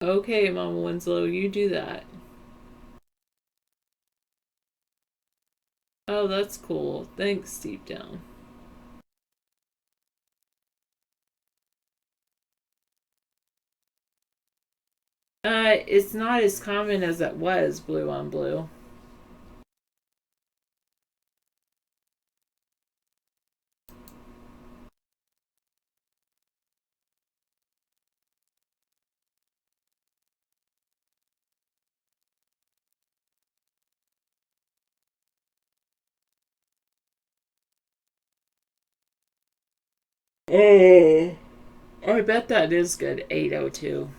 F: Okay, Mama Winslow, you do that. Oh, that's cool. Thanks, Deep Down. It's not as common as it was, Blue on Blue. Oh, I bet that is good. 802.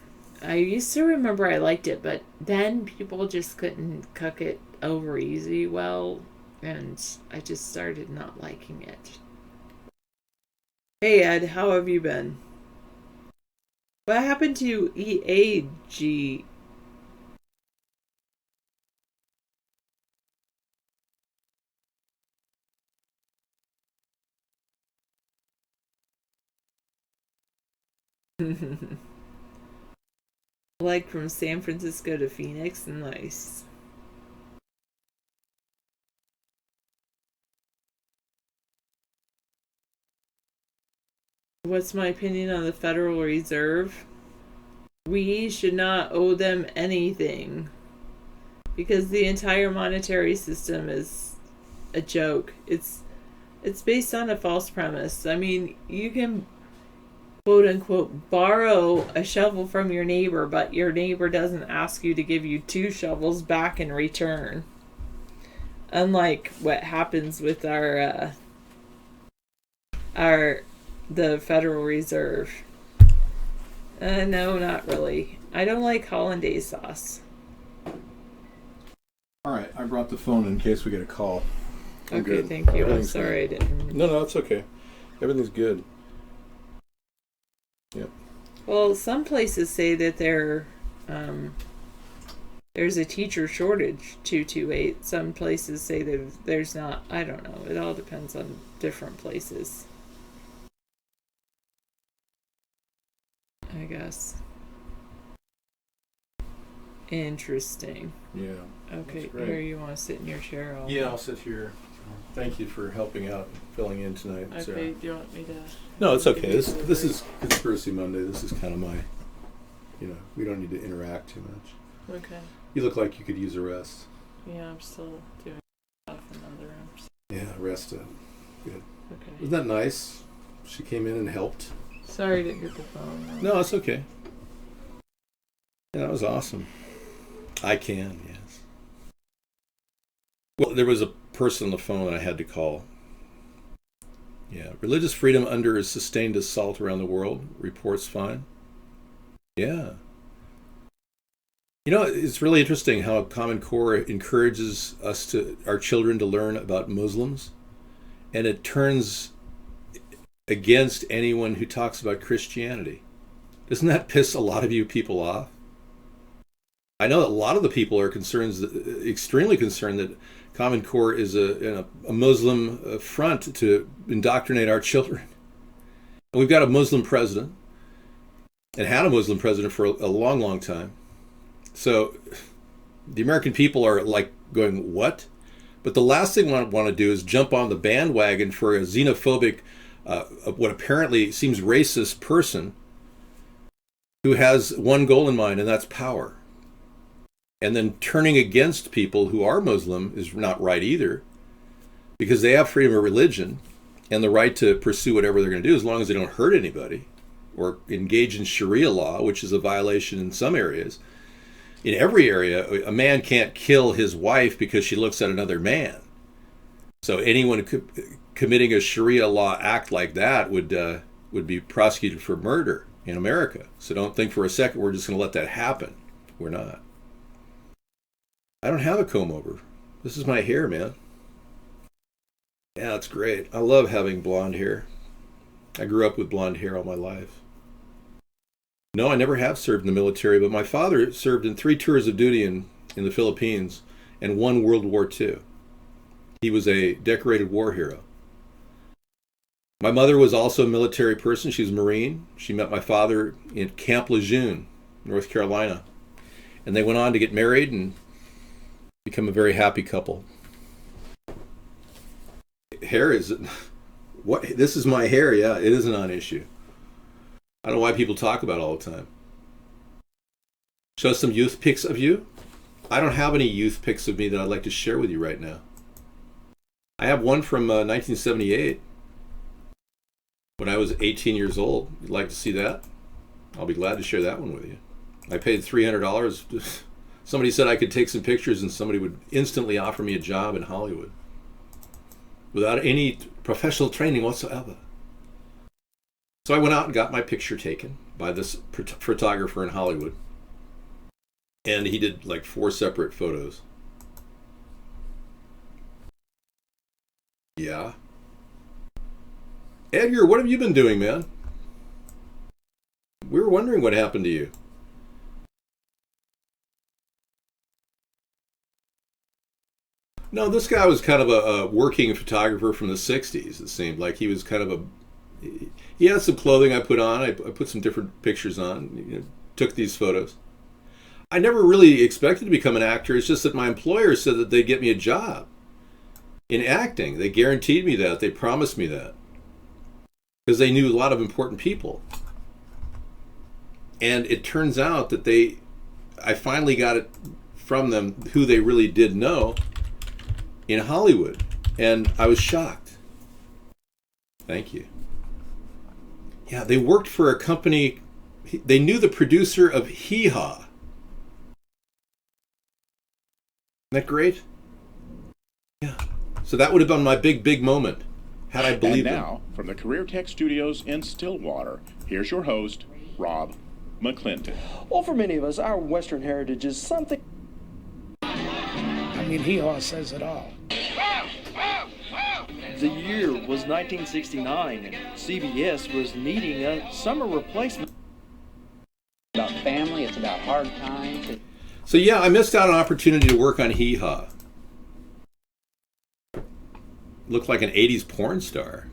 F: I used to remember I liked it, but then people just couldn't cook it over easy well, and I just started not liking it. Hey Ed, how have you been? What happened to EAG? Like from San Francisco to Phoenix? Nice. What's my opinion on the Federal Reserve? We should not owe them anything, because the entire monetary system is a joke. It's based on a false premise. I mean, you can quote unquote borrow a shovel from your neighbor, but your neighbor doesn't ask you to give you 2 shovels back in return. Unlike what happens with the Federal Reserve. No, not really. I don't like hollandaise sauce.
A: All right, I brought the phone in case we get a call. I'm
F: Okay,
A: good.
F: thank you. I'm
A: Everything's
F: sorry I
A: good.
F: didn't.
A: No, it's okay. Everything's good. Yep.
F: Well, some places say that there's a teacher shortage, 228. Some places say that there's not. I don't know. It all depends on different places, I guess. Interesting.
A: Yeah.
F: Okay,
A: that's great.
F: here you want to sit in your chair?
A: Yeah, I'll sit here. Thank you for helping out, filling in tonight,
F: Okay,
A: Sarah.
F: do you want me to?
A: No, it's okay. This is Conspiracy Monday. This is kind of my, we don't need to interact too much.
F: Okay.
A: You look like you could use a rest.
F: Yeah, I'm still doing stuff in other rooms.
A: Yeah, rest up. Good.
F: Okay.
A: Isn't that nice? She came in and helped.
F: Sorry I didn't get the phone.
A: No, it's okay. Yeah, that was awesome. I can, yes. Well, there was a person on the phone that I had to call. Yeah, religious freedom under sustained assault around the world. Reports fine. Yeah. It's really interesting how Common Core encourages our children to learn about Muslims, and it turns against anyone who talks about Christianity. Doesn't that piss a lot of you people off? I know a lot of the people are extremely concerned that Common Core is a Muslim front to indoctrinate our children. And we've got a Muslim president, and had a Muslim president for a long, long time. So the American people are like going, what? But the last thing I want to do is jump on the bandwagon for a xenophobic, what apparently seems racist person who has one goal in mind, and that's power. And then turning against people who are Muslim is not right either, because they have freedom of religion and the right to pursue whatever they're going to do as long as they don't hurt anybody or engage in Sharia law, which is a violation in some areas. In every area, a man can't kill his wife because she looks at another man. So anyone committing a Sharia law act like that would be prosecuted for murder in America. So don't think for a second we're just going to let that happen. We're not. I don't have a comb over. This is my hair, man. Yeah, it's great. I love having blonde hair. I grew up with blonde hair all my life. No, I never have served in the military, but my father served in 3 tours of duty in the Philippines and 1 World War II. He was a decorated war hero. My mother was also a military person. She was a Marine. She met my father in Camp Lejeune, North Carolina. And they went on to get married and become a very happy couple. Hair is... what? This is my hair, yeah. It is a non-issue. I don't know why people talk about it all the time. Show some youth pics of you. I don't have any youth pics of me that I'd like to share with you right now. I have one from 1978 when I was 18 years old. You'd like to see that? I'll be glad to share that one with you. I paid $300. Somebody said I could take some pictures and somebody would instantly offer me a job in Hollywood without any professional training whatsoever. So I went out and got my picture taken by this photographer in Hollywood. And he did like 4 separate photos. Yeah. Edgar, what have you been doing, man? We were wondering what happened to you. No, this guy was kind of a working photographer from the 60s, it seemed. Like he was kind of he had some clothing I put on. I put some different pictures on, took these photos. I never really expected to become an actor. It's just that my employer said that they'd get me a job in acting. They guaranteed me that. They promised me that. Because they knew a lot of important people. And it turns out that I finally got it from them who they really did know in Hollywood. And I was shocked. Thank you. Yeah, they worked for a company. They knew the producer of Hee Haw. Isn't that great? Yeah. So that would have been my big moment, had I believed
T: And
A: them.
T: now, from the Career Tech Studios in Stillwater, here's your host, Rob McClinton.
U: Well, for many of us, our Western heritage is something.
V: I mean, Hee Haw says it all.
U: The year was 1969, and CBS was needing a summer replacement.
W: About family, it's about hard times.
A: So yeah, I missed out on an opportunity to work on Hee Haw. Looked like an 80s porn star.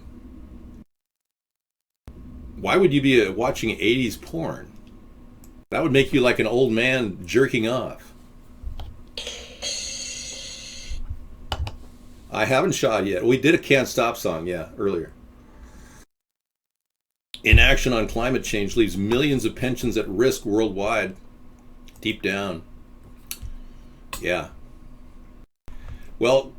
A: Why would you be watching 80s porn? That would make you like an old man jerking off. I haven't shot yet. We did a Can't Stop song, yeah, earlier. Inaction on climate change leaves millions of pensions at risk worldwide. Deep down. Yeah. Well,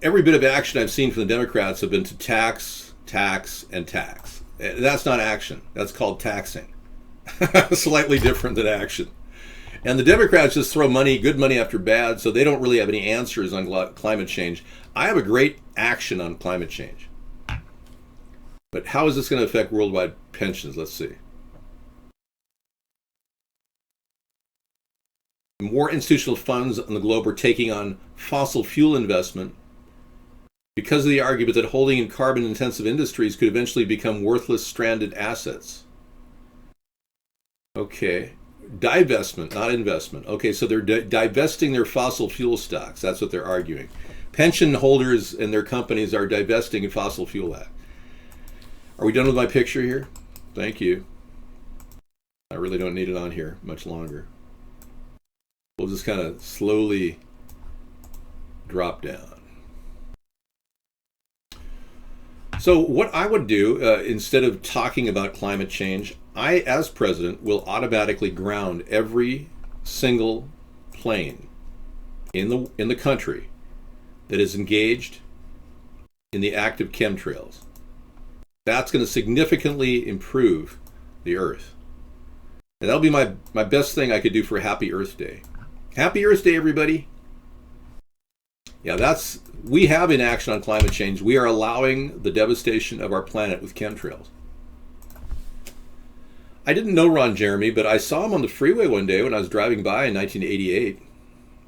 A: every bit of action I've seen from the Democrats have been to tax, tax, and tax. That's not action. That's called taxing. Slightly different than action. And the Democrats just throw money, good money after bad, so they don't really have any answers on climate change. I have a great action on climate change. But how is this going to affect worldwide pensions? Let's see. More institutional funds on the globe are taking on fossil fuel investment because of the argument that holding in carbon-intensive industries could eventually become worthless, stranded assets. Okay. Divestment, not investment. Okay, so they're divesting their fossil fuel stocks. That's what they're arguing. Pension holders and their companies are divesting in fossil fuel act. Are we done with my picture here? Thank you. I really don't need it on here much longer. We'll just kind of slowly drop down. So what I would do, instead of talking about climate change, I, as president, will automatically ground every single plane in the country that is engaged in the act of chemtrails. That's going to significantly improve the Earth. And that'll be my best thing I could do for Happy Earth Day. Happy Earth Day, everybody. Yeah, we have inaction on climate change. We are allowing the devastation of our planet with chemtrails. I didn't know Ron Jeremy, but I saw him on the freeway one day when I was driving by in 1988.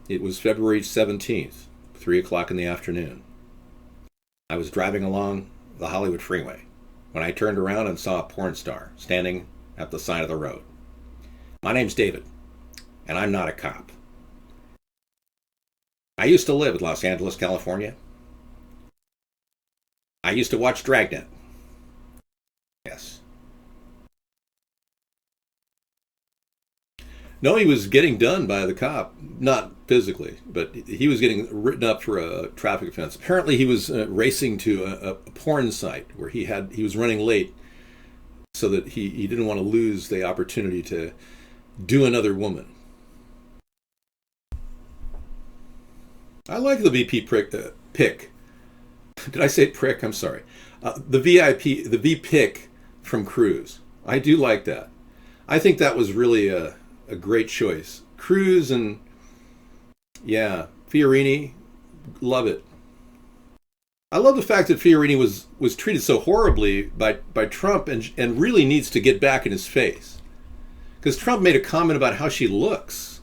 A: It was February 17th, 3 o'clock in the afternoon. I was driving along the Hollywood freeway when I turned around and saw a porn star standing at the side of the road. My name's David, and I'm not a cop. I used to live in Los Angeles, California. I used to watch Dragnet. Yes. No, he was getting done by the cop, not physically, but he was getting written up for a traffic offense. Apparently, he was racing to a porn site where he was running late, so that he didn't want to lose the opportunity to do another woman. I like the VP pick. Did I say prick? I'm sorry. The V-pick from Cruz. I do like that. I think that was really a great choice. Cruz and, yeah, Fiorini, love it. I love the fact that Fiorini was treated so horribly by Trump and really needs to get back in his face. Because Trump made a comment about how she looks.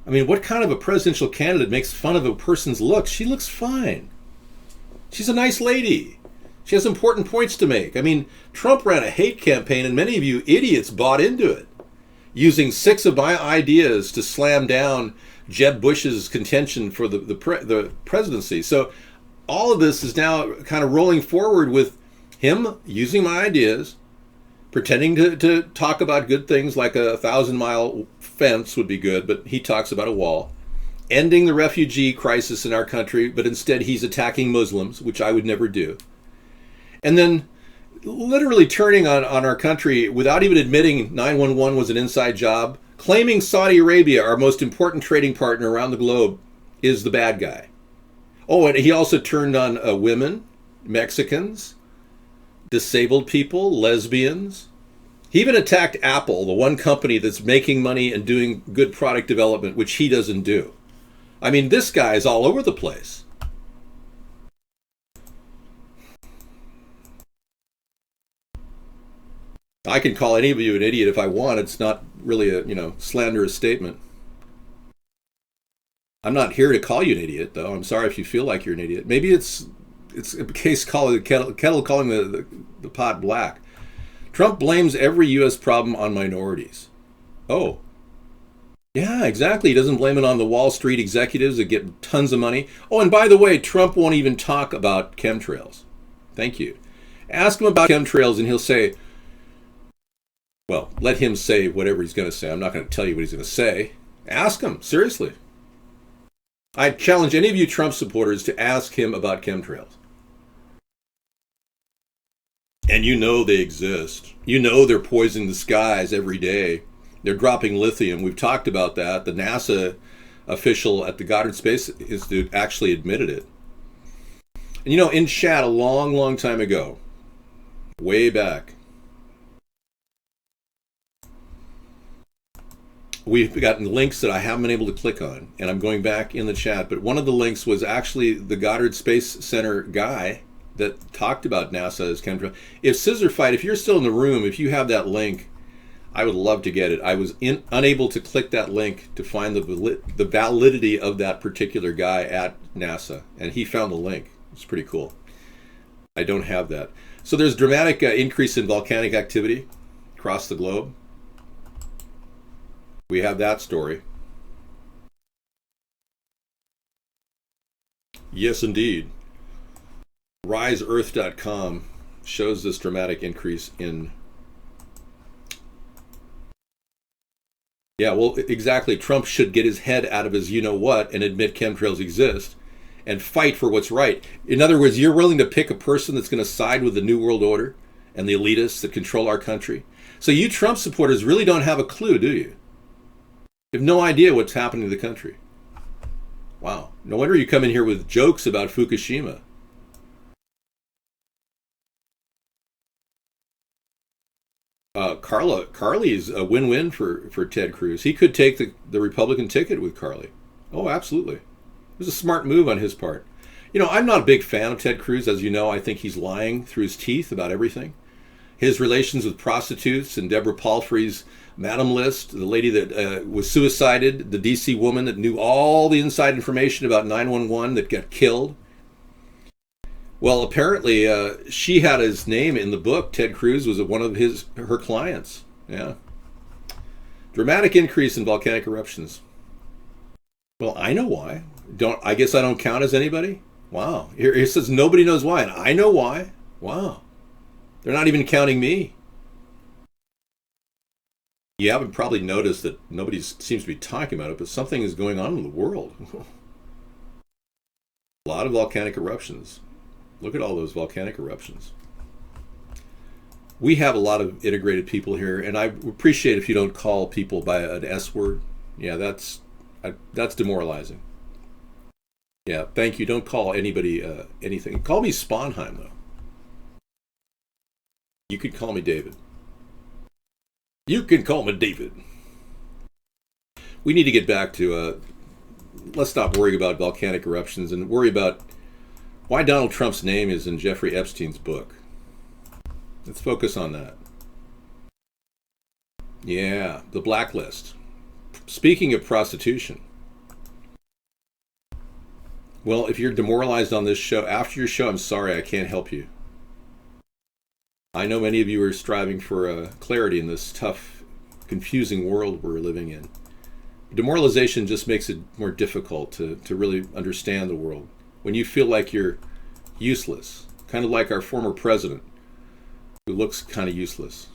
A: I mean, what kind of a presidential candidate makes fun of a person's looks? She looks fine. She's a nice lady. She has important points to make. I mean, Trump ran a hate campaign, and many of you idiots bought into it, using 6 of my ideas to slam down Jeb Bush's contention for the presidency. So all of this is now kind of rolling forward with him using my ideas, pretending to talk about good things like a 1,000-mile fence would be good, but he talks about a wall. Ending the refugee crisis in our country, but instead he's attacking Muslims, which I would never do. And then literally turning on our country without even admitting 911 was an inside job, claiming Saudi Arabia, our most important trading partner around the globe, is the bad guy. Oh, and he also turned on women, Mexicans, disabled people, lesbians. He even attacked Apple, the one company that's making money and doing good product development, which he doesn't do. I mean, this guy is all over the place. I can call any of you an idiot if I want. It's not really a, slanderous statement. I'm not here to call you an idiot, though. I'm sorry if you feel like you're an idiot. Maybe it's a case calling the kettle calling the pot black. Trump blames every U.S. problem on minorities. Oh. Yeah, exactly. He doesn't blame it on the Wall Street executives that get tons of money. Oh, and by the way, Trump won't even talk about chemtrails. Thank you. Ask him about chemtrails and he'll say, well, let him say whatever he's going to say. I'm not going to tell you what he's going to say. Ask him, seriously. I challenge any of you Trump supporters to ask him about chemtrails. And you know they exist. You know they're poisoning the skies every day. They're dropping lithium. We've talked about that. The NASA official at the Goddard Space Institute actually admitted it. And in chat a long, long time ago, way back, we've gotten links that I haven't been able to click on, and I'm going back in the chat, but one of the links was actually the Goddard Space Center guy that talked about NASA as chemtrail. If Scissor Fight, if you're still in the room, if you have that link, I would love to get it. I was unable to click that link to find the validity of that particular guy at NASA, and he found the link. It's pretty cool. I don't have that. So there's dramatic increase in volcanic activity across the globe. We have that story. Yes, indeed. RiseEarth.com shows this dramatic increase in... Yeah, well, exactly. Trump should get his head out of his you-know-what and admit chemtrails exist and fight for what's right. In other words, you're willing to pick a person that's going to side with the New World Order and the elitists that control our country. So you Trump supporters really don't have a clue, do you? You have no idea what's happening to the country. Wow. No wonder you come in here with jokes about Fukushima. Carly's a win-win for Ted Cruz. He could take the Republican ticket with Carly. Oh, absolutely. It was a smart move on his part. I'm not a big fan of Ted Cruz. As you know, I think he's lying through his teeth about everything. His relations with prostitutes and Deborah Palfrey's Madam List, the lady that was suicided, the D.C. woman that knew all the inside information about 911 that got killed. Well, apparently she had his name in the book. Ted Cruz was one of her clients. Yeah. Dramatic increase in volcanic eruptions. Well, I know why. I guess I don't count as anybody? Wow. Here it says nobody knows why, and I know why. Wow. They're not even counting me. You haven't probably noticed that nobody seems to be talking about it, but something is going on in the world. A lot of volcanic eruptions. Look at all those volcanic eruptions. We have a lot of integrated people here, and I appreciate if you don't call people by an S word. Yeah, that's demoralizing. Yeah, thank you. Don't call anybody anything. Call me Sponheim, though. You could call me David. You can call me David. We need to get back to, let's stop worrying about volcanic eruptions and worry about why Donald Trump's name is in Jeffrey Epstein's book. Let's focus on that. Yeah, the blacklist. Speaking of prostitution. Well, if you're demoralized on this show, after your show, I'm sorry, I can't help you. I know many of you are striving for clarity in this tough, confusing world we're living in. Demoralization just makes it more difficult to really understand the world. When you feel like you're useless, kind of like our former president, who looks kind of useless.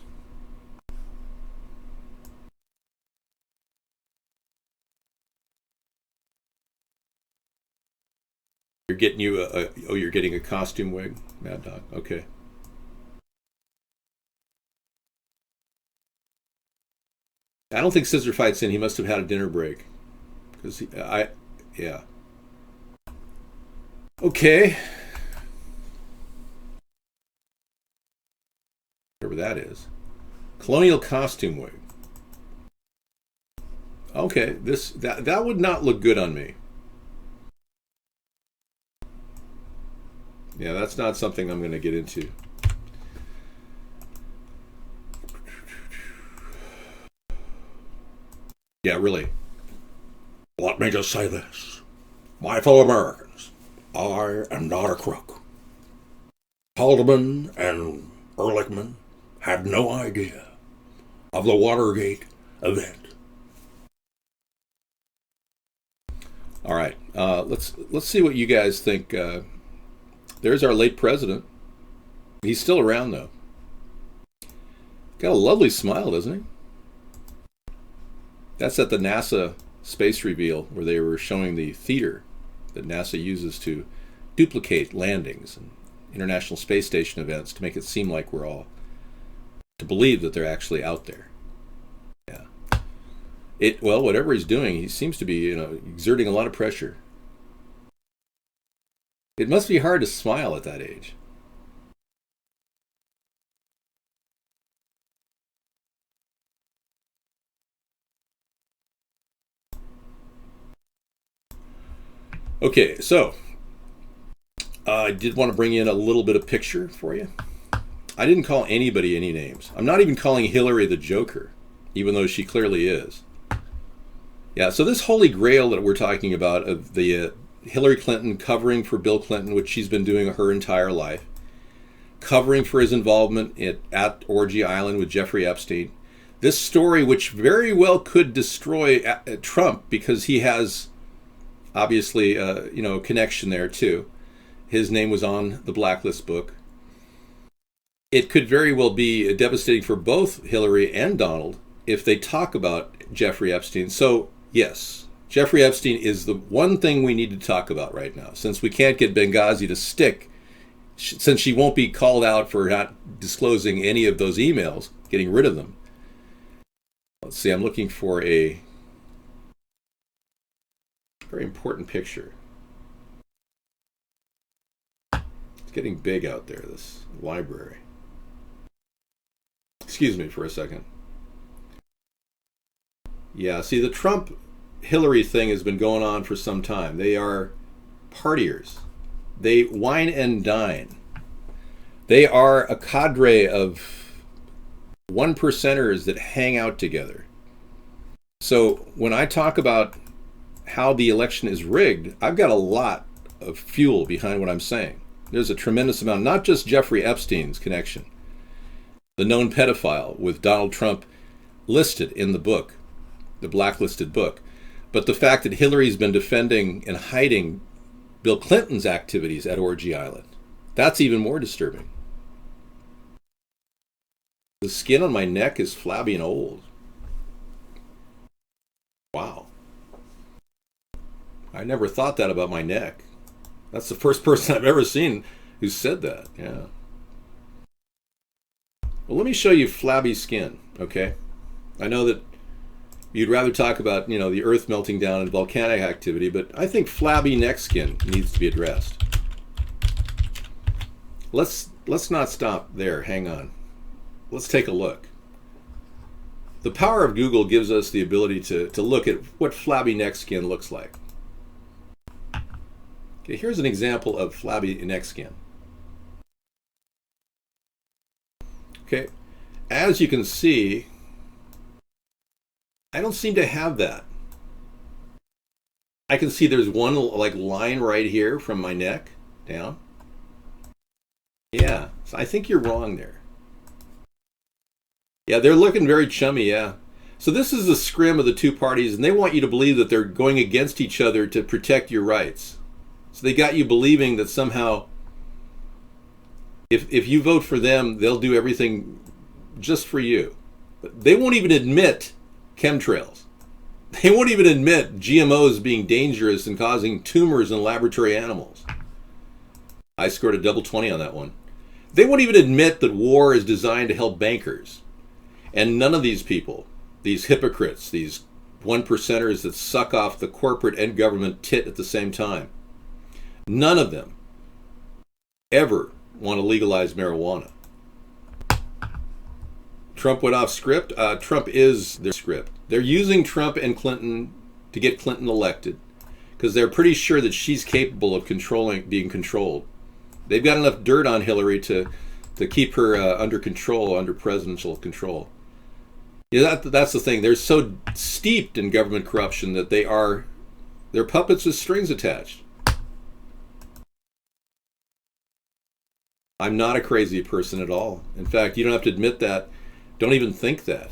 A: You're getting you're getting a costume wig, Mad Dog. Okay. I don't think Scissor Fight's in. He must have had a dinner break. Yeah. Okay. Whatever that is. Colonial costume wig. Okay, that would not look good on me. Yeah, that's not something I'm going to get into. Yeah, really. Let me just say this. My fellow Americans, I am not a crook. Haldeman and Ehrlichman had no idea of the Watergate event. All right, let's see what you guys think. There's our late president. He's still around, though. Got a lovely smile, doesn't he? That's at the NASA space reveal where they were showing the theater that NASA uses to duplicate landings and International Space Station events to make it seem like we're all to believe that they're actually out there. Yeah. Well, whatever he's doing, he seems to be, exerting a lot of pressure. It must be hard to smile at that age. Okay, so I did want to bring in a little bit of picture for you. I didn't call anybody any names. I'm not even calling Hillary the Joker, even though she clearly is. Yeah, so this holy grail that we're talking about of the Hillary Clinton covering for Bill Clinton, which she's been doing her entire life, covering for his involvement at Orgy Island with Jeffrey Epstein. This story, which very well could destroy Trump because he has obviously, connection there too. His name was on the blacklist book. It could very well be devastating for both Hillary and Donald if they talk about Jeffrey Epstein. So, yes, Jeffrey Epstein is the one thing we need to talk about right now. Since we can't get Benghazi to stick, since she won't be called out for not disclosing any of those emails, getting rid of them. Let's see, I'm looking for a very important picture. It's getting big out there, this library. Excuse me for a second. Yeah, see, the Trump-Hillary thing has been going on for some time. They are partiers. They wine and dine. They are a cadre of one-percenters that hang out together. So when I talk about how the election is rigged, I've got a lot of fuel behind what I'm saying. There's a tremendous amount, not just Jeffrey Epstein's connection, the known pedophile with Donald Trump listed in the book, the blacklisted book, but the fact that Hillary's been defending and hiding Bill Clinton's activities at Orgy Island. That's even more disturbing. The skin on my neck is flabby and old. Wow. I never thought that about my neck. That's the first person I've ever seen who said that. Yeah. Well, let me show you flabby skin, okay? I know that you'd rather talk about, the earth melting down and volcanic activity, but I think flabby neck skin needs to be addressed. Let's not stop there. Hang on. Let's take a look. The power of Google gives us the ability to look at what flabby neck skin looks like. Okay, here's an example of flabby neck skin. Okay, as you can see, I don't seem to have that. I can see there's one line right here from my neck down. Yeah, so I think you're wrong there. Yeah, they're looking very chummy, yeah. So this is the scrim of the two parties, and they want you to believe that they're going against each other to protect your rights. So they got you believing that somehow if you vote for them, they'll do everything just for you. But they won't even admit chemtrails. They won't even admit GMOs being dangerous and causing tumors in laboratory animals. I scored a double 20 on that one. They won't even admit that war is designed to help bankers. And none of these people, these hypocrites, these one percenters that suck off the corporate and government tit at the same time, none of them ever want to legalize marijuana. Trump went off script. Trump is their script. They're using Trump and Clinton to get Clinton elected because they're pretty sure that she's capable of being controlled. They've got enough dirt on Hillary to keep her under control, under presidential control. Yeah, that's the thing. They're so steeped in government corruption that they're puppets with strings attached. I'm not a crazy person at all. In fact, you don't have to admit that. Don't even think that.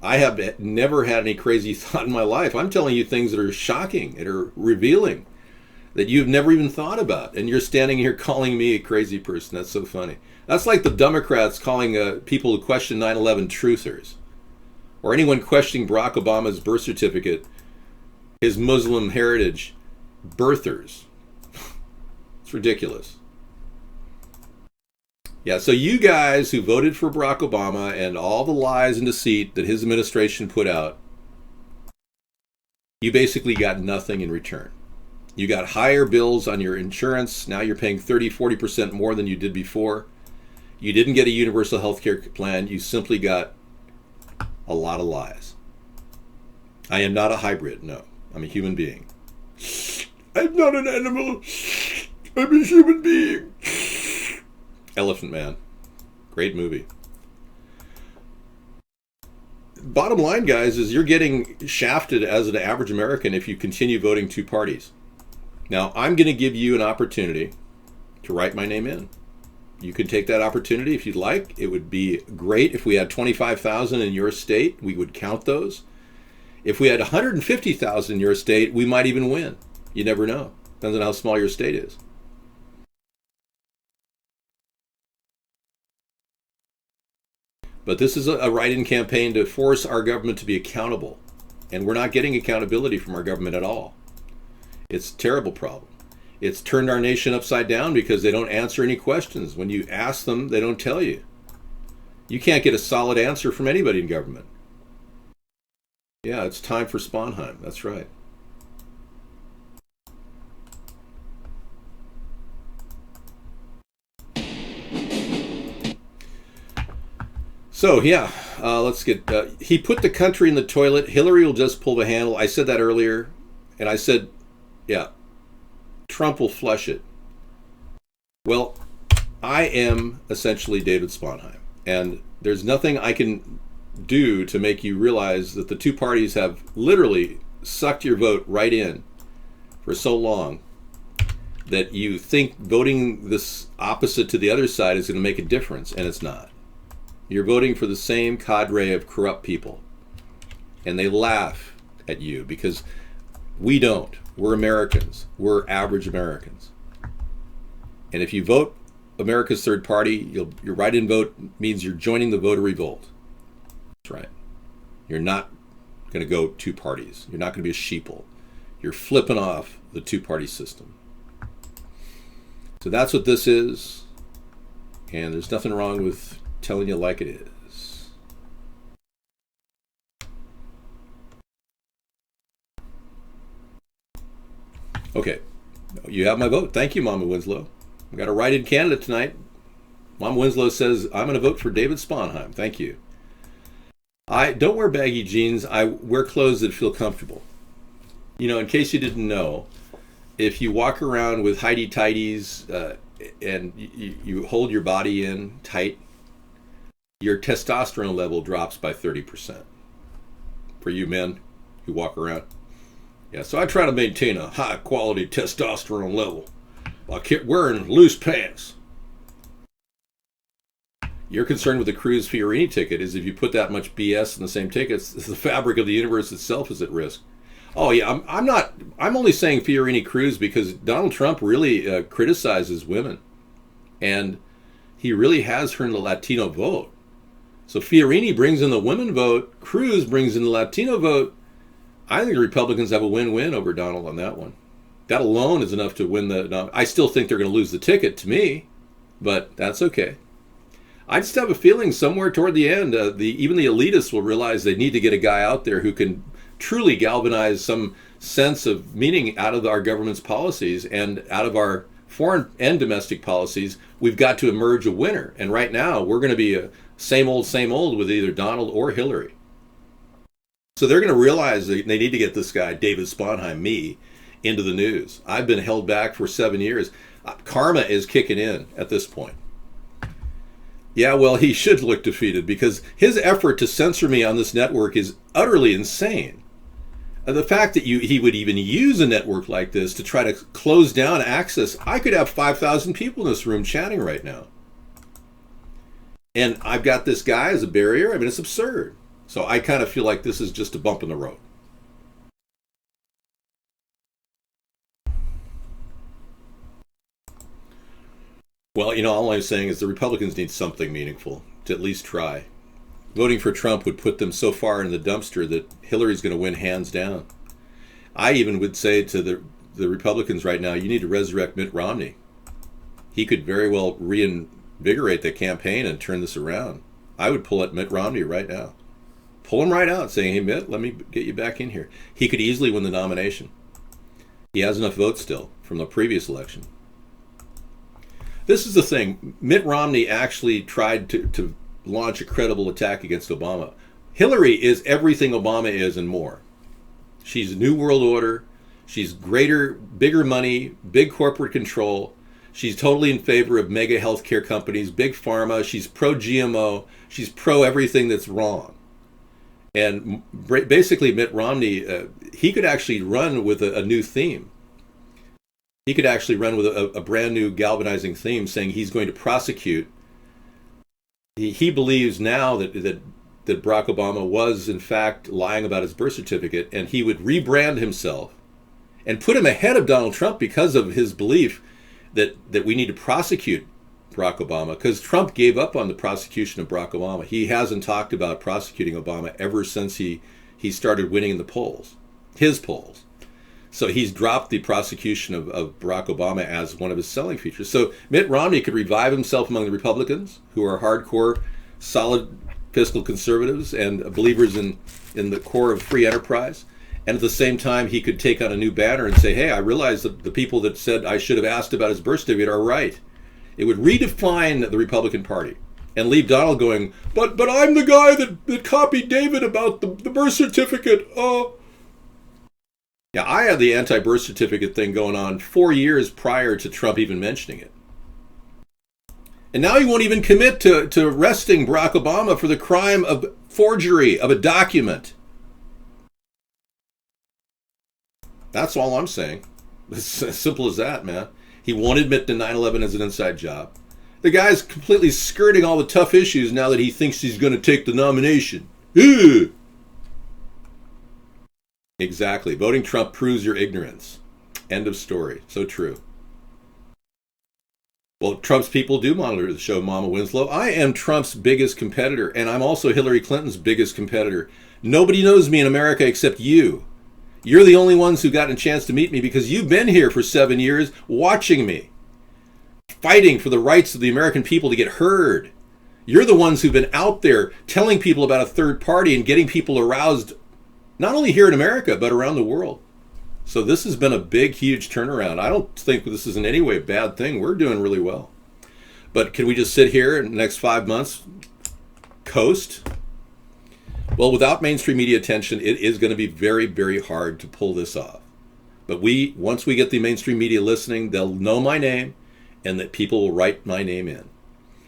A: I have never had any crazy thought in my life. I'm telling you things that are shocking, that are revealing, that you've never even thought about. And you're standing here calling me a crazy person. That's so funny. That's like the Democrats calling people who question 9/11 truthers. Or anyone questioning Barack Obama's birth certificate, his Muslim heritage, birthers. It's ridiculous. Yeah, so you guys who voted for Barack Obama and all the lies and deceit that his administration put out, you basically got nothing in return. You got higher bills on your insurance. Now you're paying 30-40% more than you did before. You didn't get a universal health care plan. You simply got a lot of lies. I am not a hybrid, no. I'm a human being. I'm not an animal. I'm a human being. Elephant Man. Great movie. Bottom line, guys, is you're getting shafted as an average American if you continue voting two parties. Now, I'm going to give you an opportunity to write my name in. You could take that opportunity if you'd like. It would be great if we had 25,000 in your state. We would count those. If we had 150,000 in your state, we might even win. You never know. Depends on how small your state is. But this is a write-in campaign to force our government to be accountable. And we're not getting accountability from our government at all. It's a terrible problem. It's turned our nation upside down because they don't answer any questions. When you ask them, they don't tell you. You can't get a solid answer from anybody in government. Yeah, it's time for Sponheim. That's right. So, yeah, let's get... he put the country in the toilet. Hillary will just pull the handle. I said that earlier. And I said, yeah, Trump will flush it. Well, I am essentially David Sponheim. And there's nothing I can do to make you realize that the two parties have literally sucked your vote right in for so long that you think voting this opposite to the other side is going to make a difference, and it's not. You're voting for the same cadre of corrupt people. And they laugh at you because we don't. We're Americans. We're average Americans. And if you vote America's third party, your write-in vote means you're joining the voter revolt. That's right. You're not going to go two parties. You're not going to be a sheeple. You're flipping off the two-party system. So that's what this is. And there's nothing wrong with telling you like it is. Okay, you have my vote. Thank you, Mama Winslow. We got a write-in candidate tonight. Mama Winslow says, I'm going to vote for David Sponheim. Thank you. I don't wear baggy jeans. I wear clothes that feel comfortable. You know, in case you didn't know, if you walk around with hidey-tighties and you hold your body in tight, your testosterone level drops by 30%. For you men who walk around. Yeah, so I try to maintain a high-quality testosterone level while wearing loose pants. You're concerned with the Cruz Fiorini ticket is if you put that much BS in the same tickets, the fabric of the universe itself is at risk. Oh yeah, I'm only saying Fiorini Cruz because Donald Trump really criticizes women. And he really has her in the Latino vote. So Fiorini brings in the women vote, Cruz brings in the Latino vote. I think the Republicans have a win-win over Donald on that one. That alone is enough to win the. I still think they're going to lose the ticket to me, but that's okay. I just have a feeling somewhere toward the end, even the elitists will realize they need to get a guy out there who can truly galvanize some sense of meaning out of our government's policies and out of our foreign and domestic policies. We've got to emerge a winner. And right now, we're going to be a same old with either Donald or Hillary. So they're going to realize they need to get this guy, David Sponheim, me, into the news. I've been held back for 7 years. Karma is kicking in at this point. Yeah, well, he should look defeated because his effort to censor me on this network is utterly insane. The fact that he would even use a network like this to try to close down access, I could have 5,000 people in this room chatting right now. And I've got this guy as a barrier. I mean, it's absurd. So I kind of feel like this is just a bump in the road. Well, all I'm saying is the Republicans need something meaningful to at least try. Voting for Trump would put them so far in the dumpster that Hillary's going to win hands down. I even would say to the Republicans right now, you need to resurrect Mitt Romney. He could very well reinvigorate the campaign and turn this around. I would pull at Mitt Romney right now. Pull him right out, saying, hey, Mitt, let me get you back in here. He could easily win the nomination. He has enough votes still from the previous election. This is the thing. Mitt Romney actually tried to launch a credible attack against Obama. Hillary is everything Obama is and more. She's New World Order. She's bigger money, big corporate control. She's totally in favor of mega healthcare companies, big pharma. She's pro-GMO. She's pro-everything that's wrong. And basically, Mitt Romney, he could actually run with a new theme. He could actually run with a brand new galvanizing theme saying he's going to prosecute. He believes now that Barack Obama was, in fact, lying about his birth certificate, and he would rebrand himself and put him ahead of Donald Trump because of his belief that we need to prosecute Barack Obama, because Trump gave up on the prosecution of Barack Obama. He hasn't talked about prosecuting Obama ever since he started winning in the polls, his polls. So he's dropped the prosecution of Barack Obama as one of his selling features. So Mitt Romney could revive himself among the Republicans, who are hardcore, solid fiscal conservatives and believers in the core of free enterprise. And at the same time, he could take on a new banner and say, hey, I realize that the people that said I should have asked about his birth certificate are right. It would redefine the Republican Party and leave Donald going, but I'm the guy that copied David about the birth certificate. Yeah, I had the anti-birth certificate thing going on 4 years prior to Trump even mentioning it. And now he won't even commit to arresting Barack Obama for the crime of forgery of a document. That's all I'm saying. It's as simple as that, man. He won't admit to 9/11 as an inside job. The guy's completely skirting all the tough issues now that he thinks he's going to take the nomination. Ugh. Exactly. Voting Trump proves your ignorance. End of story. So true. Well, Trump's people do monitor the show, Mama Winslow. I am Trump's biggest competitor, and I'm also Hillary Clinton's biggest competitor. Nobody knows me in America except you. You're the only ones who got a chance to meet me because you've been here for 7 years watching me, fighting for the rights of the American people to get heard. You're the ones who've been out there telling people about a third party and getting people aroused, not only here in America, but around the world. So this has been a big, huge turnaround. I don't think this is in any way a bad thing. We're doing really well. But can we just sit here in the next 5 months, coast? Well, without mainstream media attention, it is going to be very, very hard to pull this off. But once we get the mainstream media listening, they'll know my name and that people will write my name in.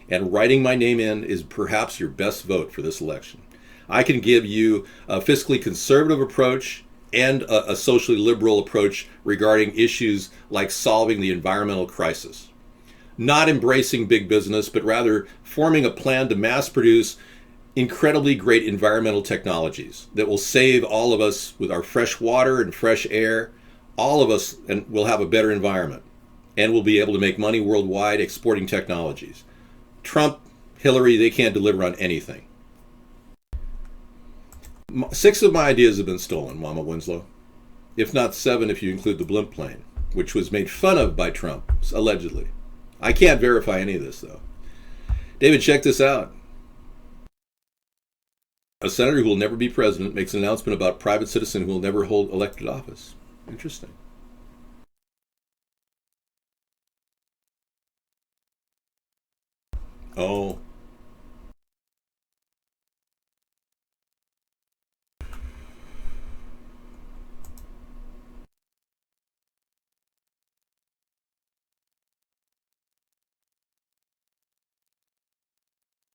A: And writing my name in is perhaps your best vote for this election. I can give you a fiscally conservative approach and a socially liberal approach regarding issues like solving the environmental crisis. Not embracing big business, but rather forming a plan to mass produce incredibly great environmental technologies that will save all of us with our fresh water and fresh air, all of us, and we'll have a better environment. And we'll be able to make money worldwide exporting technologies. Trump, Hillary, they can't deliver on anything. 6 of my ideas have been stolen, Mama Winslow. If not 7 if you include the blimp plane. which was made fun of by Trump, allegedly. I can't verify any of this, though. David, check this out. A senator who will never be president makes an announcement about private citizen who will never hold elected office. Interesting. Oh.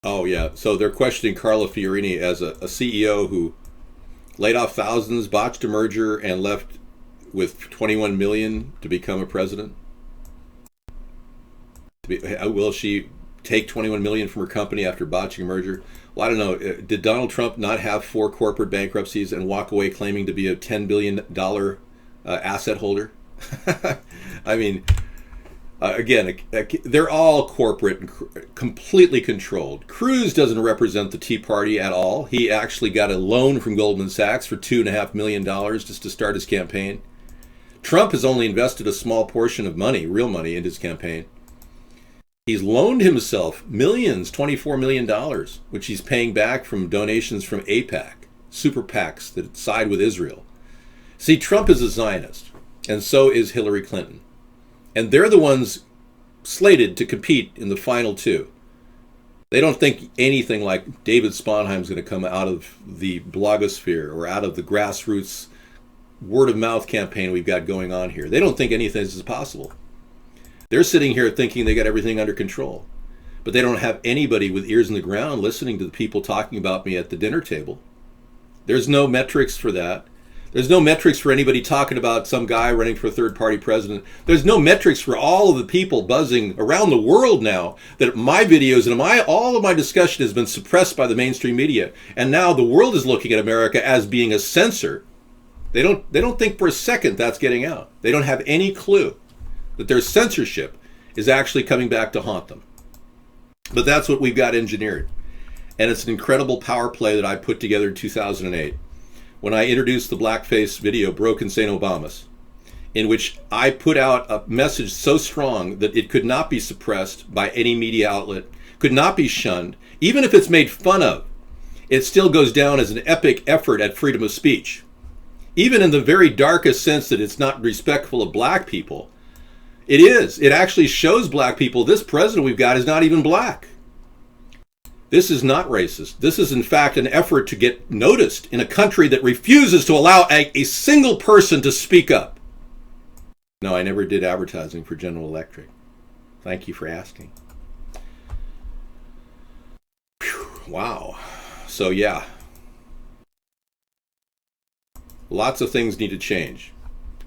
A: Oh, yeah. So they're questioning Carlo Fiorini as a CEO who laid off thousands, botched a merger, and left with 21 million to become a president. Will she take 21 million from her company after botching a merger? Well, I don't know. Did Donald Trump not have 4 corporate bankruptcies and walk away claiming to be a $10 billion asset holder? I mean, again, they're all corporate and completely controlled. Cruz doesn't represent the Tea Party at all. He actually got a loan from Goldman Sachs for $2.5 million just to start his campaign. Trump has only invested a small portion of money, real money, in his campaign. He's loaned himself millions, $24 million, which he's paying back from donations from AIPAC, super PACs that side with Israel. See, Trump is a Zionist, and so is Hillary Clinton. And they're the ones slated to compete in the final 2. They don't think anything like David Sponheim's going to come out of the blogosphere or out of the grassroots word-of-mouth campaign we've got going on here. They don't think anything is possible. They're sitting here thinking they got everything under control. But they don't have anybody with ears in the ground listening to the people talking about me at the dinner table. There's no metrics for that. There's no metrics for anybody talking about some guy running for a third-party president. There's no metrics for all of the people buzzing around the world now that my videos and all of my discussion has been suppressed by the mainstream media. And now the world is looking at America as being a censor. They don't think for a second that's getting out. They don't have any clue that their censorship is actually coming back to haunt them. But that's what we've got engineered. And it's an incredible power play that I put together in 2008 when I introduced the blackface video, Broken St. Obamas, in which I put out a message so strong that it could not be suppressed by any media outlet, could not be shunned. Even if it's made fun of, it still goes down as an epic effort at freedom of speech. Even in the very darkest sense that it's not respectful of black people, it is. It actually shows black people this president we've got is not even black. This is not racist. This is, in fact, an effort to get noticed in a country that refuses to allow a single person to speak up. No, I never did advertising for General Electric. Thank you for asking. Whew, wow. So, yeah. Lots of things need to change.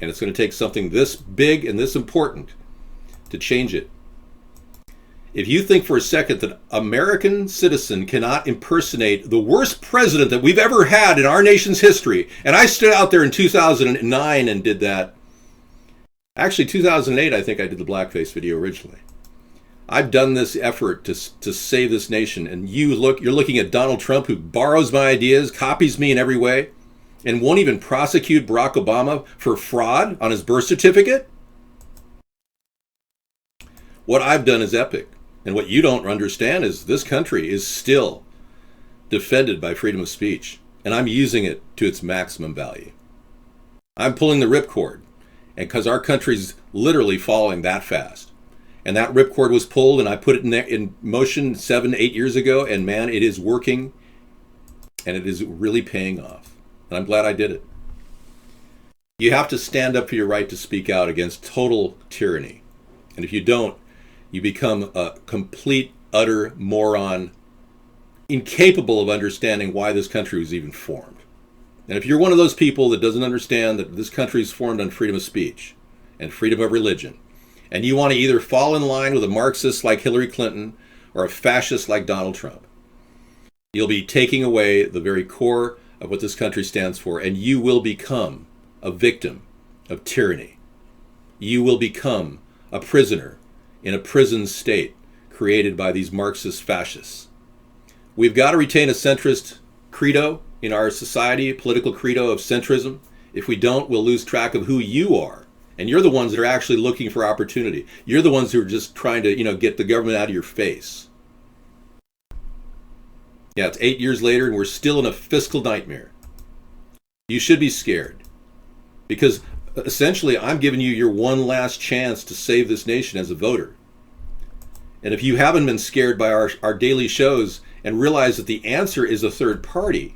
A: And it's going to take something this big and this important to change it. If you think for a second that American citizen cannot impersonate the worst president that we've ever had in our nation's history, and I stood out there in 2009 and did that. Actually, 2008, I think I did the blackface video originally. I've done this effort to save this nation, and you're looking at Donald Trump, who borrows my ideas, copies me in every way, and won't even prosecute Barack Obama for fraud on his birth certificate? What I've done is epic. And what you don't understand is this country is still defended by freedom of speech. And I'm using it to its maximum value. I'm pulling the ripcord. And because our country's literally falling that fast. And that ripcord was pulled, and I put it in motion 7-8 years ago. And man, it is working. And it is really paying off. And I'm glad I did it. You have to stand up for your right to speak out against total tyranny. And if you don't, you become a complete, utter moron, incapable of understanding why this country was even formed. And if you're one of those people that doesn't understand that this country is formed on freedom of speech and freedom of religion, and you want to either fall in line with a Marxist like Hillary Clinton or a fascist like Donald Trump, you'll be taking away the very core of what this country stands for, and you will become a victim of tyranny. You will become a prisoner in a prison state created by these Marxist fascists. We've got to retain a centrist credo in our society, a political credo of centrism. If we don't, we'll lose track of who you are And you're the ones that are actually looking for opportunity. You're the ones who are just trying to, get the government out of your face. Yeah, it's 8 years later and we're still in a fiscal nightmare. You should be scared. Because essentially, I'm giving you your one last chance to save this nation as a voter. And if you haven't been scared by our daily shows and realize that the answer is a third party,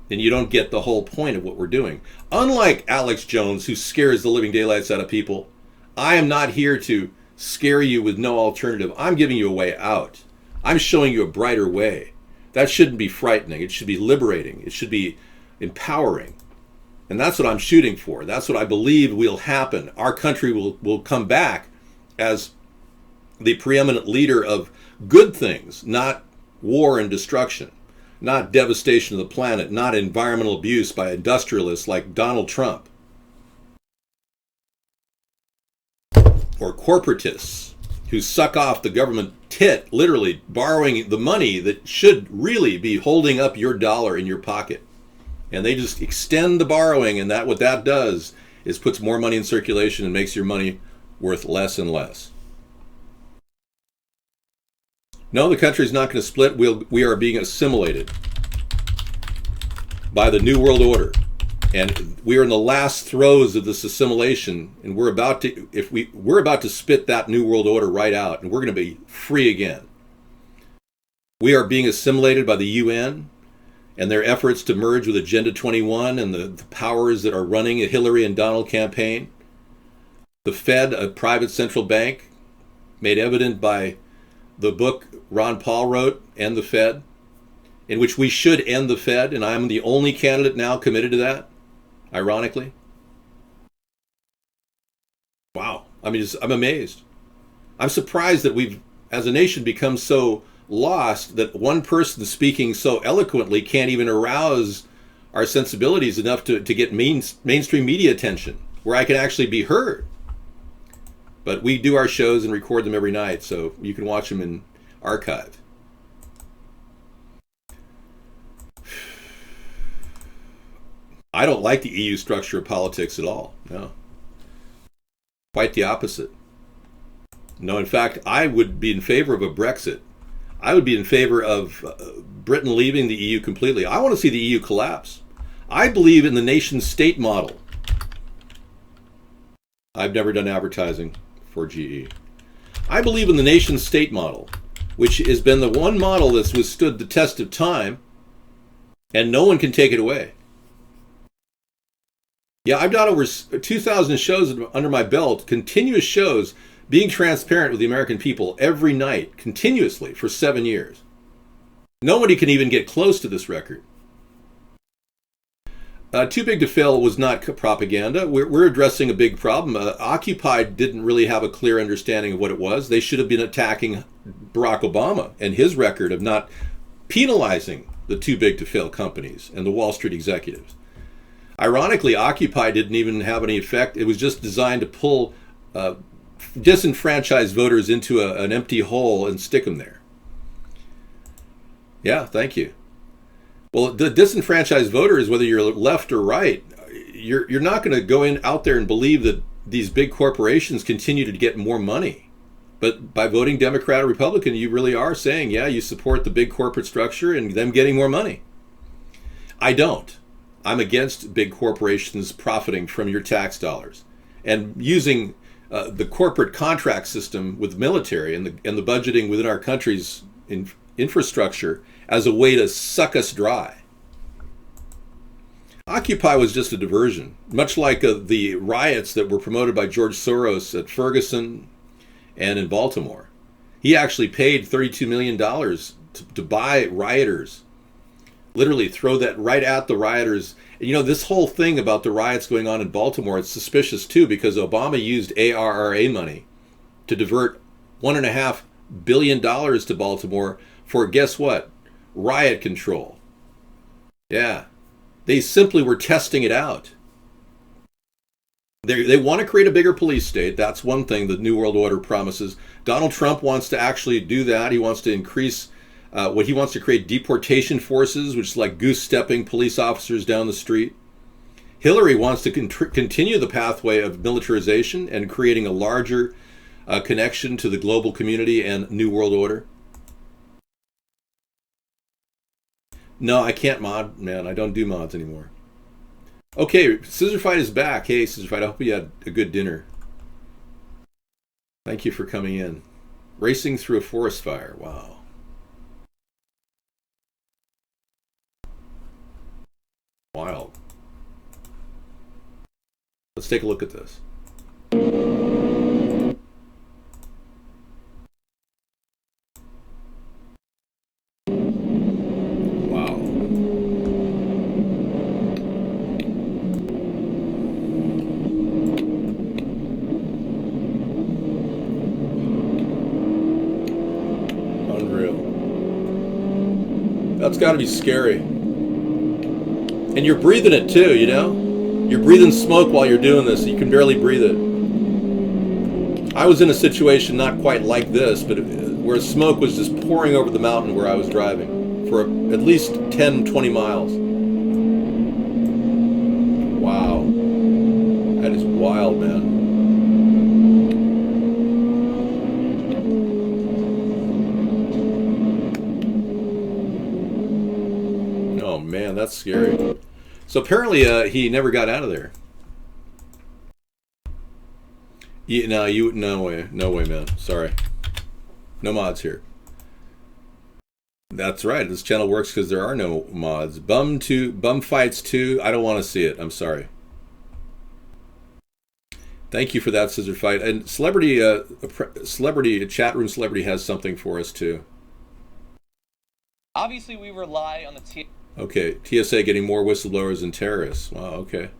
A: then you don't get the whole point of what we're doing. Unlike Alex Jones, who scares the living daylights out of people, I am not here to scare you with no alternative. I'm giving you a way out. I'm showing you a brighter way. That shouldn't be frightening. It should be liberating. It should be empowering. And that's what I'm shooting for. That's what I believe will happen. Our country will come back as the preeminent leader of good things, not war and destruction, not devastation of the planet, not environmental abuse by industrialists like Donald Trump or corporatists who suck off the government tit, literally borrowing the money that should really be holding up your dollar in your pocket. And they just extend the borrowing, and what that does is puts more money in circulation and makes your money worth less and less. No, the country's not going to split. We are being assimilated by the New World Order. And we are in the last throes of this assimilation, and we're about to spit that New World Order right out, and we're going to be free again. We are being assimilated by the UN and their efforts to merge with Agenda 21 and the powers that are running a Hillary and Donald campaign. The Fed, a private central bank, made evident by the book Ron Paul wrote, End the Fed, in which we should end the Fed, and I'm the only candidate now committed to that, ironically. Wow. I'm amazed. I'm surprised that we've, as a nation, become so lost that one person speaking so eloquently can't even arouse our sensibilities enough to get mainstream media attention, where I can actually be heard. But we do our shows and record them every night, so you can watch them in archive. I don't like the EU structure of politics at all. No. Quite the opposite. No, in fact, I would be in favor of a Brexit. I would be in favor of Britain leaving the EU completely. I want to see the EU collapse. I believe in the nation state model. I've never done advertising for GE. I believe in the nation state model, which has been the one model that's withstood the test of time, and no one can take it away. Yeah, I've got over 2,000 shows under my belt, continuous shows, being transparent with the American people every night, continuously, for 7 years. Nobody can even get close to this record. Too Big to Fail was not propaganda. We're addressing a big problem. Occupy didn't really have a clear understanding of what it was. They should have been attacking Barack Obama and his record of not penalizing the Too Big to Fail companies and the Wall Street executives. Ironically, Occupy didn't even have any effect. It was just designed to pull disenfranchised voters into an empty hole and stick them there. Yeah, thank you. Well, the disenfranchised voters, whether you're left or right, you're not going to go out there and believe that these big corporations continue to get more money. But by voting Democrat or Republican, you really are saying, yeah, you support the big corporate structure and them getting more money. I don't. I'm against big corporations profiting from your tax dollars and using the corporate contract system with military and the budgeting within our country's infrastructure as a way to suck us dry. Occupy was just a diversion, much like the riots that were promoted by George Soros at Ferguson and in Baltimore. He actually paid $32 million to buy rioters, literally throw that right at the rioters. You know, this whole thing about the riots going on in Baltimore, it's suspicious too, because Obama used ARRA money to divert $1.5 billion to Baltimore for, guess what? Riot control. Yeah. They simply were testing it out. They want to create a bigger police state. That's one thing the New World Order promises. Donald Trump wants to actually do that. He wants to increase what he wants to create deportation forces, which is like goose-stepping police officers down the street. Hillary wants to continue the pathway of militarization and creating a larger connection to the global community and New World Order. No, I can't mod, man. I don't do mods anymore. Okay, Scissor Fight is back. Hey, Scissor Fight, I hope you had a good dinner. Thank you for coming in. Racing through a forest fire. Wow. Wild. Let's take a look at this. Wow. Unreal. That's got to be scary. And you're breathing it too, you know? You're breathing smoke while you're doing this. You can barely breathe it. I was in a situation not quite like this, but where smoke was just pouring over the mountain where I was driving for at least 10, 20 miles. Wow. That is wild, man. Oh, man, that's scary. So apparently he never got out of there. No way, man. Sorry, no mods here. That's right. This channel works because there are no mods. Bum Fights 2. I don't want to see it. I'm sorry. Thank you for that, Scissor Fight. And celebrity chat room celebrity has something for us too.
B: Obviously, we rely on the
A: Okay, TSA getting more whistleblowers than terrorists. Wow, okay.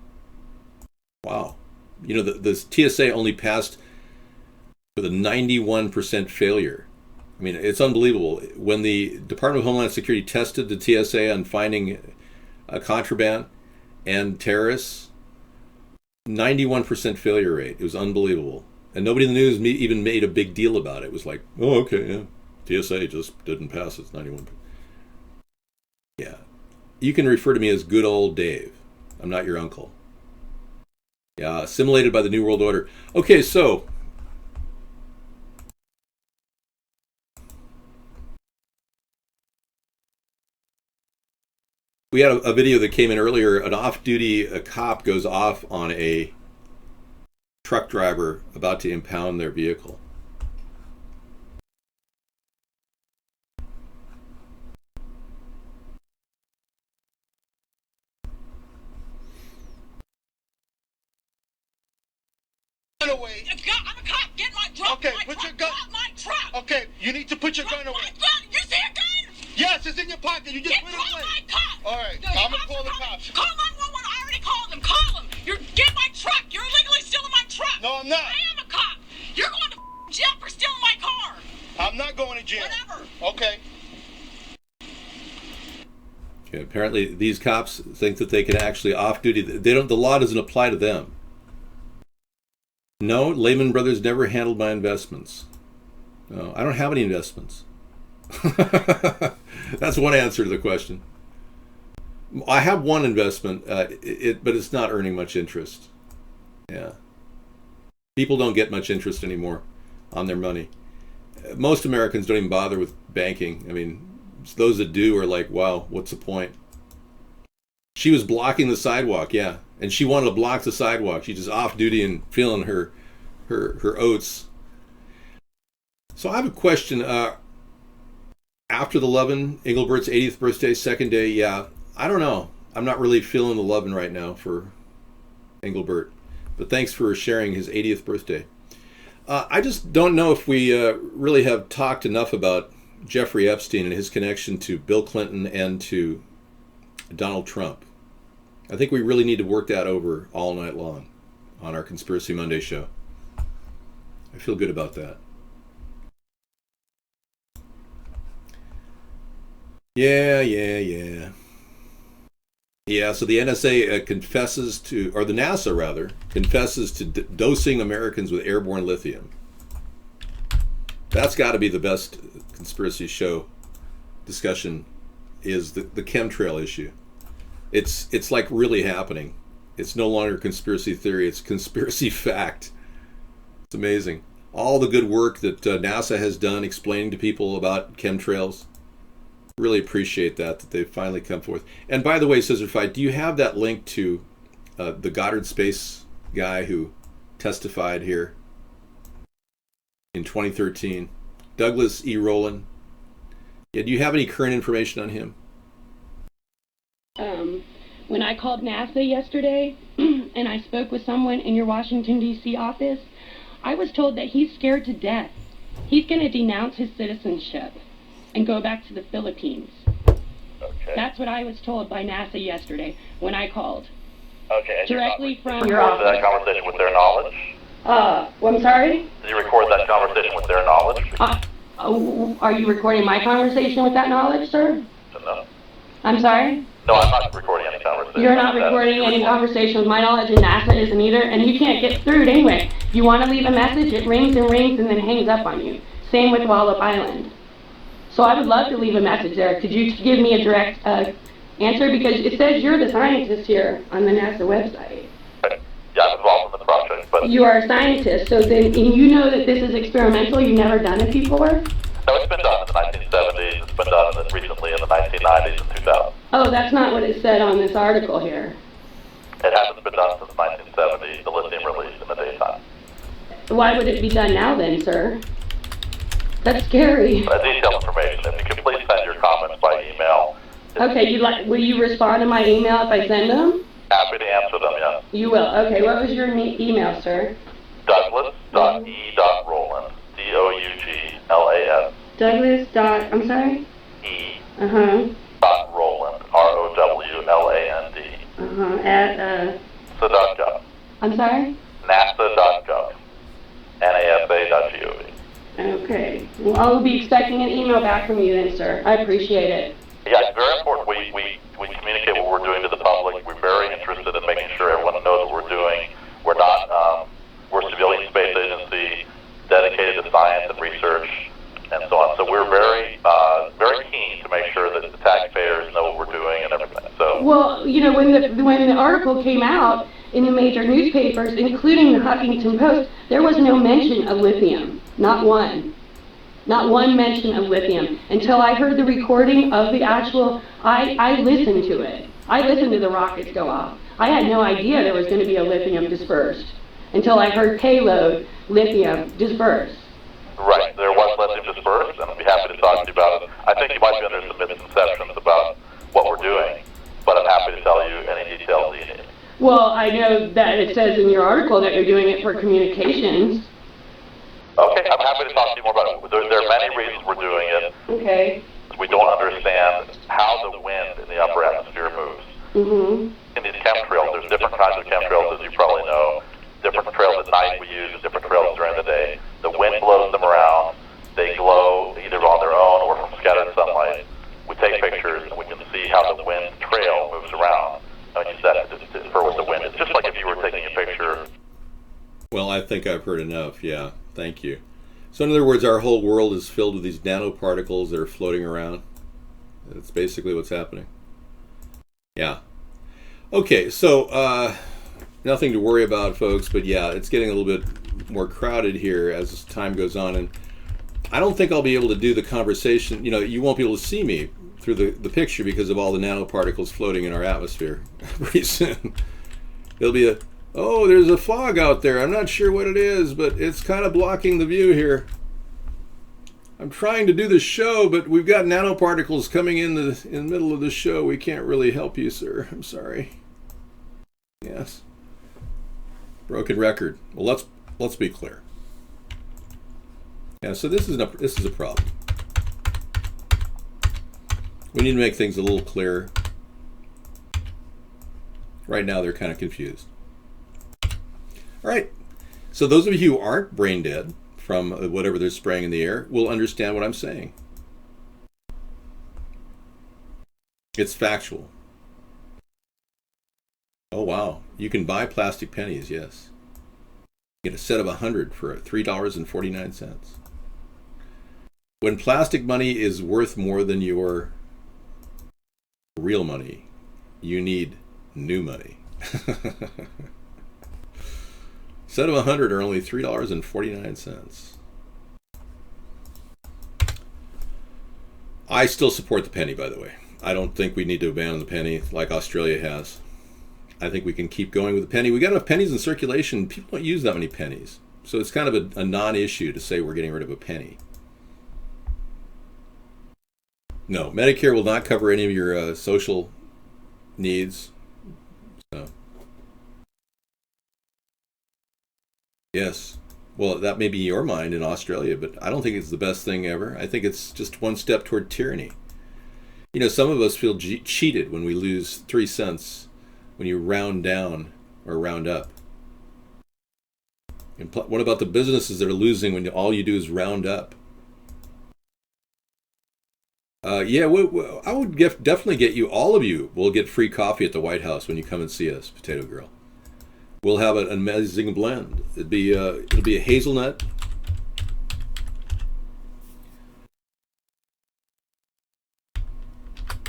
A: Wow. You know, the TSA only passed with a 91% failure. I mean, it's unbelievable. When the Department of Homeland Security tested the TSA on finding contraband and terrorists, 91% failure rate. It was unbelievable. And nobody in the news even made a big deal about it. It was like, oh, okay, yeah. TSA just didn't pass. It's 91%. Yeah. You can refer to me as good old Dave. I'm not your uncle. Yeah, assimilated by the New World Order. Okay, so we had a video that came in earlier. An off-duty cop goes off on a truck driver about to impound their vehicle.
C: Away. I'm a cop. Get my drop. Okay, put your gun. My truck. Okay, you need to put your gun away. My gun. You see a gun? Yes, it's in your pocket. You just put it away. My cop. All right, I'm gonna call the cops. Call 911. I already called them. Call them. Get my truck. You're illegally stealing my truck. No, I'm not. I am a cop. You're going to jail for stealing my car. I'm not going to jail. Whatever. Okay.
A: Okay. Apparently, these cops think that they can actually off-duty. They don't. The law doesn't apply to them. No, Lehman Brothers never handled my investments. No, I don't have any investments. That's one answer to the question. I have one investment, but it's not earning much interest. Yeah. People don't get much interest anymore on their money. Most Americans don't even bother with banking. I mean, those that do are like, wow, what's the point? She was blocking the sidewalk, yeah. And she wanted to block the sidewalk. She's just off duty and feeling her oats. So I have a question. After the lovin', Engelbert's 80th birthday, second day, yeah. I don't know. I'm not really feeling the lovin' right now for Engelbert. But thanks for sharing his 80th birthday. I just don't know if we really have talked enough about Jeffrey Epstein and his connection to Bill Clinton and to Donald Trump. I think we really need to work that over all night long on our Conspiracy Monday show. I feel good about that. Yeah. Yeah, so the NSA confesses to, or the NASA rather, confesses to dosing Americans with airborne lithium. That's got to be the best conspiracy show discussion, is the chemtrail issue. It's like really happening. It's no longer conspiracy theory, it's conspiracy fact. It's amazing. All the good work that NASA has done explaining to people about chemtrails. Really appreciate that they've finally come forth. And by the way, Scissorfight, do you have that link to the Goddard Space guy who testified here in 2013? Douglas E. Rowland. Yeah, do you have any current information on him?
H: When I called NASA yesterday and I spoke with someone in your Washington, D.C. office, I was told that he's scared to death. He's going to denounce his citizenship and go back to the Philippines.
G: Okay.
H: That's what I was told by NASA yesterday when I called.
G: Okay. And
H: Directly from
G: you
H: your
G: recorded
H: office.
G: that conversation with their knowledge?
H: Well, I'm sorry?
G: Did you record that conversation with their knowledge?
H: Are you recording my conversation with that knowledge, sir?
G: No.
H: I'm sorry?
G: No, I'm not recording any conversation.
H: You're not recording any conversation with my knowledge, and NASA isn't either, and you can't get through it anyway. You want to leave a message, it rings and rings and then hangs up on you. Same with Wallop Island. So I would love to leave a message there. Could you give me a direct answer? Because it says you're the scientist here on the NASA website.
G: Yeah, I'm involved in the project, but...
H: You are a scientist, so then, and you know that this is experimental, you've never done it before?
G: No, it's been done in the 1970s, it's been done recently in the 1990s and 2000s.
H: Oh, that's not what it said on this article here.
G: It hasn't been done since 1970, the lithium release in the daytime.
H: Why would it be done now then, sir? That's scary.
G: Detailed information, if you could please send your comments by email.
H: Okay, will you respond to my email if I send them?
G: Happy to answer them, yes.
H: You will. Okay, what was your email, sir?
G: Douglas.e.Rowland, D-O-U-G-L-A-S.
H: Douglas. I'm sorry?
G: E.
H: Uh-huh.
G: Rowland, R-O-W-L-A-N-D.
H: Uh-huh. At,
G: NASA.gov.
H: I'm sorry?
G: NASA.gov. NASA.gov.
H: Okay. Well, I'll be expecting an email back from you then, sir. I appreciate it.
G: Yeah, it's very important. We communicate what we're doing to the public. We're very interested in making sure everyone knows what we're doing. We're not, we're a civilian space agency dedicated to science and research and so on. So we're very, very keen to make sure that the taxpayers know what we're doing and everything. So.
H: Well, you know, when the article came out in the major newspapers, including the Huffington Post, there was no mention of lithium. Not one. Not one mention of lithium. Until I heard the recording of the actual, I listened to it. I listened to the rockets go off. I had no idea there was going to be a lithium dispersed until I heard payload lithium dispersed.
G: Right, there was lithium dispersed, and I'd be happy to talk to you about it. I think you might be under some misconceptions about what we're doing, but I'm happy to tell you any details you need.
H: Well, I know that it says in your article that you're doing it for communications.
G: Okay, I'm happy to talk to you more about it. There are many reasons we're doing it.
H: Okay.
G: We don't understand how the wind in the upper atmosphere moves.
H: Mm-hmm.
G: In these chemtrails, there's different kinds of chemtrails, as you probably know. Different trails at night we use, different trails during the day. The wind blows them around. They glow either on their own or from scattered sunlight. We take pictures and we can see how the wind trail moves around. I use that to infer what the wind is. Just like if you were taking a picture.
A: Well, I think I've heard enough. Yeah, thank you. So in other words, our whole world is filled with these nanoparticles that are floating around. That's basically what's happening. Yeah. Okay, so nothing to worry about, folks, but yeah, it's getting a little bit more crowded here as time goes on, and I don't think I'll be able to do the conversation. You know, you won't be able to see me through the picture because of all the nanoparticles floating in our atmosphere pretty soon. There'll be there's a fog out there. I'm not sure what it is, but it's kind of blocking the view here. I'm trying to do the show, but we've got nanoparticles coming in the middle of the show. We can't really help you, sir. I'm sorry. Yes. Broken record. Well, let's be clear. Yeah, so this is a problem. We need to make things a little clearer. Right now, they're kind of confused. All right. So those of you who aren't brain dead from whatever they're spraying in the air will understand what I'm saying. It's factual. Oh, wow. You can buy plastic pennies, yes. You get a set of 100 for $3.49. When plastic money is worth more than your real money, you need new money. Instead of 100 are only $3.49. I still support the penny, by the way. I don't think we need to abandon the penny like Australia has. I think we can keep going with the penny. We got enough pennies in circulation. People don't use that many pennies. So it's kind of a non-issue to say we're getting rid of a penny. No, Medicare will not cover any of your social needs. So. Yes. Well, that may be your mind in Australia, but I don't think it's the best thing ever. I think it's just one step toward tyranny. You know, some of us feel cheated when we lose 3 cents when you round down or round up. And what about the businesses that are losing when all you do is round up? Yeah, I would definitely get you, all of you will get free coffee at the White House when you come and see us, Potato Girl. We'll have an amazing blend. It'll be a hazelnut.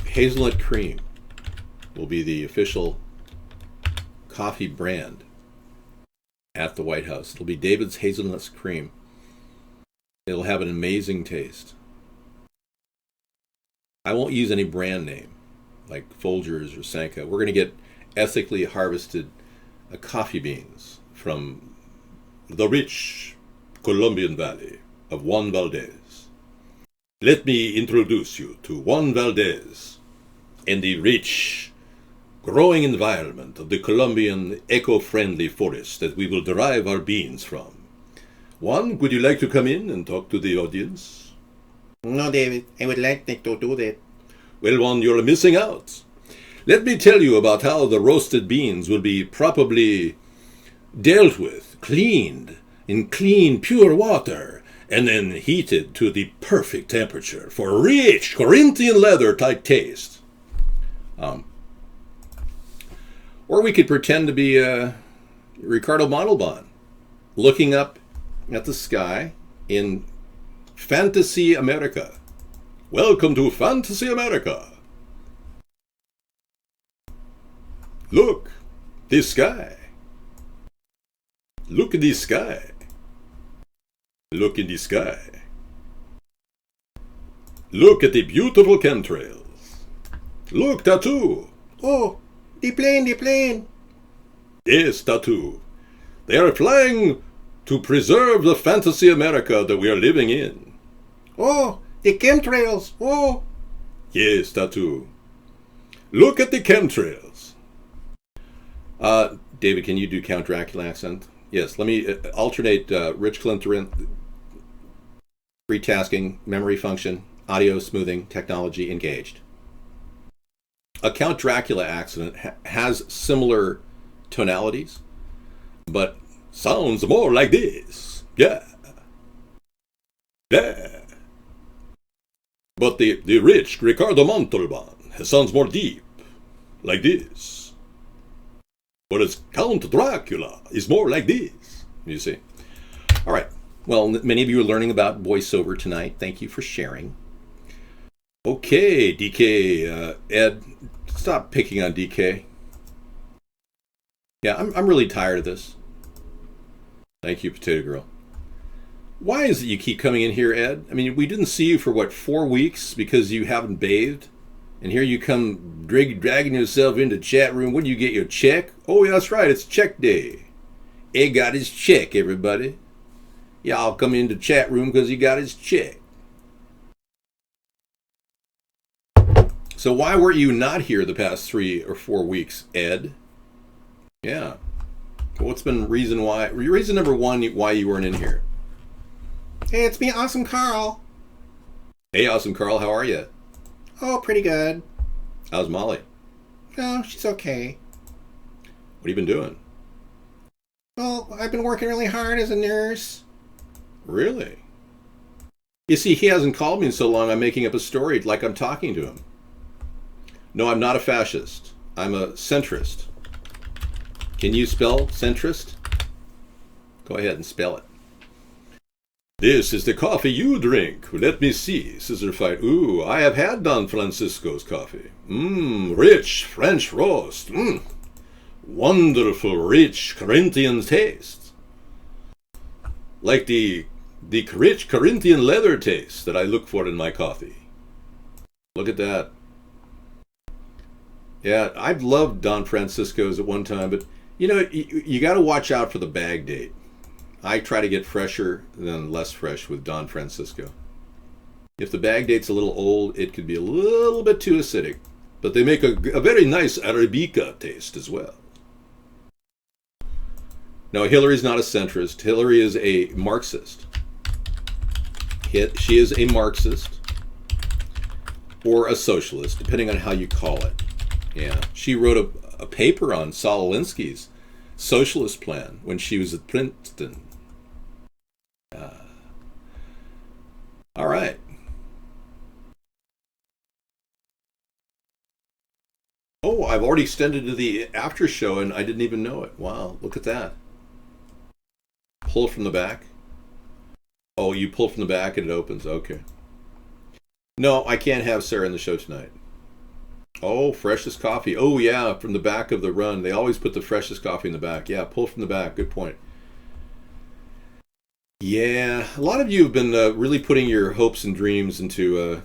A: Hazelnut cream will be the official coffee brand at the White House. It'll be David's Hazelnut Cream. It'll have an amazing taste. I won't use any brand name like Folgers or Sanka. We're going to get ethically harvested coffee beans from the rich Colombian valley of Juan Valdez. Let me introduce you to Juan Valdez and the rich growing environment of the Colombian eco-friendly forest that we will derive our beans from. Juan, would you like to come in and talk to the audience?
B: No, David, I would like to do that.
A: Well, Juan, you're missing out. Let me tell you about how the roasted beans will be properly dealt with, cleaned in clean, pure water, and then heated to the perfect temperature for a rich Corinthian leather-type taste. Or we could pretend to be Ricardo Montalban, looking up at the sky in Fantasy America. Welcome to Fantasy America. Look, this sky. Look at the sky. Look in the sky. Look at the beautiful chemtrails. Look, Tattoo.
B: Oh, the plane.
A: Yes, Tattoo. They are flying to preserve the Fantasy America that we are living in.
B: Oh, the chemtrails. Oh.
A: Yes, Tattoo. Look at the chemtrails. David, can you do Count Dracula accent? Yes, let me alternate Rich Clinton, retasking, memory function, audio smoothing, technology engaged. A Count Dracula accent has similar tonalities, but sounds more like this. Yeah. Yeah. But the rich Ricardo Montalban sounds more deep, like this. But it's Count Dracula is more like this, you see. All right. Well, many of you are learning about voiceover tonight. Thank you for sharing. Okay, DK, Ed, stop picking on DK. Yeah, I'm really tired of this. Thank you, Potato Girl. Why is it you keep coming in here, Ed? I mean, we didn't see you for, 4 weeks because you haven't bathed? And here you come dragging yourself into chat room. When do you get your check? Oh, yeah, that's right. It's check day. Ed got his check, everybody. Y'all come into chat room because he got his check. So why were you not here the past 3 or 4 weeks, Ed? Yeah. What's been reason number one why you weren't in here?
B: Hey, it's me, Awesome Carl.
A: Hey, Awesome Carl, how are you?
B: Oh, pretty good.
A: How's Molly?
B: Oh, she's okay.
A: What have you been doing?
B: Well, I've been working really hard as a nurse.
A: Really? You see, he hasn't called me in so long, I'm making up a story like I'm talking to him. No, I'm not a fascist. I'm a centrist. Can you spell centrist? Go ahead and spell it. This is the coffee you drink. Let me see. Scissor fight. Ooh, I have had Don Francisco's coffee. Rich French roast. wonderful, rich Corinthian taste. Like the rich Corinthian leather taste that I look for in my coffee. Look at that. Yeah, I've loved Don Francisco's at one time, but you know, you got to watch out for the bag date. I try to get fresher than less fresh with Don Francisco. If the bag date's a little old, it could be a little bit too acidic, but they make a very nice Arabica taste as well. Now, Hillary's not a centrist. Hillary is a Marxist. She is a Marxist or a socialist, depending on how you call it. Yeah, she wrote a paper on Saul Alinsky's socialist plan when she was at Princeton. All right. Oh, I've already extended to the after show and I didn't even know it. Wow, look at that. Pull from the back. Oh, you pull from the back and it opens. Okay. No, I can't have Sarah in the show tonight. Oh, freshest coffee. Oh, yeah, from the back of the run. They always put the freshest coffee in the back. Yeah, pull from the back. Good point. Yeah, a lot of you have been really putting your hopes and dreams into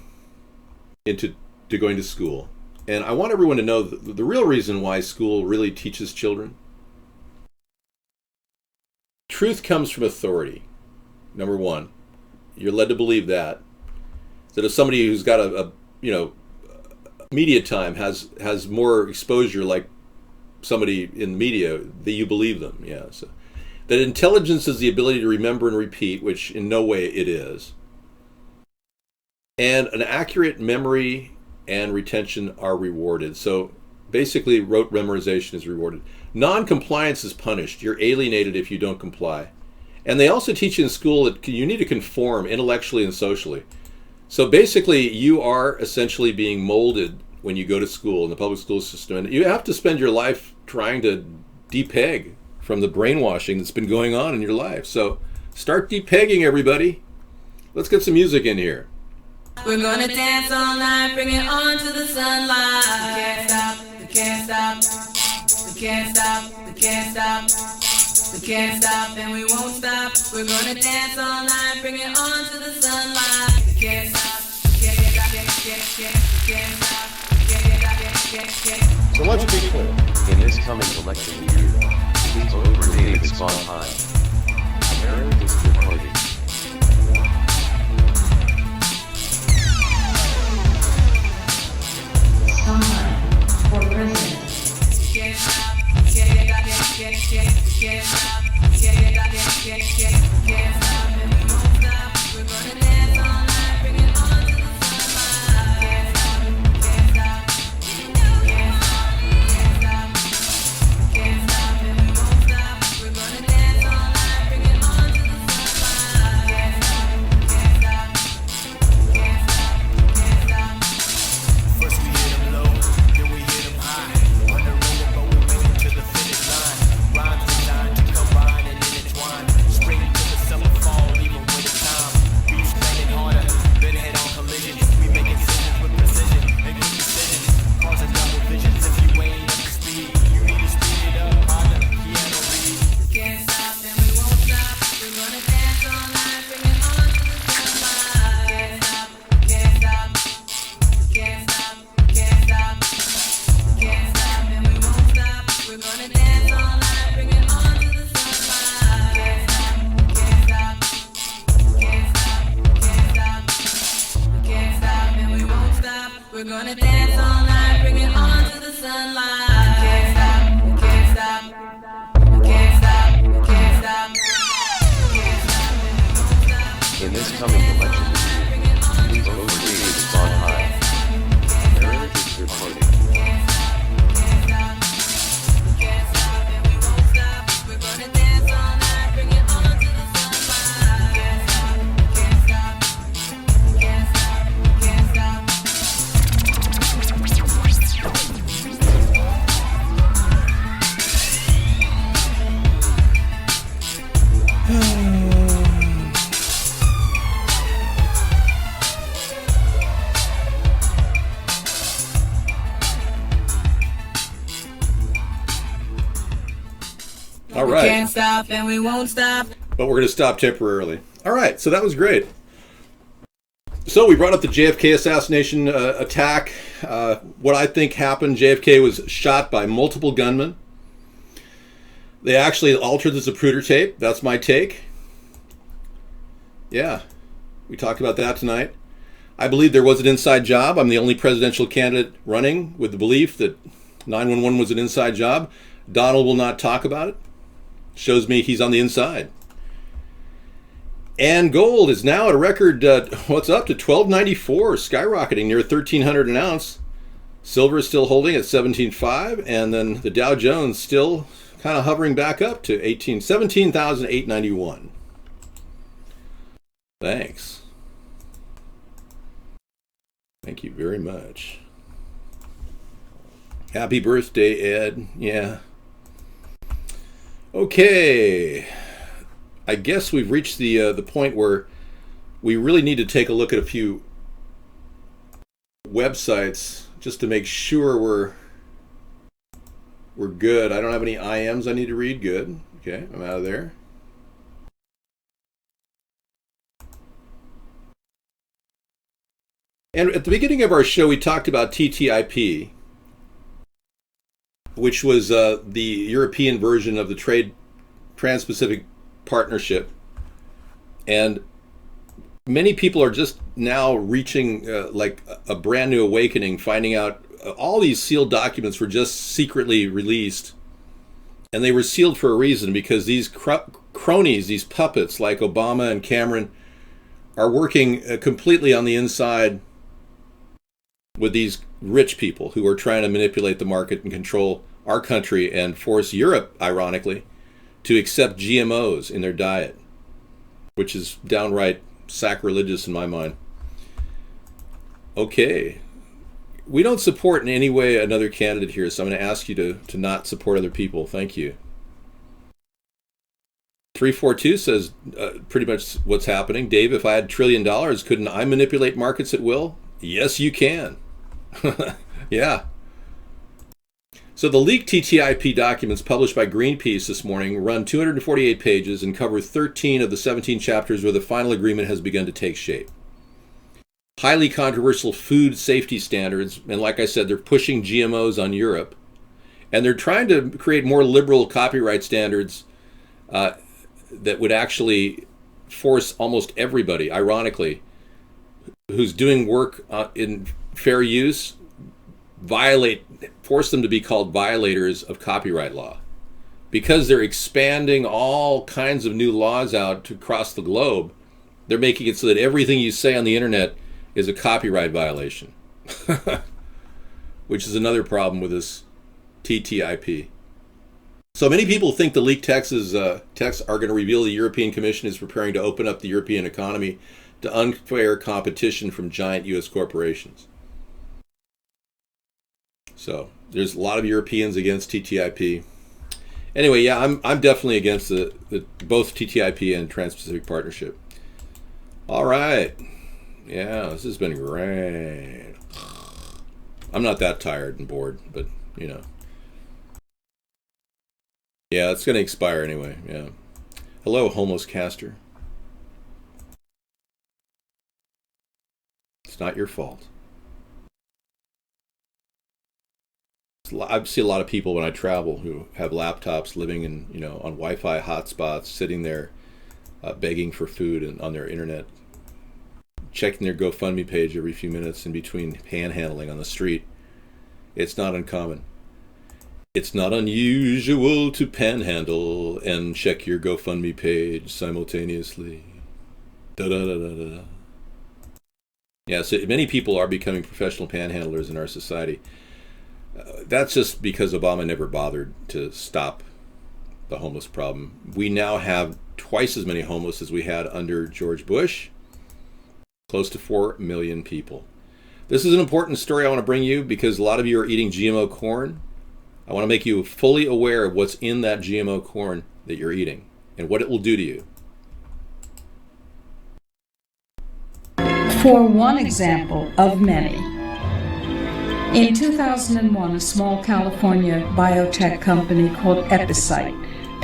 A: going to school. And I want everyone to know the real reason why school really teaches children. Truth comes from authority. Number one, you're led to believe that if somebody who's got a media time has more exposure, like somebody in the media, that you believe them. Yeah. So that intelligence is the ability to remember and repeat, which in no way it is. And an accurate memory and retention are rewarded. So basically, rote memorization is rewarded. Non-compliance is punished. You're alienated if you don't comply. And they also teach you in school that you need to conform intellectually and socially. So basically, you are essentially being molded when you go to school in the public school system. And you have to spend your life trying to depeg from the brainwashing that's been going on in your life. So start depegging, everybody. Let's get some music in here.
K: We're gonna dance all night, bring it on to the sunlight. We can't stop, we can't stop, we can't stop, we can't stop, we can't stop, and we won't stop. We're gonna dance all night, bring it on to the sunlight. We can't stop, we can't stop, we can't stop, we can't stop.
L: So let's be clear. In this coming election year, please vote for David Sponheim. America's Good Party.
K: Someone for president. Can't stop, can't stop, can't stop, and we won't stop. We're gonna dance all night, bring it on to the sunlight. Can't stop, can't stop, can't stop, can't stop, and we won't stop. We're gonna dance all night, bring it on to the sunlight. Can't stop, can't stop, can't stop, can't stop.
D: First we hit them low, then we hit them high. Underrated, but we make it to the finish line. Rhymes designed to combine and intertwine. Spring to the summer, fall, even winter time. Beats banging harder, then head on collision. We make incisions with precision, and good decisions. Causing double visions if you ain't up to speed. You need to speed it up, partner, piano read.
K: Can't stop and we won't stop. We're gonna dance all night, bring it on to the sunlight. Can't stop, can't stop, can't stop, can't stop, can't stop, and we won't stop. We're gonna dance all night, bring it on to the sunlight. Can't stop, can't stop, can't stop, can't stop, can't stop, and we won't stop. We're gonna dance all night, bring it on to the sunlight. Can't stop, can't stop, can't stop, can't stop, can't stop, and we won't stop.
L: In this coming election year, please vote for David Sponheim. America's Good Party.
K: stop and we won't stop.
A: But we're going to stop temporarily. All right, so that was great. So we brought up the JFK assassination attack. What I think happened, JFK was shot by multiple gunmen. They actually altered the Zapruder tape. That's my take. Yeah, we talked about that tonight. I believe there was an inside job. I'm the only presidential candidate running with the belief that 911 was an inside job. Donald will not talk about it. Shows me he's on the inside. And gold is now at a record, what's up to $12.94, skyrocketing near $1,300 an ounce. Silver is still holding at $17.5, and then the Dow Jones still kind of hovering back up to 17,891. Thanks. Thank you very much. Happy birthday, Ed. Yeah. Okay. I guess we've reached the point where we really need to take a look at a few websites just to make sure we're good. I don't have any IMs I need to read. Good. Okay, I'm out of there. And at the beginning of our show, we talked about TTIP, which was the European version of the Trans-Pacific Partnership, and many people are just now reaching like a brand new awakening, finding out all these sealed documents were just secretly released, and they were sealed for a reason, because these cronies, these puppets like Obama and Cameron, are working completely on the inside with these rich people who are trying to manipulate the market and control our country and force Europe, ironically, to accept GMOs in their diet, which is downright sacrilegious in my mind. Okay. We don't support in any way another candidate here, so I'm going to ask you to not support other people. Thank you. 342 says pretty much what's happening. Dave, if I had $1 trillion, couldn't I manipulate markets at will? Yes, you can. Yeah. So the leaked TTIP documents published by Greenpeace this morning run 248 pages and cover 13 of the 17 chapters where the final agreement has begun to take shape. Highly controversial food safety standards, and like I said, they're pushing GMOs on Europe, and they're trying to create more liberal copyright standards that would actually force almost everybody, ironically, who's doing work in fair use, force them to be called violators of copyright law, because they're expanding all kinds of new laws out across the globe. They're making it so that everything you say on the internet is a copyright violation, which is another problem with this TTIP. So many people think the leaked texts are going to reveal the European Commission is preparing to open up the European economy to unfair competition from giant U.S. corporations. So there's a lot of Europeans against TTIP. Anyway, yeah, I'm definitely against both TTIP and Trans-Pacific Partnership. All right. Yeah, this has been great. I'm not that tired and bored, but, you know. Yeah, it's going to expire anyway, yeah. Hello, homeless caster. It's not your fault. I see a lot of people when I travel who have laptops living in, on Wi-Fi hotspots, sitting there begging for food and on their internet, checking their GoFundMe page every few minutes in between panhandling on the street. It's not uncommon. It's not unusual to panhandle and check your GoFundMe page simultaneously. Da-da-da-da-da. Yeah, so many people are becoming professional panhandlers in our society. That's just because Obama never bothered to stop the homeless problem. We now have twice as many homeless as we had under George Bush. Close to 4 million people. This is an important story I want to bring you because a lot of you are eating GMO corn. I want to make you fully aware of what's in that GMO corn that you're eating and what it will do to you.
E: For one example of many, in 2001, a small California biotech company called Epicyte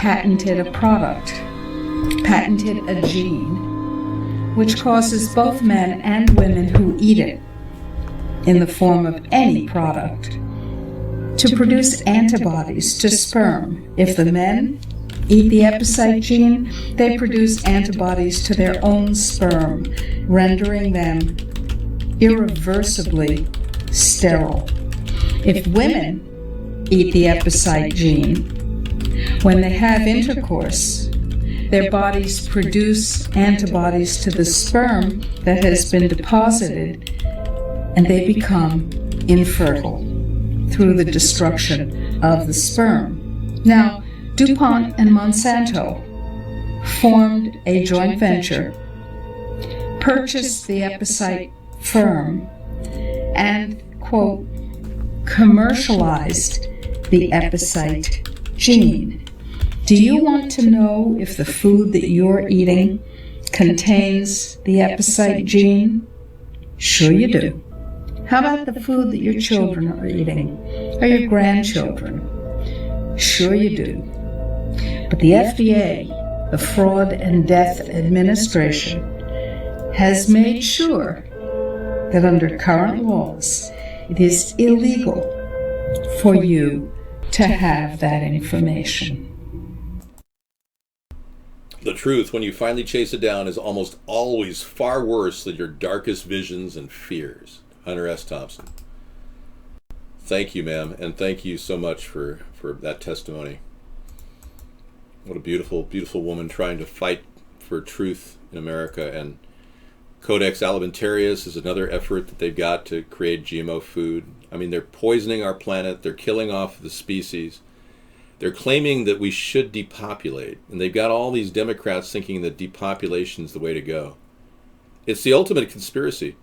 E: patented a product, patented a gene, which causes both men and women who eat it, in the form of any product, to produce antibodies to sperm. If the men eat the epicite gene, they produce antibodies to their own sperm, rendering them irreversibly sterile. If women eat the epicite gene, when they have intercourse, their bodies produce antibodies to the sperm that has been deposited, and they become infertile through the destruction of the sperm. Now, DuPont and Monsanto formed a joint venture, purchased the epicite firm, and, quote, commercialized the epicite gene. Do you want to know if the food that you're eating contains the epicite gene? Sure you do. How about the food that your children are eating, or your grandchildren? Sure you do. But the FDA, the Fraud and Death Administration, has made sure that under current laws, it is illegal for you to have that information.
A: The truth, when you finally chase it down, is almost always far worse than your darkest visions and fears. Hunter S. Thompson. Thank you, ma'am, and thank you so much for that testimony. What a beautiful, beautiful woman trying to fight for truth in America. And Codex Alimentarius is another effort that they've got to create GMO food. I mean, they're poisoning our planet. They're killing off the species. They're claiming that we should depopulate. And they've got all these Democrats thinking that depopulation is the way to go. It's the ultimate conspiracy.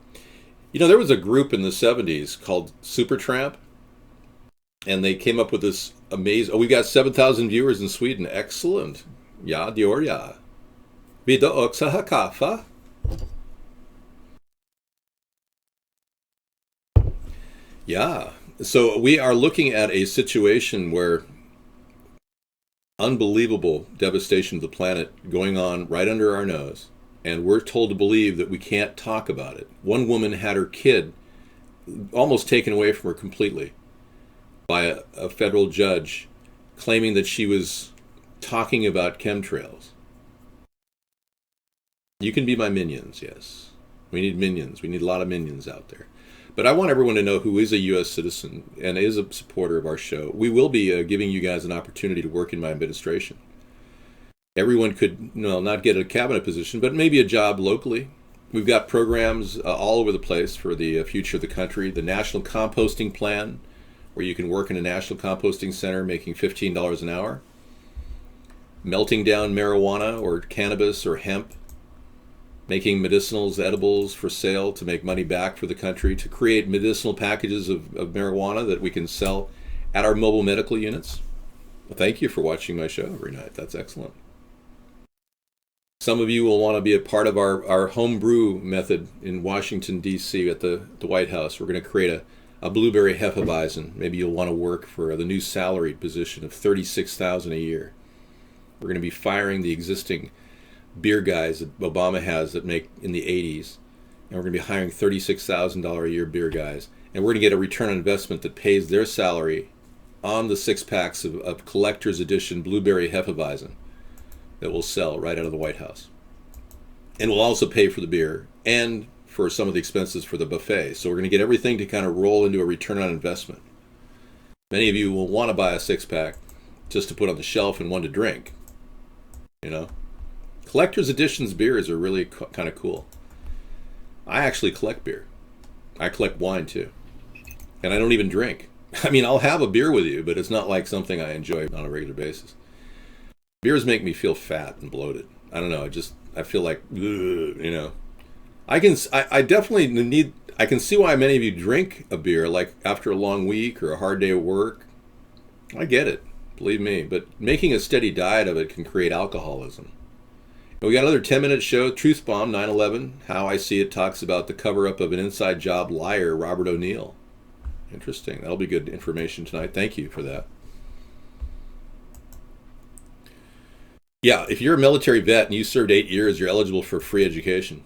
A: You know, there was a group in the 70s called Supertramp, and they came up with this amazing... Oh, we got 7,000 viewers in Sweden. Excellent. Ja, dior ja. Vida också ha kaffe. Yeah. So we are looking at a situation where unbelievable devastation of the planet going on right under our nose. And we're told to believe that we can't talk about it. One woman had her kid almost taken away from her completely by a federal judge, claiming that she was talking about chemtrails. You can be my minions, yes. We need minions. We need a lot of minions out there. But I want everyone to know who is a U.S. citizen and is a supporter of our show. We will be giving you guys an opportunity to work in my administration. Everyone could, not get a cabinet position, but maybe a job locally. We've got programs all over the place for the future of the country. The National Composting Plan, where you can work in a national composting center making $15 an hour. Melting down marijuana or cannabis or hemp. Making medicinals, edibles for sale to make money back for the country. To create medicinal packages of marijuana that we can sell at our mobile medical units. Well, thank you for watching my show every night. That's excellent. Some of you will want to be a part of our homebrew method in Washington, D.C. at the White House. We're going to create a blueberry Hefeweizen. Maybe you'll want to work for the new salaried position of $36,000 a year. We're going to be firing the existing beer guys that Obama has that make in the 80s. And we're going to be hiring $36,000 a year beer guys. And we're going to get a return on investment that pays their salary on the 6-packs of collector's edition blueberry Hefeweizen that will sell right out of the White House. And we'll also pay for the beer and for some of the expenses for the buffet. So we're going to get everything to kind of roll into a return on investment. Many of you will want to buy a 6-pack just to put on the shelf and one to drink. You know? Collector's editions beers are really kind of cool. I actually collect beer. I collect wine too. And I don't even drink. I mean, I'll have a beer with you, but it's not like something I enjoy on a regular basis. Beers make me feel fat and bloated. I don't know. I feel like, I definitely need, I can see why many of you drink a beer, like after a long week or a hard day at work. I get it, believe me. But making a steady diet of it can create alcoholism. And we got another 10-minute show, Truth Bomb 9/11. How I See It talks about the cover-up of an inside job liar, Robert O'Neill. Interesting. That'll be good information tonight. Thank you for that. Yeah, if you're a military vet and you served 8 years, you're eligible for free education.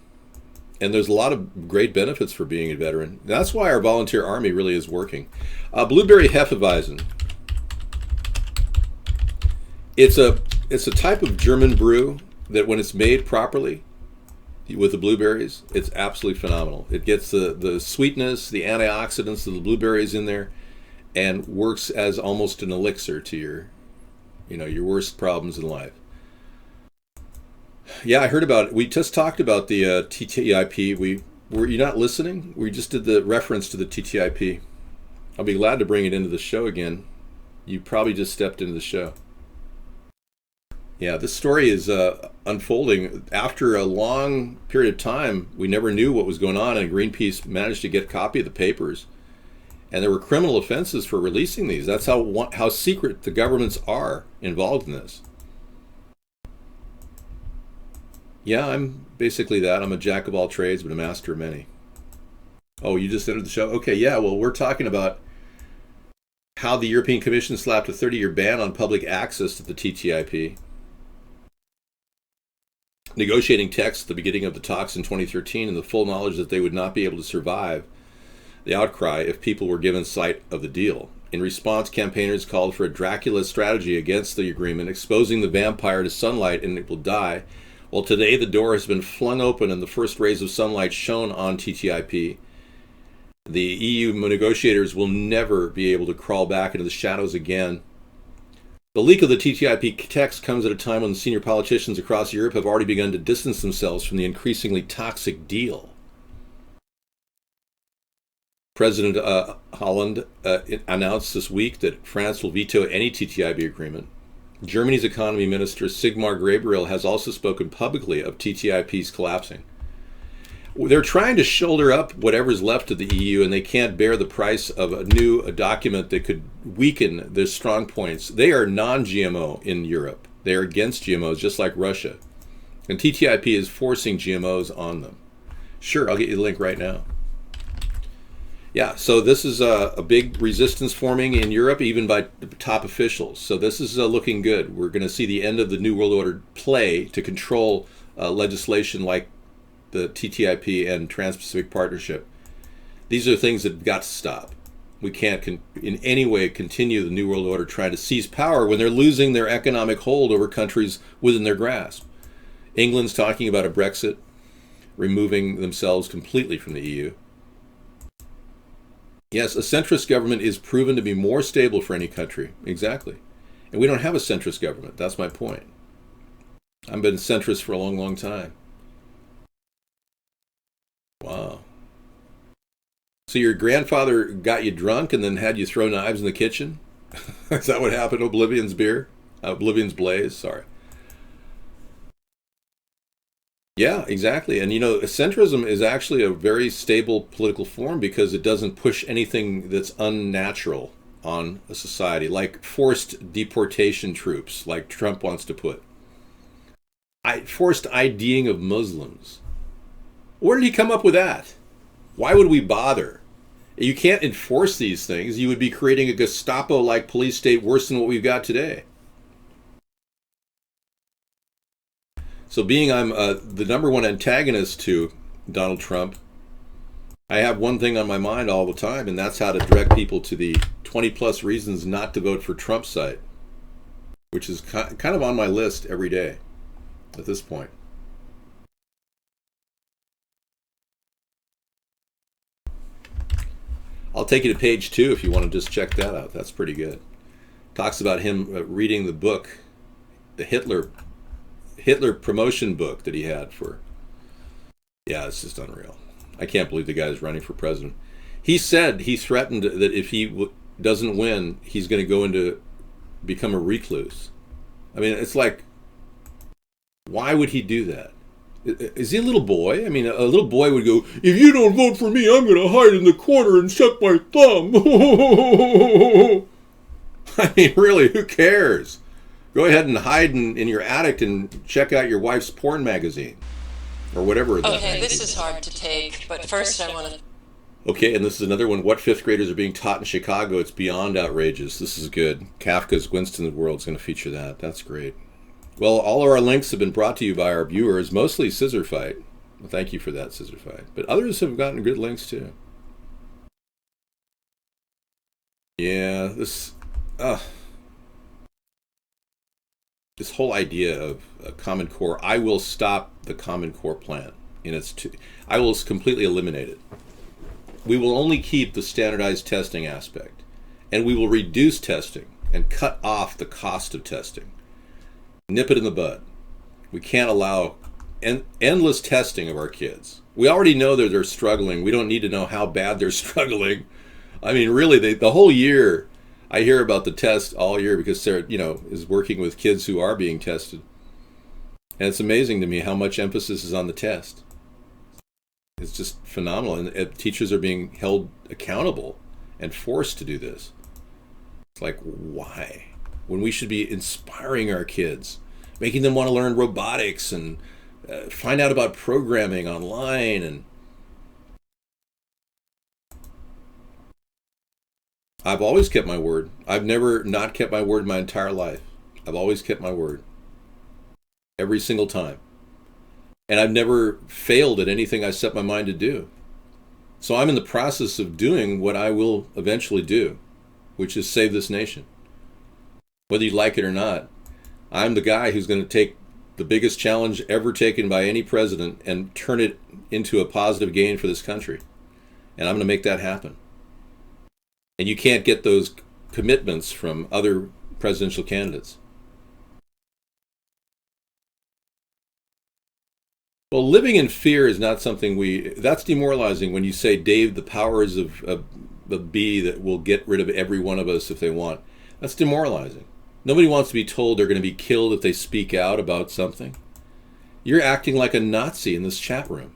A: And there's a lot of great benefits for being a veteran. That's why our volunteer army really is working. Blueberry Hefeweizen. It's a type of German brew that when it's made properly with the blueberries, it's absolutely phenomenal. It gets the sweetness, the antioxidants of the blueberries in there, and works as almost an elixir to your worst problems in life. Yeah, I heard about it. We just talked about the TTIP. Were you not listening? We just did the reference to the TTIP. I'll be glad to bring it into the show again. You probably just stepped into the show. Yeah, this story is unfolding. After a long period of time, we never knew what was going on, and Greenpeace managed to get a copy of the papers. And there were criminal offenses for releasing these. That's how secret the governments are involved in this. Yeah, I'm basically that. I'm a jack of all trades, but a master of many. Oh, you just entered the show? Okay, yeah, well, we're talking about how the European Commission slapped a 30-year ban on public access to the TTIP. Negotiating text at the beginning of the talks in 2013 in the full knowledge that they would not be able to survive the outcry if people were given sight of the deal. In response, campaigners called for a Dracula strategy against the agreement, exposing the vampire to sunlight and it will die. Well, today the door has been flung open and the first rays of sunlight shone on TTIP. The EU negotiators will never be able to crawl back into the shadows again. The leak of the TTIP text comes at a time when senior politicians across Europe have already begun to distance themselves from the increasingly toxic deal. President Hollande announced this week that France will veto any TTIP agreement. Germany's economy minister Sigmar Gabriel has also spoken publicly of TTIP's collapsing. They're trying to shoulder up whatever's left of the EU, and they can't bear the price of a document that could weaken their strong points. They are non-GMO in Europe. They are against GMOs, just like Russia. And TTIP is forcing GMOs on them. Sure, I'll get you the link right now. Yeah, so this is a big resistance forming in Europe, even by top officials. So this is looking good. We're going to see the end of the New World Order play to control legislation like the TTIP and Trans-Pacific Partnership. These are things that have got to stop. We can't in any way continue the New World Order trying to seize power when they're losing their economic hold over countries within their grasp. England's talking about a Brexit, removing themselves completely from the EU. Yes, a centrist government is proven to be more stable for any country. Exactly. And we don't have a centrist government. That's my point. I've been centrist for a long, long time. Wow. So your grandfather got you drunk and then had you throw knives in the kitchen? Is that what happened to Oblivion's Blaze? Sorry. Yeah, exactly. And centrism is actually a very stable political form because it doesn't push anything that's unnatural on a society, like forced deportation troops, like Trump wants to put. Forced IDing of Muslims. Where did he come up with that? Why would we bother? You can't enforce these things. You would be creating a Gestapo-like police state worse than what we've got today. So being I'm the number one antagonist to Donald Trump, I have one thing on my mind all the time, and that's how to direct people to the 20-plus reasons not to vote for Trump's site, which is kind of on my list every day at this point. I'll take you to page 2 if you want to just check that out. That's pretty good. Talks about him reading the book, the Hitler promotion book that he had for... Yeah, it's just unreal. I can't believe the guy's running for president. He threatened that if he doesn't win, he's going to become a recluse. I mean, it's like, why would he do that? Is he a little boy? I mean, a little boy would go, if you don't vote for me, I'm going to hide in the corner and suck my thumb. I mean, really, who cares? Go ahead and hide in your attic and check out your wife's porn magazine. Or whatever.
I: Okay, this is hard to take, but first I want to...
A: Okay, and this is another one. What fifth graders are being taught in Chicago? It's beyond outrageous. This is good. Kafka's Winston's World is going to feature that. That's great. Well, all of our links have been brought to you by our viewers, mostly Scissor Fight. Well, thank you for that, Scissor Fight. But others have gotten good links too. Yeah, this whole idea of a Common Core, I will stop the Common Core plan. I will completely eliminate it. We will only keep the standardized testing aspect, and we will reduce testing and cut off the cost of testing. Nip it in the bud. We can't allow endless testing of our kids. We already know that they're struggling. We don't need to know how bad they're struggling. I mean, really, the whole year, I hear about the test all year because Sarah, is working with kids who are being tested. And it's amazing to me how much emphasis is on the test. It's just phenomenal. And teachers are being held accountable and forced to do this. It's like, why? When we should be inspiring our kids, making them want to learn robotics and find out about programming online. And I've always kept my word. I've never not kept my word my entire life. I've always kept my word. Every single time. And I've never failed at anything I set my mind to do. So I'm in the process of doing what I will eventually do, which is save this nation. Whether you like it or not, I'm the guy who's going to take the biggest challenge ever taken by any president and turn it into a positive gain for this country. And I'm going to make that happen. And you can't get those commitments from other presidential candidates. Well, living in fear is not something that's demoralizing when you say, Dave, the powers of the bee that will get rid of every one of us if they want. That's demoralizing. Nobody wants to be told they're going to be killed if they speak out about something. You're acting like a Nazi in this chat room.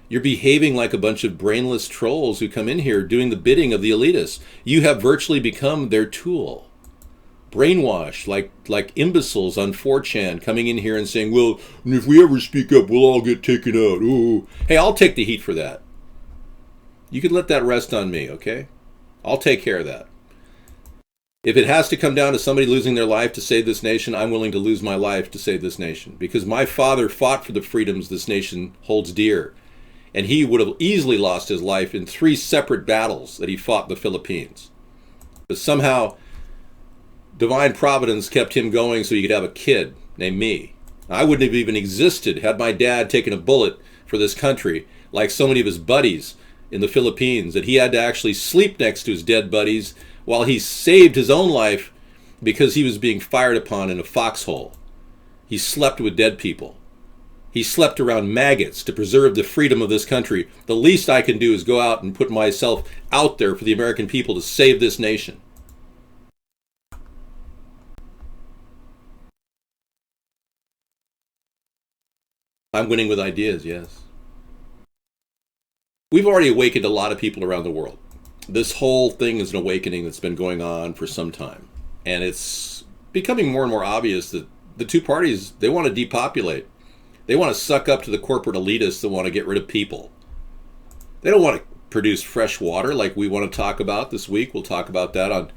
A: You're behaving like a bunch of brainless trolls who come in here doing the bidding of the elitists. You have virtually become their tool. Brainwashed, like imbeciles on 4chan coming in here and saying, well, if we ever speak up, we'll all get taken out. Ooh. Hey, I'll take the heat for that. You can let that rest on me, okay? I'll take care of that. If it has to come down to somebody losing their life to save this nation, I'm willing to lose my life to save this nation. Because my father fought for the freedoms this nation holds dear. And he would have easily lost his life in 3 separate battles that he fought in the Philippines. But somehow, divine providence kept him going so he could have a kid named me. I wouldn't have even existed had my dad taken a bullet for this country, like so many of his buddies in the Philippines, that he had to actually sleep next to his dead buddies while he saved his own life because he was being fired upon in a foxhole. He slept with dead people. He slept around maggots to preserve the freedom of this country. The least I can do is go out and put myself out there for the American people to save this nation. I'm winning with ideas, yes. We've already awakened a lot of people around the world. This whole thing is an awakening that's been going on for some time. And it's becoming more and more obvious that the two parties, they want to depopulate. They want to suck up to the corporate elitists that want to get rid of people. They don't want to produce fresh water like we want to talk about this week. We'll talk about that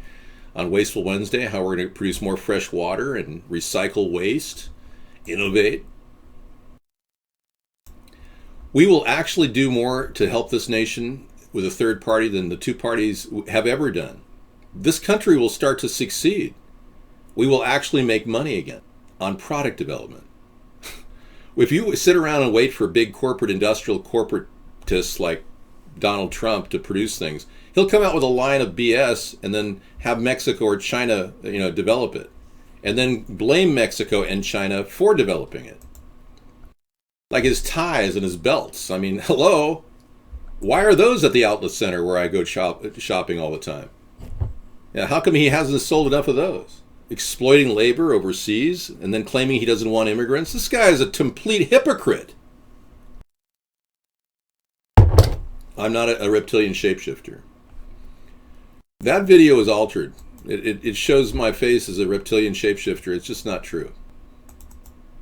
A: on Wasteful Wednesday, how we're going to produce more fresh water and recycle waste, innovate. We will actually do more to help this nation with a third party than the two parties have ever done. This country will start to succeed. We will actually make money again on product development. If you sit around and wait for big corporatists like Donald Trump to produce things, he'll come out with a line of BS and then have Mexico or China, develop it, and then blame Mexico and China for developing it. Like his ties and his belts. I mean, hello? Why are those at the outlet center where I go shopping all the time? Yeah, how come he hasn't sold enough of those? Exploiting labor overseas and then claiming he doesn't want immigrants? This guy is a complete hypocrite. I'm not a reptilian shapeshifter. That video is altered. It shows my face as a reptilian shapeshifter. It's just not true.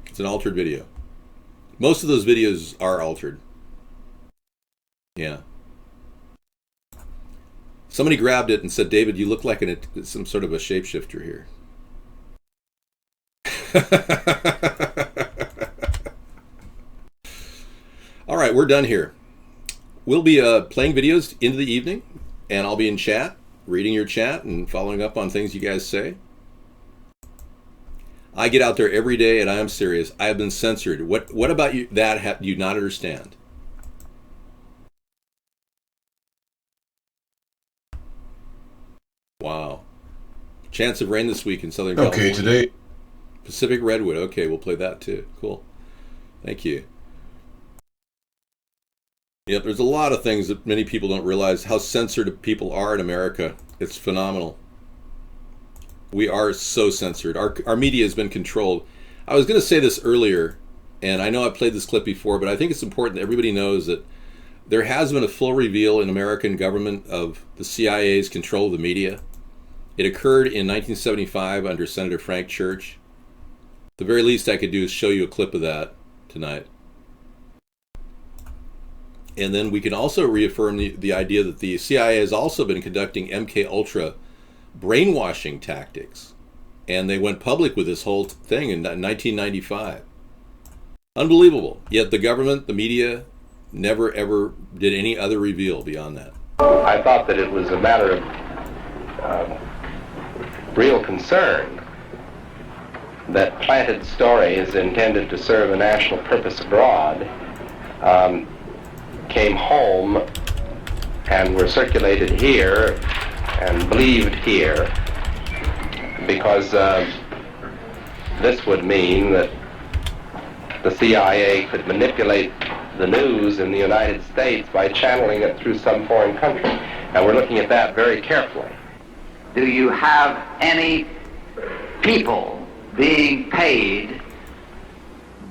A: It's an altered video. Most of those videos are altered. Yeah. Somebody grabbed it and said, David, you look like some sort of a shapeshifter here. All right, we're done here. We'll be playing videos into the evening, and I'll be in chat, reading your chat and following up on things you guys say. I get out there every day, and I am serious. I have been censored. What about you that do you not understand? Wow. Chance of rain this week in Southern California.
J: Okay, today.
A: Pacific Redwood. Okay, we'll play that too. Cool. Thank you. Yep, there's a lot of things that many people don't realize how censored people are in America. It's phenomenal. We are so censored. Our media has been controlled. I was going to say this earlier, and I know I played this clip before, but I think it's important that everybody knows that there has been a full reveal in American government of the CIA's control of the media. It occurred in 1975 under Senator Frank Church. The very least I could do is show you a clip of that tonight. And then we can also reaffirm the idea that the CIA has also been conducting MK-Ultra brainwashing tactics. And they went public with this whole thing in 1995. Unbelievable. Yet the government, the media, never ever did any other reveal beyond that.
M: I thought that it was a matter of real concern that planted stories intended to serve a national purpose abroad came home and were circulated here and believed here, because this would mean that the CIA could manipulate the news in the United States by channeling it through some foreign country. And we're looking at that very carefully.
N: Do you have any people being paid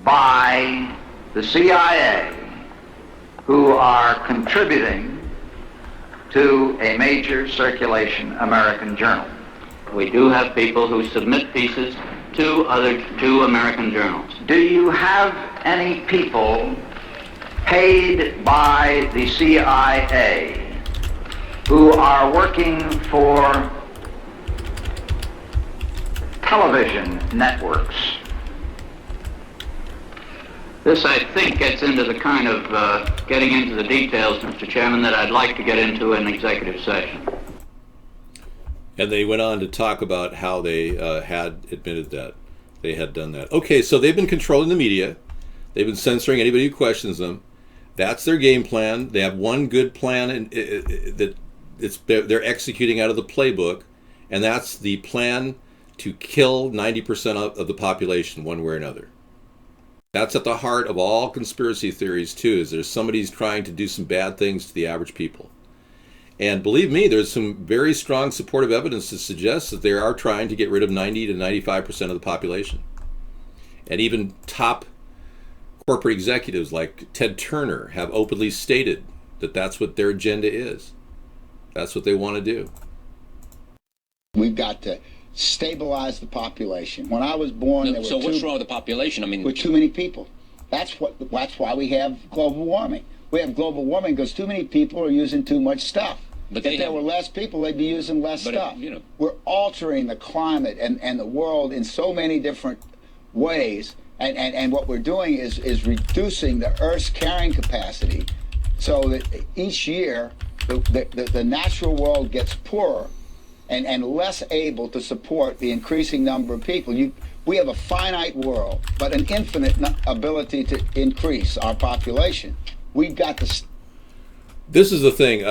N: by the CIA who are contributing to a major circulation American journal?
W: We do have people who submit pieces to American journals.
N: Do you have any people paid by the CIA who are working for television networks?
W: This, I think, gets into the kind of getting into the details, Mr. Chairman, that I'd like to get into in executive session.
A: And they went on to talk about how they had admitted that they had done that. Okay, so they've been controlling the media. They've been censoring anybody who questions them. That's their game plan. They have one good plan that they're executing out of the playbook, and that's the plan to kill 90% of the population one way or another. That's at the heart of all conspiracy theories too, is there's somebody's trying to do some bad things to the average people. And believe me, there's some very strong supportive evidence to suggest that they are trying to get rid of 90 to 95% of the population. And even top corporate executives like Ted Turner have openly stated that that's what their agenda is. That's what they want to do.
X: We've got to stabilize the population. When I was born, there were
Y: what's wrong with the population? I mean,
X: with too many people. That's why we have global warming. We have global warming because too many people are using too much stuff. But if there were less people, they'd be using less stuff. We're altering the climate and the world in so many different ways. And what we're doing is reducing the Earth's carrying capacity so that each year the natural world gets poorer and less able to support the increasing number of people. We have a finite world, but an infinite ability to increase our population. We've got to...
A: This is the thing.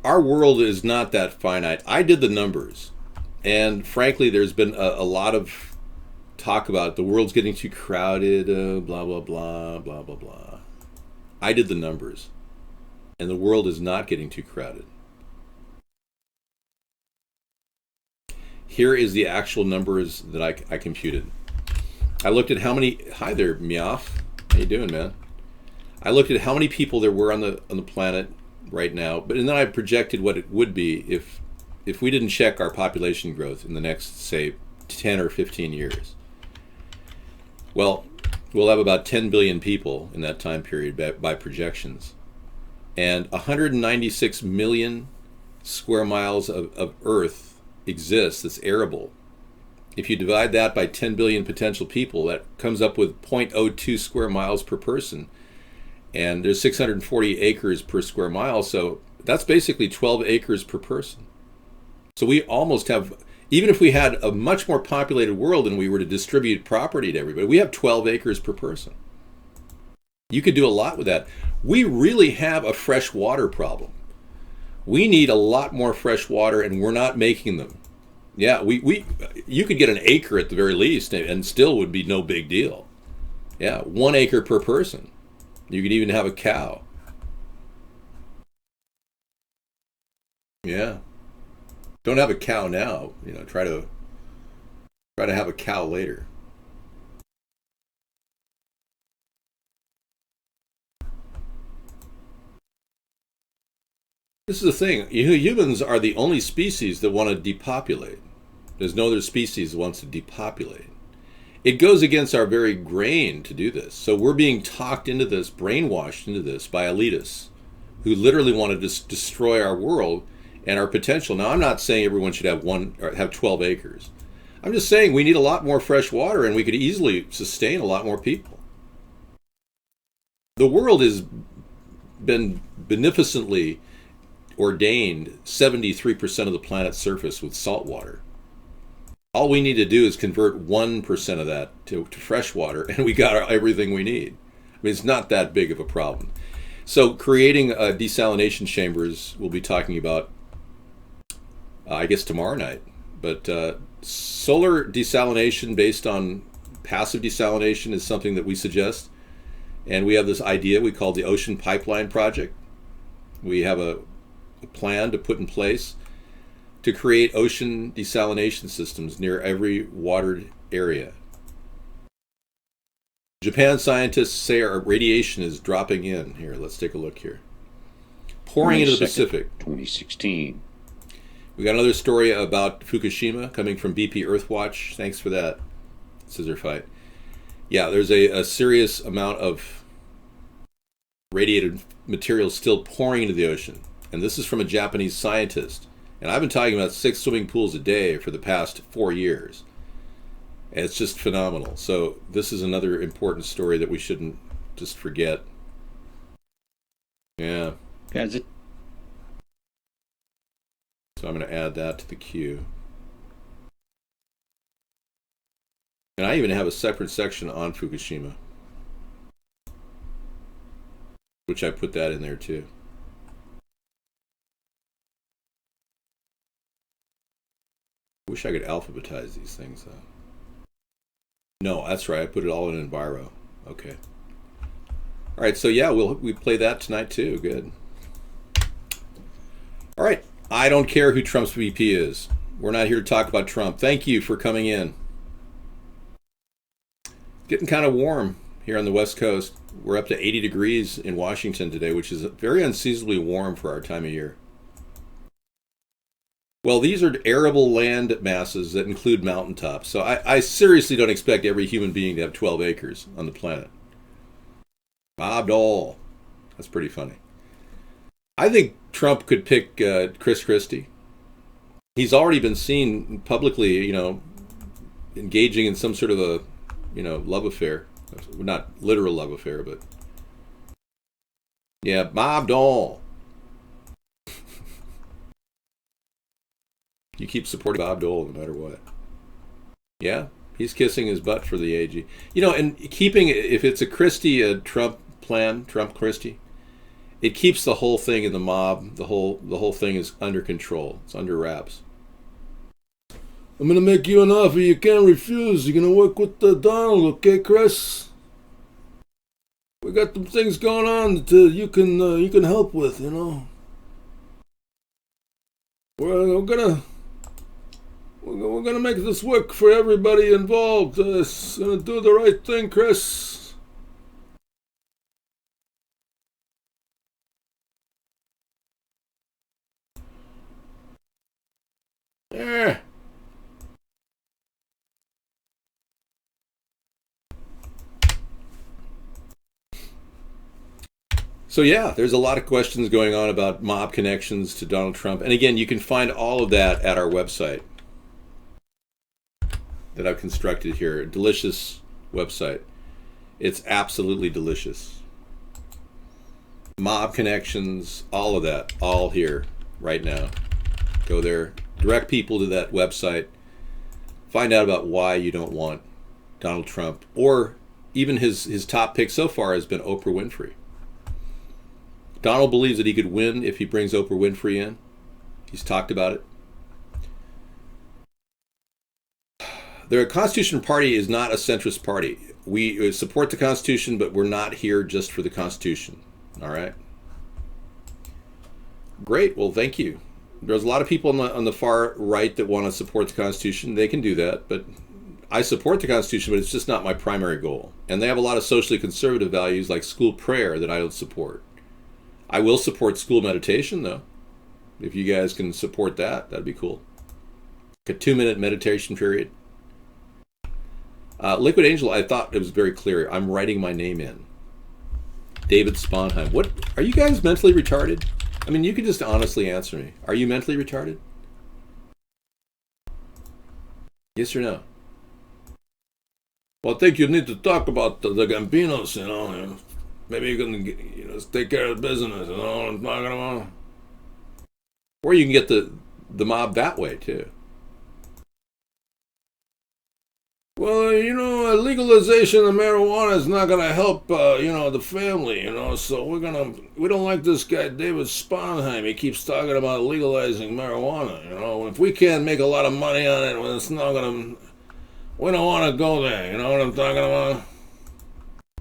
A: Our world is not that finite. I did the numbers. And frankly, there's been a lot of talk about the world's getting too crowded, blah, blah, blah, blah, blah, blah. I did the numbers. And the world is not getting too crowded. Here is the actual numbers that I computed. I looked at how many... Hi there, Meoff. How you doing, man? I looked at how many people there were on the planet right now, and then I projected what it would be if we didn't check our population growth in the next, say, 10 or 15 years. Well, we'll have about 10 billion people in that time period by projections, and 196 million square miles of Earth exists that's arable. If you divide that by 10 billion potential people, that comes up with 0.02 square miles per person. And there's 640 acres per square mile, so that's basically 12 acres per person. So we almost have, even if we had a much more populated world and we were to distribute property to everybody, we have 12 acres per person. You could do a lot with that. We really have a fresh water problem. We need a lot more fresh water, and we're not making them. Yeah, you could get an acre at the very least, and still would be no big deal. Yeah, 1 acre per person. You could even have a cow. Yeah. Don't have a cow now. You know, try to have a cow later. This is the thing. Humans are the only species that want to depopulate. There's no other species that wants to depopulate. It goes against our very grain to do this. So we're being talked into this, brainwashed into this by elitists who literally want to destroy our world and our potential. Now, I'm not saying everyone should have 12 acres. I'm just saying we need a lot more fresh water, and we could easily sustain a lot more people. The world has been beneficently ordained 73% of the planet's surface with salt water. All we need to do is convert 1% of that to fresh water, and we got everything we need. I mean, it's not that big of a problem. So creating desalination chambers, we'll be talking about, I guess, tomorrow night. But solar desalination based on passive desalination is something that we suggest. And we have this idea we call the Ocean Pipeline Project. We have a plan to put in place to create ocean desalination systems near every watered area. Japan scientists say our radiation is dropping in. Here, let's take a look here. Pouring into the Pacific.
J: 2016.
A: We got another story about Fukushima coming from BP Earthwatch. Thanks for that, Scissor Fight. Yeah, there's a serious amount of radiated material still pouring into the ocean. And this is from a Japanese scientist. And I've been talking about 6 swimming pools a day for the past 4 years. And it's just phenomenal. So this is another important story that we shouldn't just forget. Yeah.
J: Yeah,
A: so I'm going to add that to the queue. And I even have a separate section on Fukushima, which I put that in there too. Wish I could alphabetize these things though. No, that's right. I put it all in Enviro. Okay. All right. So yeah, we play that tonight too. Good. All right. I don't care who Trump's VP is. We're not here to talk about Trump. Thank you for coming in. Getting kind of warm here on the West Coast. We're up to 80 degrees in Washington today, which is very unseasonably warm for our time of year. Well, these are arable land masses that include mountaintops. So I seriously don't expect every human being to have 12 acres on the planet. Bob Dole. That's pretty funny. I think Trump could pick Chris Christie. He's already been seen publicly, engaging in some sort of a, love affair. Not literal love affair, but yeah, Bob Dole. You keep supporting Bob Dole no matter what. Yeah, he's kissing his butt for the AG. And keeping, if it's a Christie, a Trump plan, Trump Christie, it keeps the whole thing in the mob. The whole thing is under control. It's under wraps. I'm gonna make you an offer you can't refuse. You're gonna work with Donald, okay, Chris? We got some things going on that you can help with. We're gonna make this work for everybody involved. It's gonna do the right thing, Chris. Yeah. So yeah, there's a lot of questions going on about mob connections to Donald Trump. And again, you can find all of that at our website. that I've constructed here. A delicious website. It's absolutely delicious. Mob connections, all of that, all here right now. Go there, direct people to that website. Find out about why you don't want Donald Trump, or even his top pick so far has been Oprah Winfrey. Donald believes that he could win if he brings Oprah Winfrey in. He's talked about it. The Constitution Party is not a centrist party. We support the Constitution, but we're not here just for the Constitution. All right? Great. Well, thank you. There's a lot of people on the far right that want to support the Constitution. They can do that, but I support the Constitution, but it's just not my primary goal. And they have a lot of socially conservative values like school prayer that I don't support. I will support school meditation, though. If you guys can support that, that'd be cool. A 2-minute meditation period. Liquid Angel, I thought it was very clear. I'm writing my name in. David Sponheim. What? Are you guys mentally retarded? I mean, you can just honestly answer me. Are you mentally retarded? Yes or no? Well, I think you need to talk about the Gambinos, you know. Maybe you can, take care of business, you know what I'm talking about? Or you can get the mob that way, too. Well, legalization of marijuana is not going to help, the family, so we don't like this guy, David Sponheim. He keeps talking about legalizing marijuana, If we can't make a lot of money on it, well, it's not going to, we don't want to go there, you know what I'm talking about?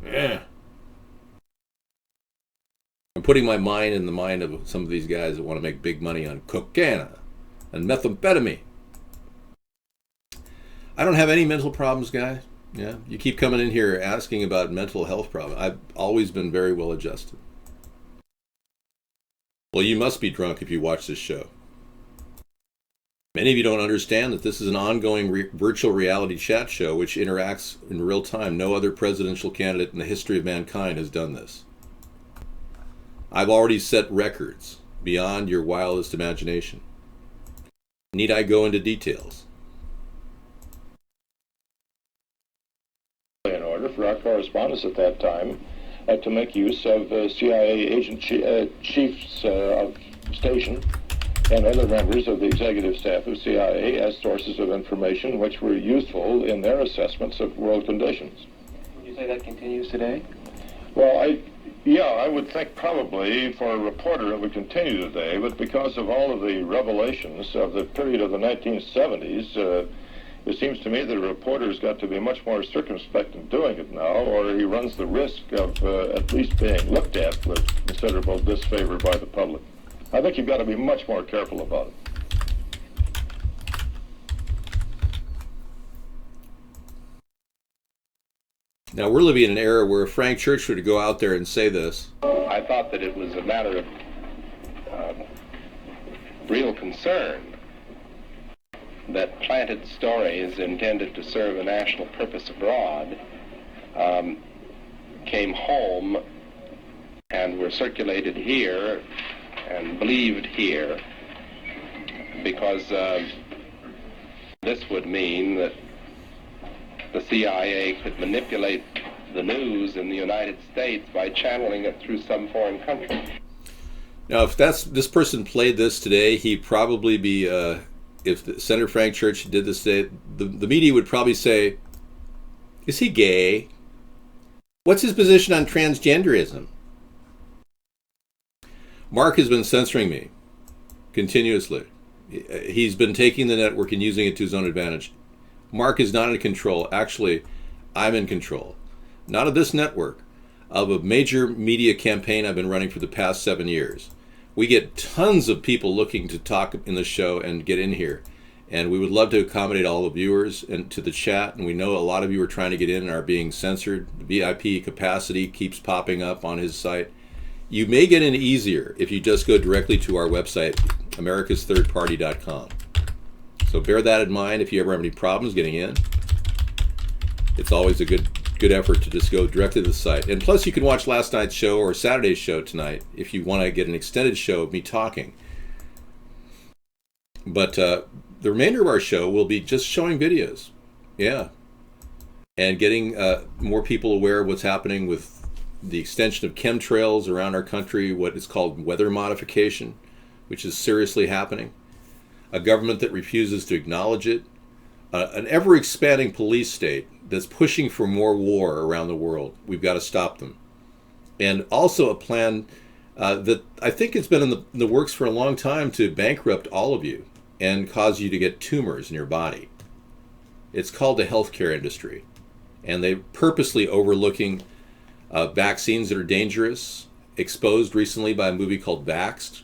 A: Yeah. I'm putting my mind in the mind of some of these guys that want to make big money on cocaine and methamphetamine. I don't have any mental problems, guys. Yeah, you keep coming in here asking about mental health problems. I've always been very well adjusted. Well, you must be drunk if you watch this show. Many of you don't understand that this is an ongoing virtual reality chat show which interacts in real time. No other presidential candidate in the history of mankind has done this. I've already set records beyond your wildest imagination. Need I go into details?
J: In order for our correspondents at that time to make use of CIA agent chiefs of station and other members of the executive staff of CIA as sources of information which were useful in their assessments of world conditions.
O: Would you say that continues today?
J: Well, I would think probably for a reporter it would continue today, but because of all of the revelations of the period of the 1970s, it seems to me that a reporter's got to be much more circumspect in doing it now, or he runs the risk of at least being looked at with considerable disfavor by the public. I think you've got to be much more careful about it.
A: Now, we're living in an era where Frank Church were to go out there and say this.
M: I thought that it was a matter of real concern that planted stories intended to serve a national purpose abroad came home and were circulated here and believed here, because this would mean that the CIA could manipulate the news in the United States by channeling it through some foreign country.
A: Now, if this person played this today, he'd probably be, if Senator Frank Church did this today, the media would probably say, is he gay? What's his position on transgenderism? Mark has been censoring me continuously. He's been taking the network and using it to his own advantage. Mark is not in control. Actually, I'm in control. Not of this network, of a major media campaign I've been running for the past 7 years. We get tons of people looking to talk in the show and get in here. And we would love to accommodate all the viewers and to the chat. And we know a lot of you are trying to get in and are being censored. The VIP capacity keeps popping up on his site. You may get in easier if you just go directly to our website, americasthirdparty.com. So bear that in mind if you ever have any problems getting in. It's always a good effort to just go directly to the site. And plus you can watch last night's show or Saturday's show tonight if you want to get an extended show of me talking. But the remainder of our show will be just showing videos. Yeah. And getting more people aware of what's happening with the extension of chemtrails around our country, what is called weather modification, which is seriously happening. A government that refuses to acknowledge it. An ever-expanding police state that's pushing for more war around the world. We've got to stop them. And also a plan that I think it's been in the works for a long time to bankrupt all of you and cause you to get tumors in your body. It's called the healthcare industry. And they're purposely overlooking vaccines that are dangerous, exposed recently by a movie called Vaxxed,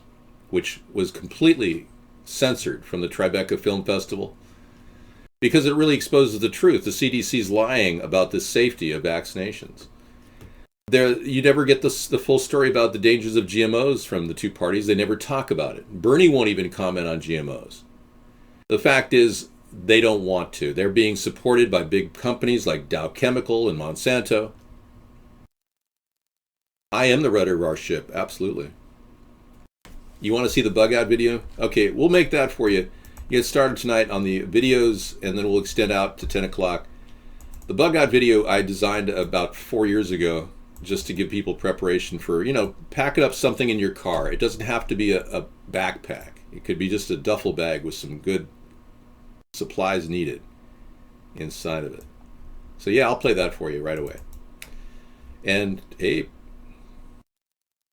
A: which was completely censored from the Tribeca Film Festival, because it really exposes the truth. The CDC's lying about the safety of vaccinations. You never get the full story about the dangers of GMOs from the two parties. They never talk about it. Bernie won't even comment on GMOs. The fact is, they don't want to. They're being supported by big companies like Dow Chemical and Monsanto. I am the rudder of our ship, absolutely. You want to see the bug out video? Okay, we'll make that for you. You get started tonight on the videos, and then we'll extend out to 10 o'clock. The bug out video I designed about 4 years ago, just to give people preparation for, packing up something in your car. It doesn't have to be a backpack. It could be just a duffel bag with some good supplies needed inside of it. So yeah, I'll play that for you right away. And Abe,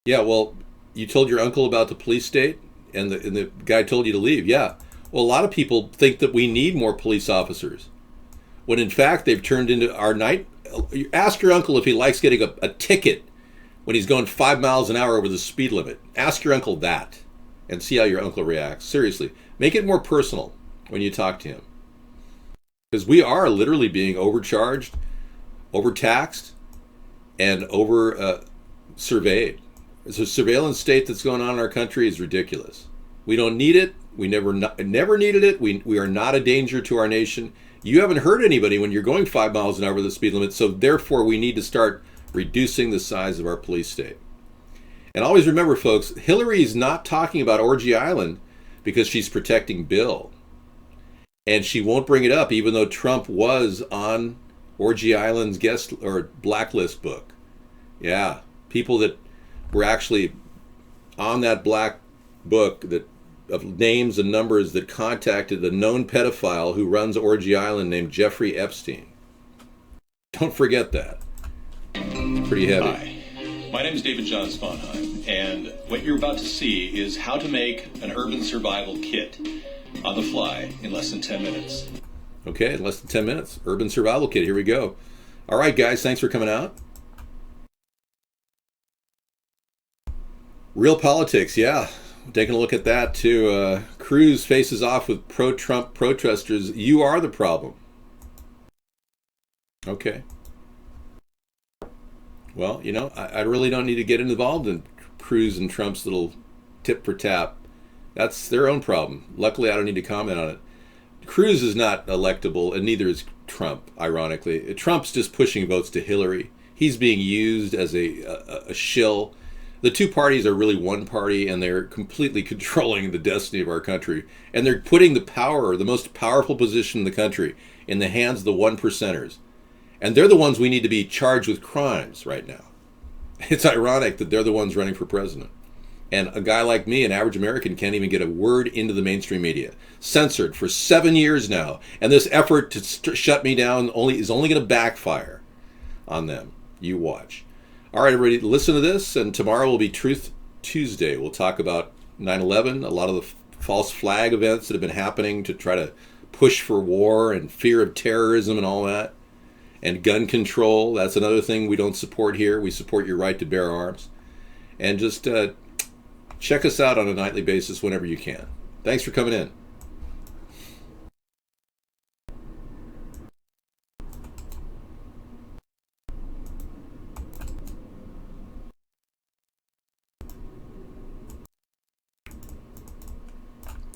A: yeah, well, you told your uncle about the police state, and the guy told you to leave. Yeah, well, a lot of people think that we need more police officers, when in fact they've turned into our night. Ask your uncle if he likes getting a ticket when he's going 5 miles an hour over the speed limit. Ask your uncle that, and see how your uncle reacts. Seriously, make it more personal when you talk to him, because we are literally being overcharged, overtaxed, and surveyed. The surveillance state that's going on in our country is ridiculous. We don't need it. We never needed it. We are not a danger to our nation. You haven't hurt anybody when you're going 5 miles an hour over the speed limit, so therefore we need to start reducing the size of our police state. And always remember, folks, Hillary's not talking about Orgy Island because she's protecting Bill. And she won't bring it up, even though Trump was on Orgy Island's guest or blacklist book. Yeah, people that were actually on that black book of names and numbers that contacted a known pedophile who runs Orgy Island named Jeffrey Epstein. Don't forget that. Pretty heavy.
P: Hi, my name is David John Sponheim, and what you're about to see is how to make an urban survival kit on the fly in less than 10 minutes.
A: Okay, in less than 10 minutes. Urban survival kit, here we go. All right, guys, thanks for coming out. Real politics, yeah. Taking a look at that too. Cruz faces off with pro-Trump protesters. You are the problem. Okay. Well, I really don't need to get involved in Cruz and Trump's little tit for tat. That's their own problem. Luckily, I don't need to comment on it. Cruz is not electable, and neither is Trump, ironically. Trump's just pushing votes to Hillary. He's being used as a shill. The two parties are really one party, and they're completely controlling the destiny of our country. And they're putting the power, the most powerful position in the country, in the hands of the 1%ers. And they're the ones we need to be charged with crimes right now. It's ironic that they're the ones running for president. And a guy like me, an average American, can't even get a word into the mainstream media. Censored for 7 years now. And this effort to shut me down is only going to backfire on them. You watch. All right, everybody, listen to this, and tomorrow will be Truth Tuesday. We'll talk about 9/11, a lot of the false flag events that have been happening to try to push for war and fear of terrorism and all that, and gun control. That's another thing we don't support here. We support your right to bear arms. And just check us out on a nightly basis whenever you can. Thanks for coming in.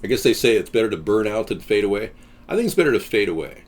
A: I guess they say it's better to burn out than fade away. I think it's better to fade away.